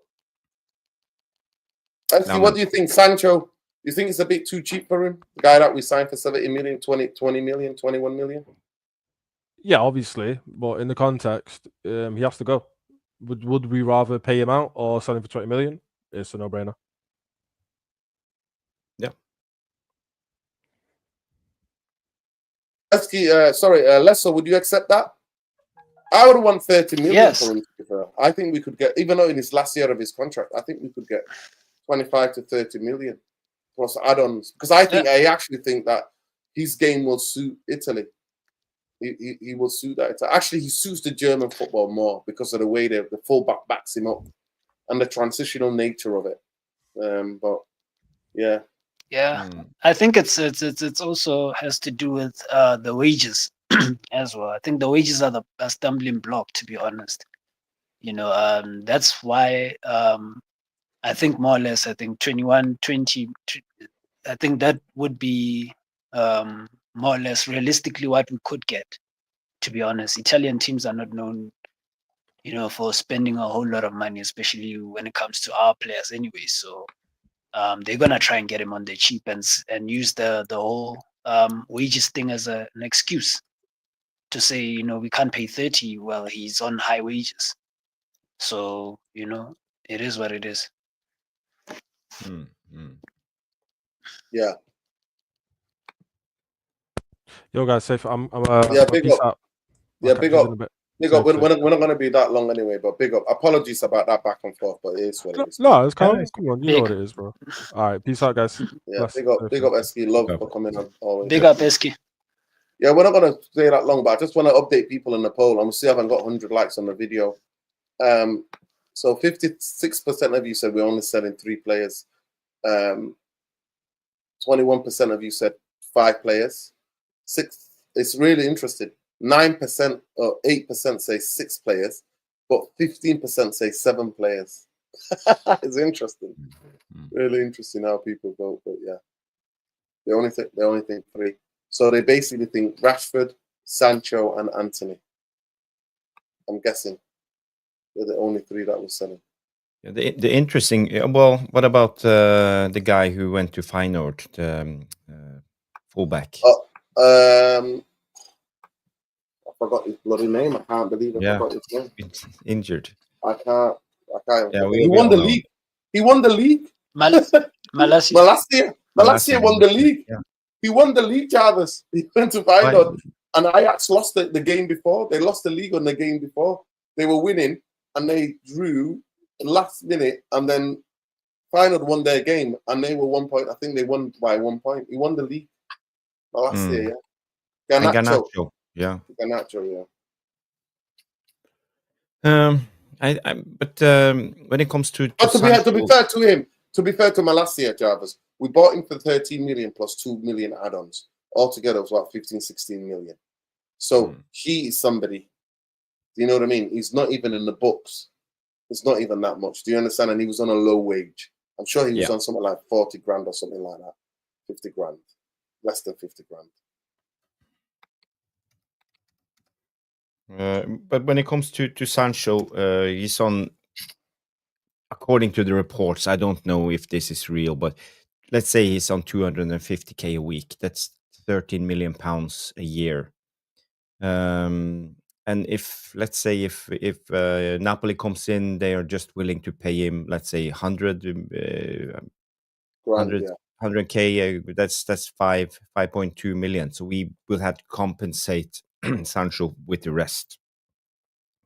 Actually, No, what man. do you think, Sancho? You think it's a bit too cheap for him? The guy that we signed for 70 million, 20 million, 21 million? Yeah, obviously, but in the context, he has to go. Would we rather pay him out or sell him for 20 million? It's a no-brainer. Lesso, would you accept that? I would want 30 million Yes. for him. I think we could get, even though in his last year of his contract, I think we could get 25 to 30 million plus add-ons. Because I actually think that his game will suit Italy. He will suit that. Actually, he suits the German football more because of the way the fullback backs him up and the transitional nature of it. But yeah. Yeah, I think it's also has to do with the wages as well. I think the wages are a stumbling block, to be honest. That's why I think more or less, I think 21, 20, I think that would be more or less realistically what we could get, to be honest. Italian teams are not known, for spending a whole lot of money, especially when it comes to our players anyway. So they're gonna try and get him on the cheap and use the whole wages thing as an excuse to say, we can't pay 30. Well, he's on high wages. So, it is what it is. Yeah. Yo, guys, safe. I'm big peace up. out. Yeah, I'll big catch you up. in a bit. Big up. Safe, We're not going to be that long anyway, but big up. Apologies about that back and forth, but it is what it is. No, it's calm. Yeah, Come on, you know what it is, bro. All right, peace out, guys. Yeah, Bless. big up, Eski. Love Big for coming on. Always. Big up, Eski. Yeah, we're not going to stay that long, but I just want to update people in the poll. I'm see I haven't got 100 likes on the video. So 56% of you said we're only selling 3 players. 21% of you said 5 players. 6. It's really interesting. 9% or 8% say 6 players, but 15% say 7 players. It's interesting. Really interesting how people vote, but yeah. They only think 3. So they basically think Rashford, Sancho, and Anthony. I'm guessing they're the only 3 that were selling. Yeah, the interesting. Well, what about the guy who went to Feyenoord, the fullback? I forgot his bloody name. I can't believe I forgot his name. Injured. I can't. Yeah, he won the league. He won the league. Malacia. Malacia won the league. Yeah. He won the league, Jarvis. He went to Feyenoord, and Ajax lost the game before. They lost the league on the game before. They were winning, and they drew last minute, and then Feyenoord won their game, and they were 1 point. I think they won by 1 point. He won the league. Malacia, yeah. Garnacho. Yeah. Garnacho, yeah. But when it comes to but to be fair to him, to be fair to Malacia, Jarvis, we bought him for 13 million plus 2 million add-ons. Altogether, it was about 15, 16 million. So he is somebody. Do you know what I mean? He's not even in the books. It's not even that much. Do you understand? And he was on a low wage. I'm sure he was on something like 40 grand or something like that. 50 grand. Less than 50 grand. But when it comes to Sancho, he's on, according to the reports, I don't know if this is real, but let's say he's on 250k a week. That's 13 million pounds a year. And if, let's say, if Napoli comes in, they are just willing to pay him, let's say, 100k. That's 5.2 million. So we will have to compensate Sancho with the rest.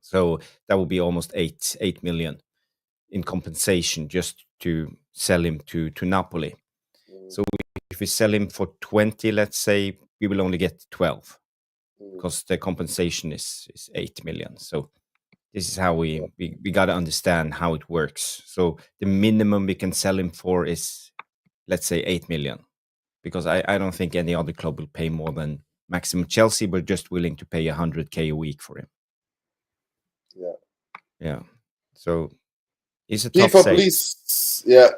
So that will be almost 8 million in compensation just to sell him to Napoli. So if we sell him for 20, let's say, we will only get 12 because the compensation is 8 million. So this is how we got to understand how it works. So the minimum we can sell him for is, let's say, 8 million, because I don't think any other club will pay more than maximum. Chelsea were just willing to pay 100k a week for him. Yeah. So it's a tough sale.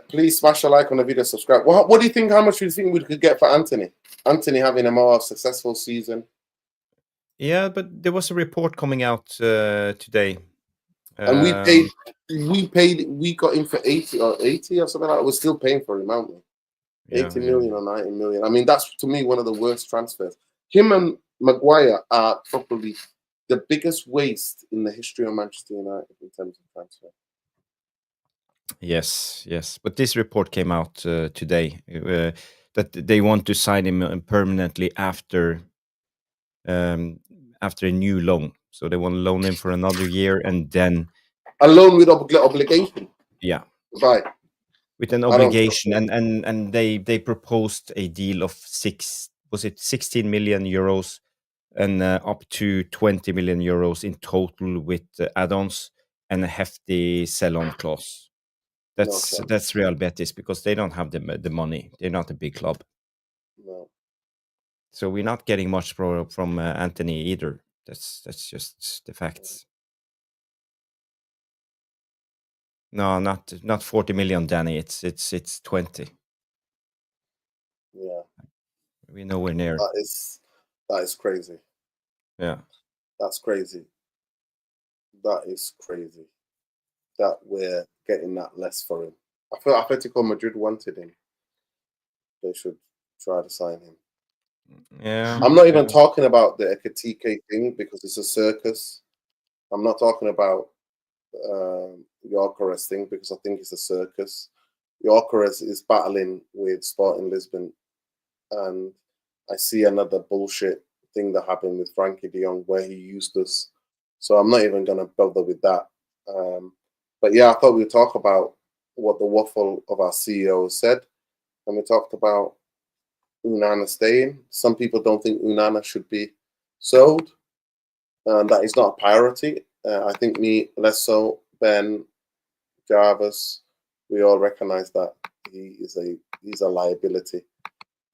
Please smash a like on the video, subscribe. What do you think? How much do you think we could get for Anthony? Anthony having a more successful season. Yeah, but there was a report coming out today And we got him for 80 or something like that. We're still paying for him, aren't we? 80 million or 90 million. I mean, that's to me one of the worst transfers. Him and Maguire are probably the biggest waste in the history of Manchester United in terms of transfer. Yes. But this report came out today that they want to sign him permanently after a new loan. So they want to loan him for another year and then a loan with obligation. Yeah, right. With an obligation, and they proposed a deal of 16 million euros and up to 20 million euros in total with add-ons and a hefty sell-on clause. That's Real Betis because they don't have the money. They're not a big club. No. So we're not getting much from Anthony either. That's just the facts. No, not 40 million, Danny. It's 20. Yeah. We're nowhere near. That is crazy. Yeah. That's crazy. That is crazy. That we're getting that less for him. I feel Atletico Madrid wanted him. They should try to sign him. Yeah. I'm not even talking about the Ekatike thing because it's a circus. I'm not talking about Gyökeres thing because I think it's a circus. Gyökeres is battling with Sporting Lisbon, and I see another bullshit thing that happened with Frankie de Jong where he used us. So I'm not even going to bother with that. But yeah, I thought we'd talk about what the waffle of our CEO said, and we talked about Onana staying. Some people don't think Onana should be sold, and that is not a priority. I think me, less so, Ben, Jarvis, we all recognise that he's a liability,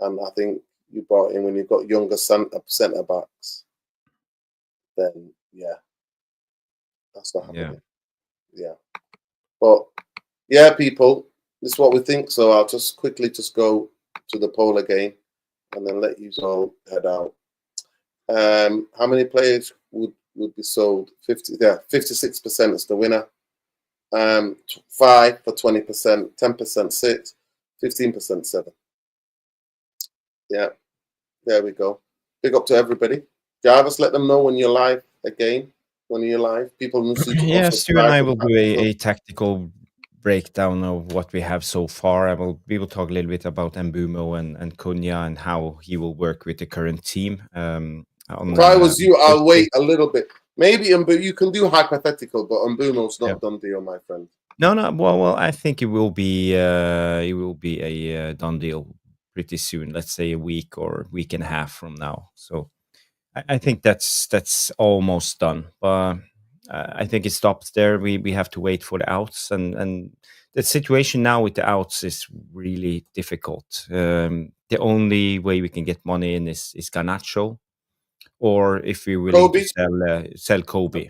and I think you brought in when you've got younger centre backs, then yeah, that's not happening. Yeah, but yeah, people, this is what we think. So I'll just quickly go to the poll again, and then let you all head out. How many players would be sold? 56% is the winner. 5 for 20%, 10% 6, 15% 7. Yeah, there we go. Big up to everybody. Jarvis, let them know when you're live again. When you're live, people need to yes, you and I will do a tactical breakdown of what we have so far. We will talk a little bit about Mbumo and Cunha and how he will work with the current team. If I was you, I'll wait a little bit. Maybe you can do hypothetical, but Mbumo's not done deal, my friend. No. Well, I think it will be a done deal pretty soon. Let's say a week or week and a half from now. So I think that's almost done. But I think it stops there. We have to wait for the outs, and the situation now with the outs is really difficult. The only way we can get money in is Garnacho, or if we're willing to sell Kobe.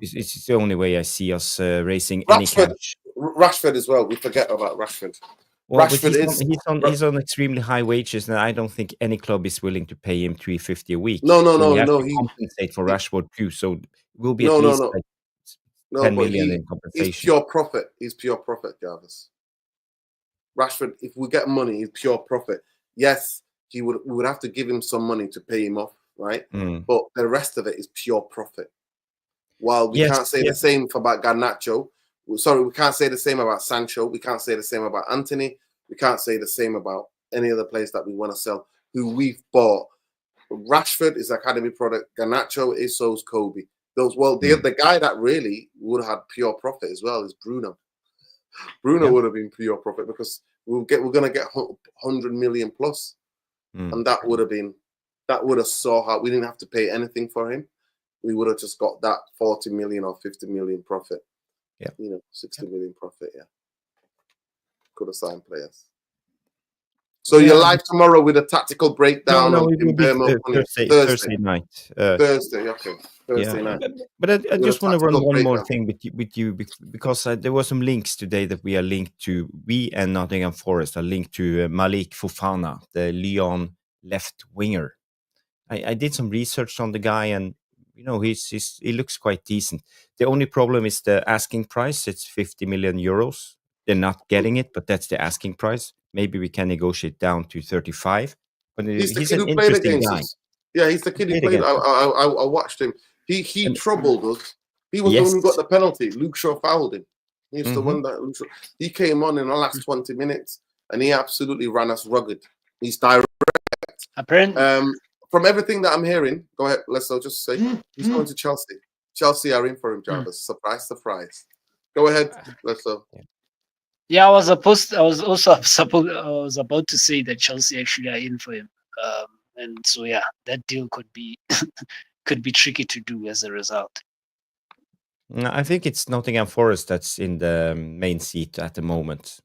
It's the only way I see us raising any cash. Rashford as well. We forget about Rashford. Well, he's on extremely high wages, and I don't think any club is willing to pay him $350 a week. No. We have to compensate for Rashford too, so it will be at least like 10 million in compensation. He's pure profit. He's pure profit, Jarvis. Rashford, if we get money, he's pure profit. Yes, we would have to give him some money to pay him off, right? But the rest of it is pure profit. While we can't say the same about Garnacho. Sorry, we can't say the same about Sancho. We can't say the same about Anthony. We can't say the same about any other players that we want to sell who we've bought. Rashford is academy product. Garnacho is so's Kobe. The guy that really would have had pure profit as well is Bruno. Bruno would have been pure profit because we're going to get 100 million plus, and that would have saw how we didn't have to pay anything for him. We would have just got that 40 million or 50 million profit. 60 million profit. Yeah, could have signed players. So you're live tomorrow with a tactical breakdown. No, it will be Thursday night. Thursday night. But I just want to run one more thing with you because there were some links today that we are linked to. We and Nottingham Forest are linked to Malik Fofana, the Lyon left winger. I did some research on the guy, and he looks quite decent. The only problem is the asking price. It's 50 million euros. They're not getting it, but that's the asking price. Maybe we can negotiate down to 35. But He's the he's kid an who played interesting against guy. us. Yeah, he's the kid who Played played. against us. I watched him. He And- troubled us. He was the one who Yes. got the penalty. Luke Shaw fouled him. He's the Mhm. one that he came on in the last 20 minutes and he absolutely ran us rugged. He's direct. Apparently, From everything that I'm hearing, go ahead. Let's just say he's going to Chelsea. Chelsea are in for him, Jarvis. Surprise, surprise. Go ahead. Let's go. yeah, I was about to say that Chelsea actually are in for him. And so yeah, that deal could be could be tricky to do as a result. No, I think it's Nottingham Forest that's in the main seat at the moment.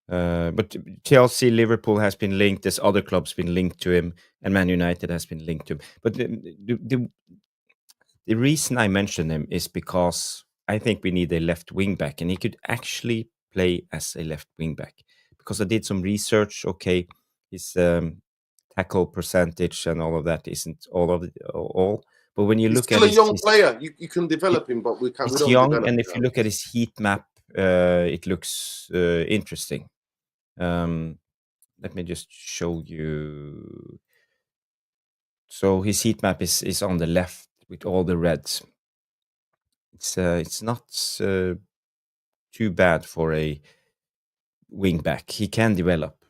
But Chelsea, Liverpool has been linked. There's other clubs been linked to him, and Man United has been linked to him. But the reason I mention him is because I think we need a left wing back, and he could actually play as a left wing back. Because I did some research. Okay, his tackle percentage and all of that isn't all. But when you He's look still at a young player. You can develop him, but we can't. We he's don't young, develop and him. if you look at his heat map, it looks interesting. Let me just show you. So his heat map is on the left with all the reds. It's not too bad for a wing back. He can develop,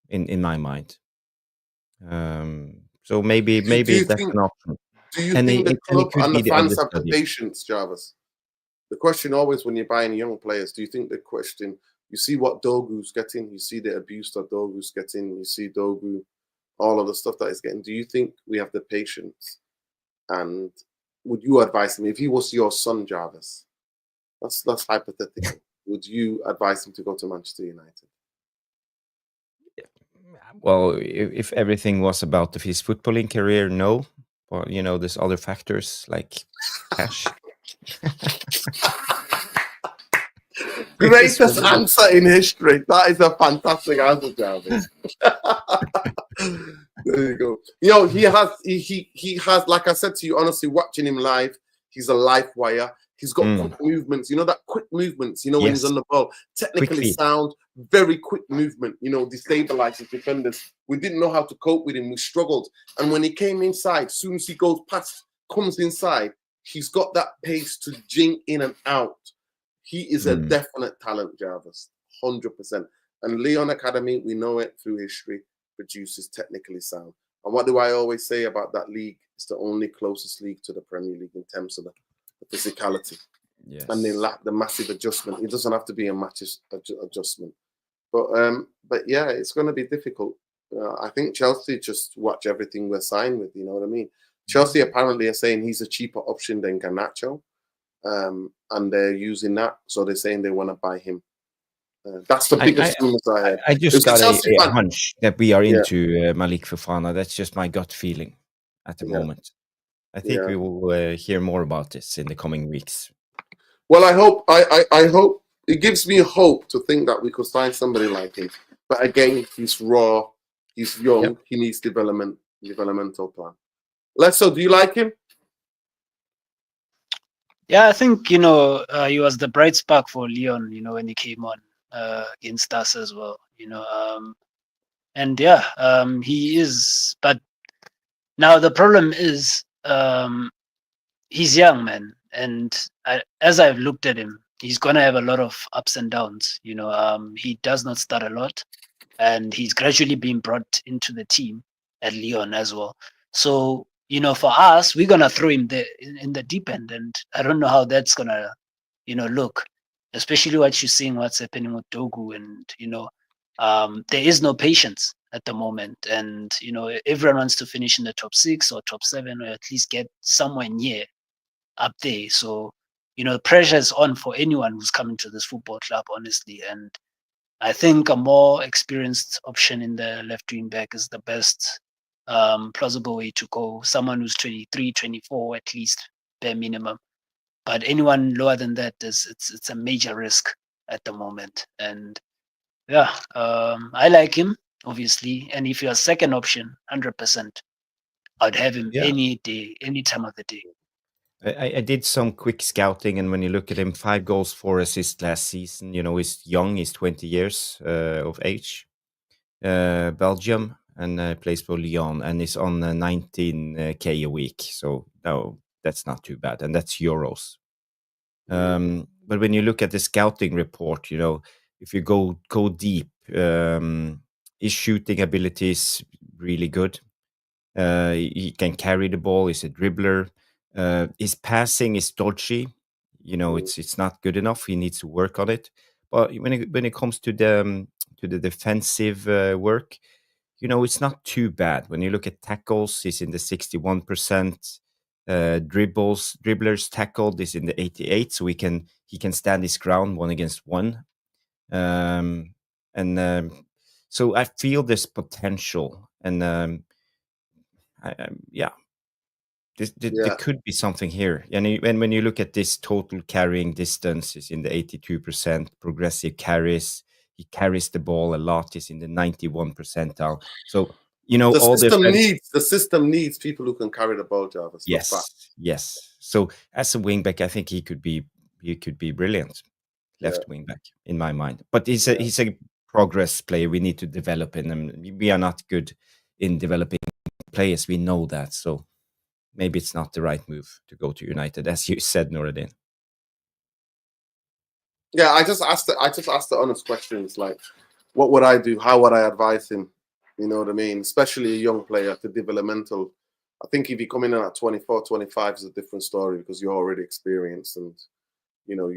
in my mind. So maybe you that's think- an option. Do you And think the and he club could and be the the fans have the understudy. patience, Jarvis? The question always when you're buying young players, do you think the question, you see what Dogu's getting, you see the abuse that Dogu's getting, you see Dogu, all of the stuff that he's getting. Do you think we have the patience? And would you advise him, if he was your son, Jarvis, that's hypothetical, would you advise him to go to Manchester United? Well, if everything was about his footballing career, no. But there's other factors like cash. Greatest answer in history. That is a fantastic answer, Jarvis. There you go. He has, like I said to you, honestly, watching him live, he's a live wire. He's got quick movements. That quick movements, when he's on the ball. Technically sound, very quick movement, destabilizes defenders. We didn't know how to cope with him. We struggled. And when he came inside, soon as he comes inside, he's got that pace to jing in and out. He is a definite talent, Jarvis, 100%. And Leon Academy, we know it through history, produces technically sound. And what do I always say about that league? It's the only closest league to the Premier League in terms of the physicality. Yes. And they lack the massive adjustment. It doesn't have to be a match adjustment. But yeah, it's going to be difficult. I think Chelsea just watch everything we're signed with, you know what I mean? Chelsea apparently are saying he's a cheaper option than Garnacho. And they're using that, so they're saying they want to buy him. That's the biggest rumors I heard. I just It's got Chelsea a fan. hunch that we are into Malik Fofana. That's just my gut feeling at the moment. I think we will hear more about this in the coming weeks. Well, I hope. I hope it gives me hope to think that we could sign somebody like him. But again, he's raw. He's young. Yep. He needs developmental plan. Lesso, do you like him? Yeah, I think he was the bright spark for Leon. When he came on against us as well. And yeah, he is. But now the problem is, he's young, man, and as I've looked at him, he's gonna have a lot of ups and downs. He does not start a lot, and he's gradually being brought into the team at Lyon as well. So for us, we're gonna throw him there in the deep end, and I don't know how that's gonna look, especially what you're seeing, what's happening with Dogu, and there is no patience at the moment, and everyone wants to finish in the top 6 or top 7, or at least get somewhere near up there. So the pressure is on for anyone who's coming to this football club, honestly. And I think a more experienced option in the left wing back is the best plausible way to go. Someone who's 23, 24 at least, bare minimum. But anyone lower than that it's a major risk at the moment. And yeah, I like him, obviously. And if you're a second option, 100%, I'd have him Yeah. any day, any time of the day. I did some quick scouting, and when you look at him, 5 goals, 4 assists last season. You know, he's young, he's 20 years of age. Belgium, and plays for Lyon, and is on 19K a week. So no, that's not too bad, and that's euros. But when you look at the scouting report, you know, if you go deep, his shooting ability is really good. He can carry the ball. He's a dribbler. His passing is dodgy. You know, it's not good enough. He needs to work on it. But when it comes to the defensive work, you know, it's not too bad. When you look at tackles, he's in the 61%. Dribblers tackled is in the 88, so he can stand his ground 1-against-1. So I feel there's potential, and yeah, there could be something here. And when you look at this total carrying distance, is in the 82%. Progressive carries, he carries the ball a lot, is in the 91 percentile. So, you know, the system needs people who can carry the ball, Jarvis. Yes. So as a wingback, I think he could be brilliant, left wingback in my mind. But he's a progress player. We need to develop him, and we are not good in developing players. We know that. So maybe it's not the right move to go to United, as you said, Nuruddin. Yeah, I just asked the honest questions, like, what would I do? How would I advise him? You know what I mean? Especially a young player to developmental. I think if you come in at 24, 25 is a different story, because you're already experienced, and you know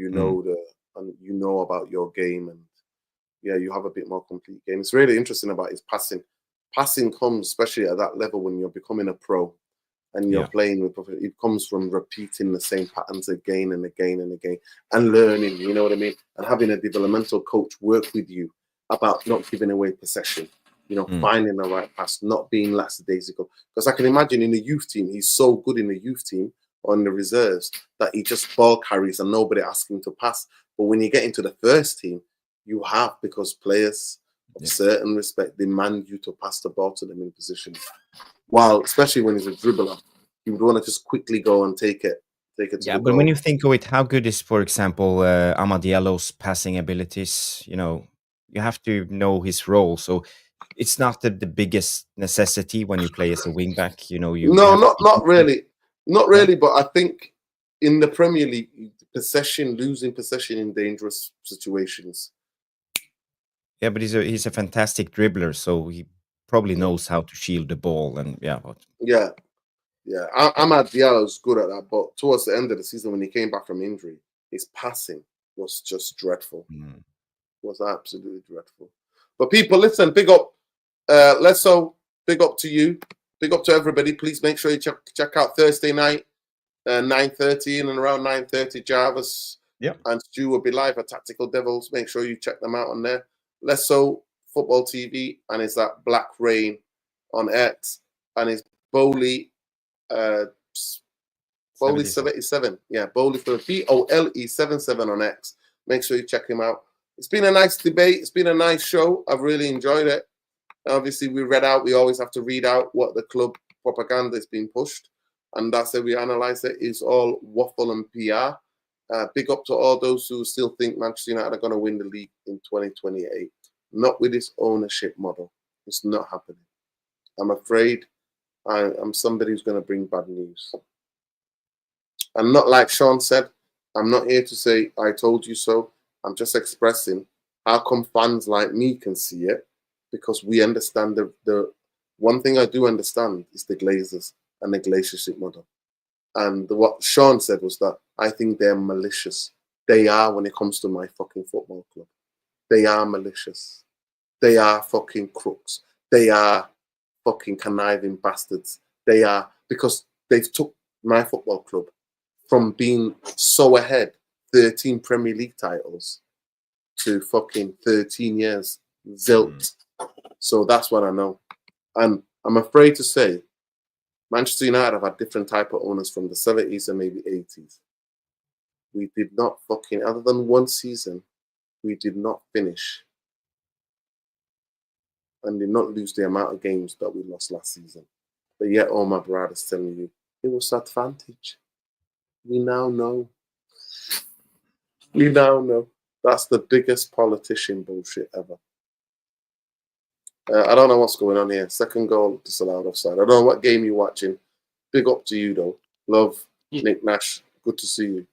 about your game, and you have a bit more complete game. It's really interesting about his passing. Passing comes, especially at that level, when you're becoming a pro and you're playing with, it comes from repeating the same patterns again and again and again, and learning, you know what I mean? And having a developmental coach work with you about not giving away possession, you know, finding the right pass, not being lackadaisical. Because I can imagine in the youth team, he's so good in the youth team or in the reserves that he just ball carries and nobody asks him to pass. But when you get into the first team, you have, because players of certain respect demand you to pass the ball to them in position. While, especially when he's a dribbler, you would want to just quickly go and take it to the but goal. when you think of it, how good is, for example, Amad Diallo's passing abilities? You know, you have to know his role. So it's not the biggest necessity when you play as a wingback. You know, not really. But I think in the Premier League, losing possession in dangerous situations. Yeah, but he's a fantastic dribbler, so he probably knows how to shield the ball, and Amad Diallo's good at that, but towards the end of the season, when he came back from injury, his passing was just dreadful. Was absolutely dreadful. But people, listen, big up, big up to you, big up to everybody. Please make sure you check out Thursday night, 9:30, and around 9:30, Jarvis and Stu will be live at Tactical Devils. Make sure you check them out on there. Lesso Football TV, and it's at Black Rain on X, and it's Bowley 77. Yeah, Bowley for BOLE77 on X. Make sure you check him out. It's been a nice debate. It's been a nice show. I've really enjoyed it. Obviously, we always have to read out what the club propaganda is being pushed. And that's how we analyze it. It's all waffle and PR. Big up to all those who still think Manchester United are going to win the league in 2028. Not with this ownership model. It's not happening. I'm afraid I'm somebody who's going to bring bad news. And not like Sean said, I'm not here to say, I told you so. I'm just expressing how come fans like me can see it, because we understand the one thing I do understand is the Glazers and the glaciership model. And what Sean said was that I think they're malicious. They are when it comes to my fucking football club. They are malicious. They are fucking crooks. They are fucking conniving bastards. They are, because they've took my football club from being so ahead, 13 Premier League titles, to fucking 13 years zilch. So that's what I know. And I'm afraid to say, Manchester United have had different type of owners from the 70s and maybe 80s. We did not fucking, other than one season, we did not finish and did not lose the amount of games that we lost last season. But yet Omar Berrada is telling you it was advantage. We now know. We now know. That's the biggest politician bullshit ever. I don't know what's going on here. Second goal disallowed offside. I don't know what game you're watching. Big up to you though. Love, Nick Nash. Good to see you.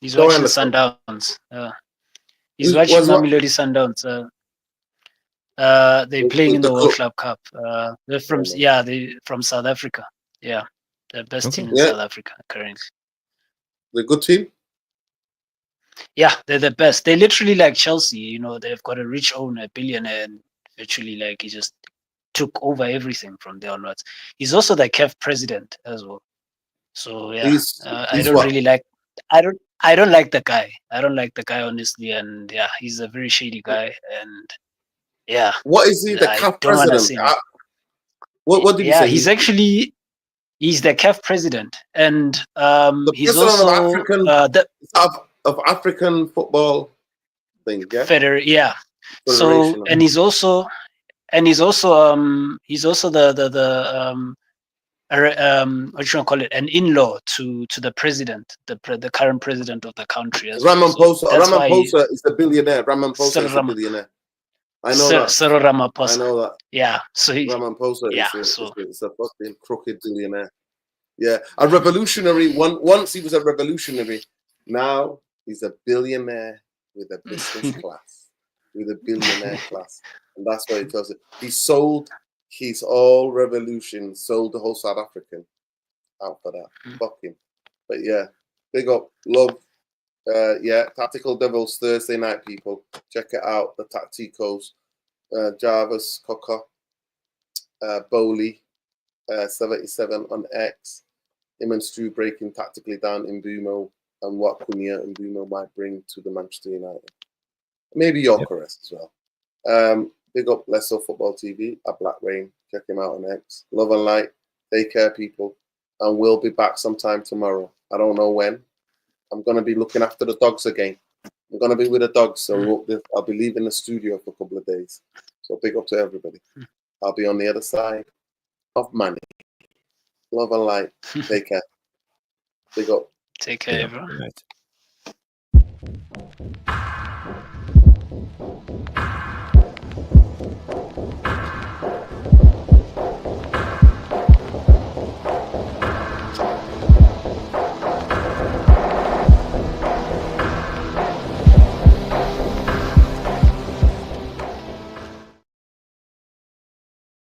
He's Go watching ahead, Sundowns. He's watching Mamelodi Sundowns. They're playing in the World Club Cup. They're from they're from South Africa. Yeah, the best team in South Africa currently. The good team. Yeah, they're the best. They literally like Chelsea. You know, they've got a rich owner, a billionaire, and virtually like he just took over everything from there onwards. He's also the CAF president as well. So yeah, I don't really like. I don't like the guy. I don't like the guy honestly, and yeah, he's a very shady guy, and yeah. What is he? The CAF president? What did you say? He's the CAF president, and the he's also of African football thing. Yeah. Yeah. So and he's also the what you want to call it, an in-law to the president, the current president of the country as well. Ramaphosa. Ramaphosa is the billionaire. Ramaphosa is the billionaire. I know that. Cyril Ramaphosa. I know that. Yeah. So Ramaphosa is a fucking crooked billionaire. Yeah, a revolutionary. Once he was a revolutionary. Now he's a billionaire with a business class, with a billionaire class, and that's why he tells it. He sold his all revolution, sold the whole South African out for that. Fuck him. But yeah, big up, love. Tactical Devils Thursday night, people. Check it out. The Tacticos, Jarvis, Coca, Bowley, 77 on X. Him and Stu breaking tactically down in Mbumo and what Cunha and Mbumo might bring to the Manchester United. Maybe Gyökeres as well. Big up Leicester Football TV at Black Rain. Check him out on X. Love and light. Take care, people. And we'll be back sometime tomorrow. I don't know when. I'm going to be looking after the dogs again. I'm going to be with the dogs, so I'll be leaving the studio for a couple of days. So big up to everybody. I'll be on the other side of money. Love and light. Take care. Big up. Take care, everyone. Good night.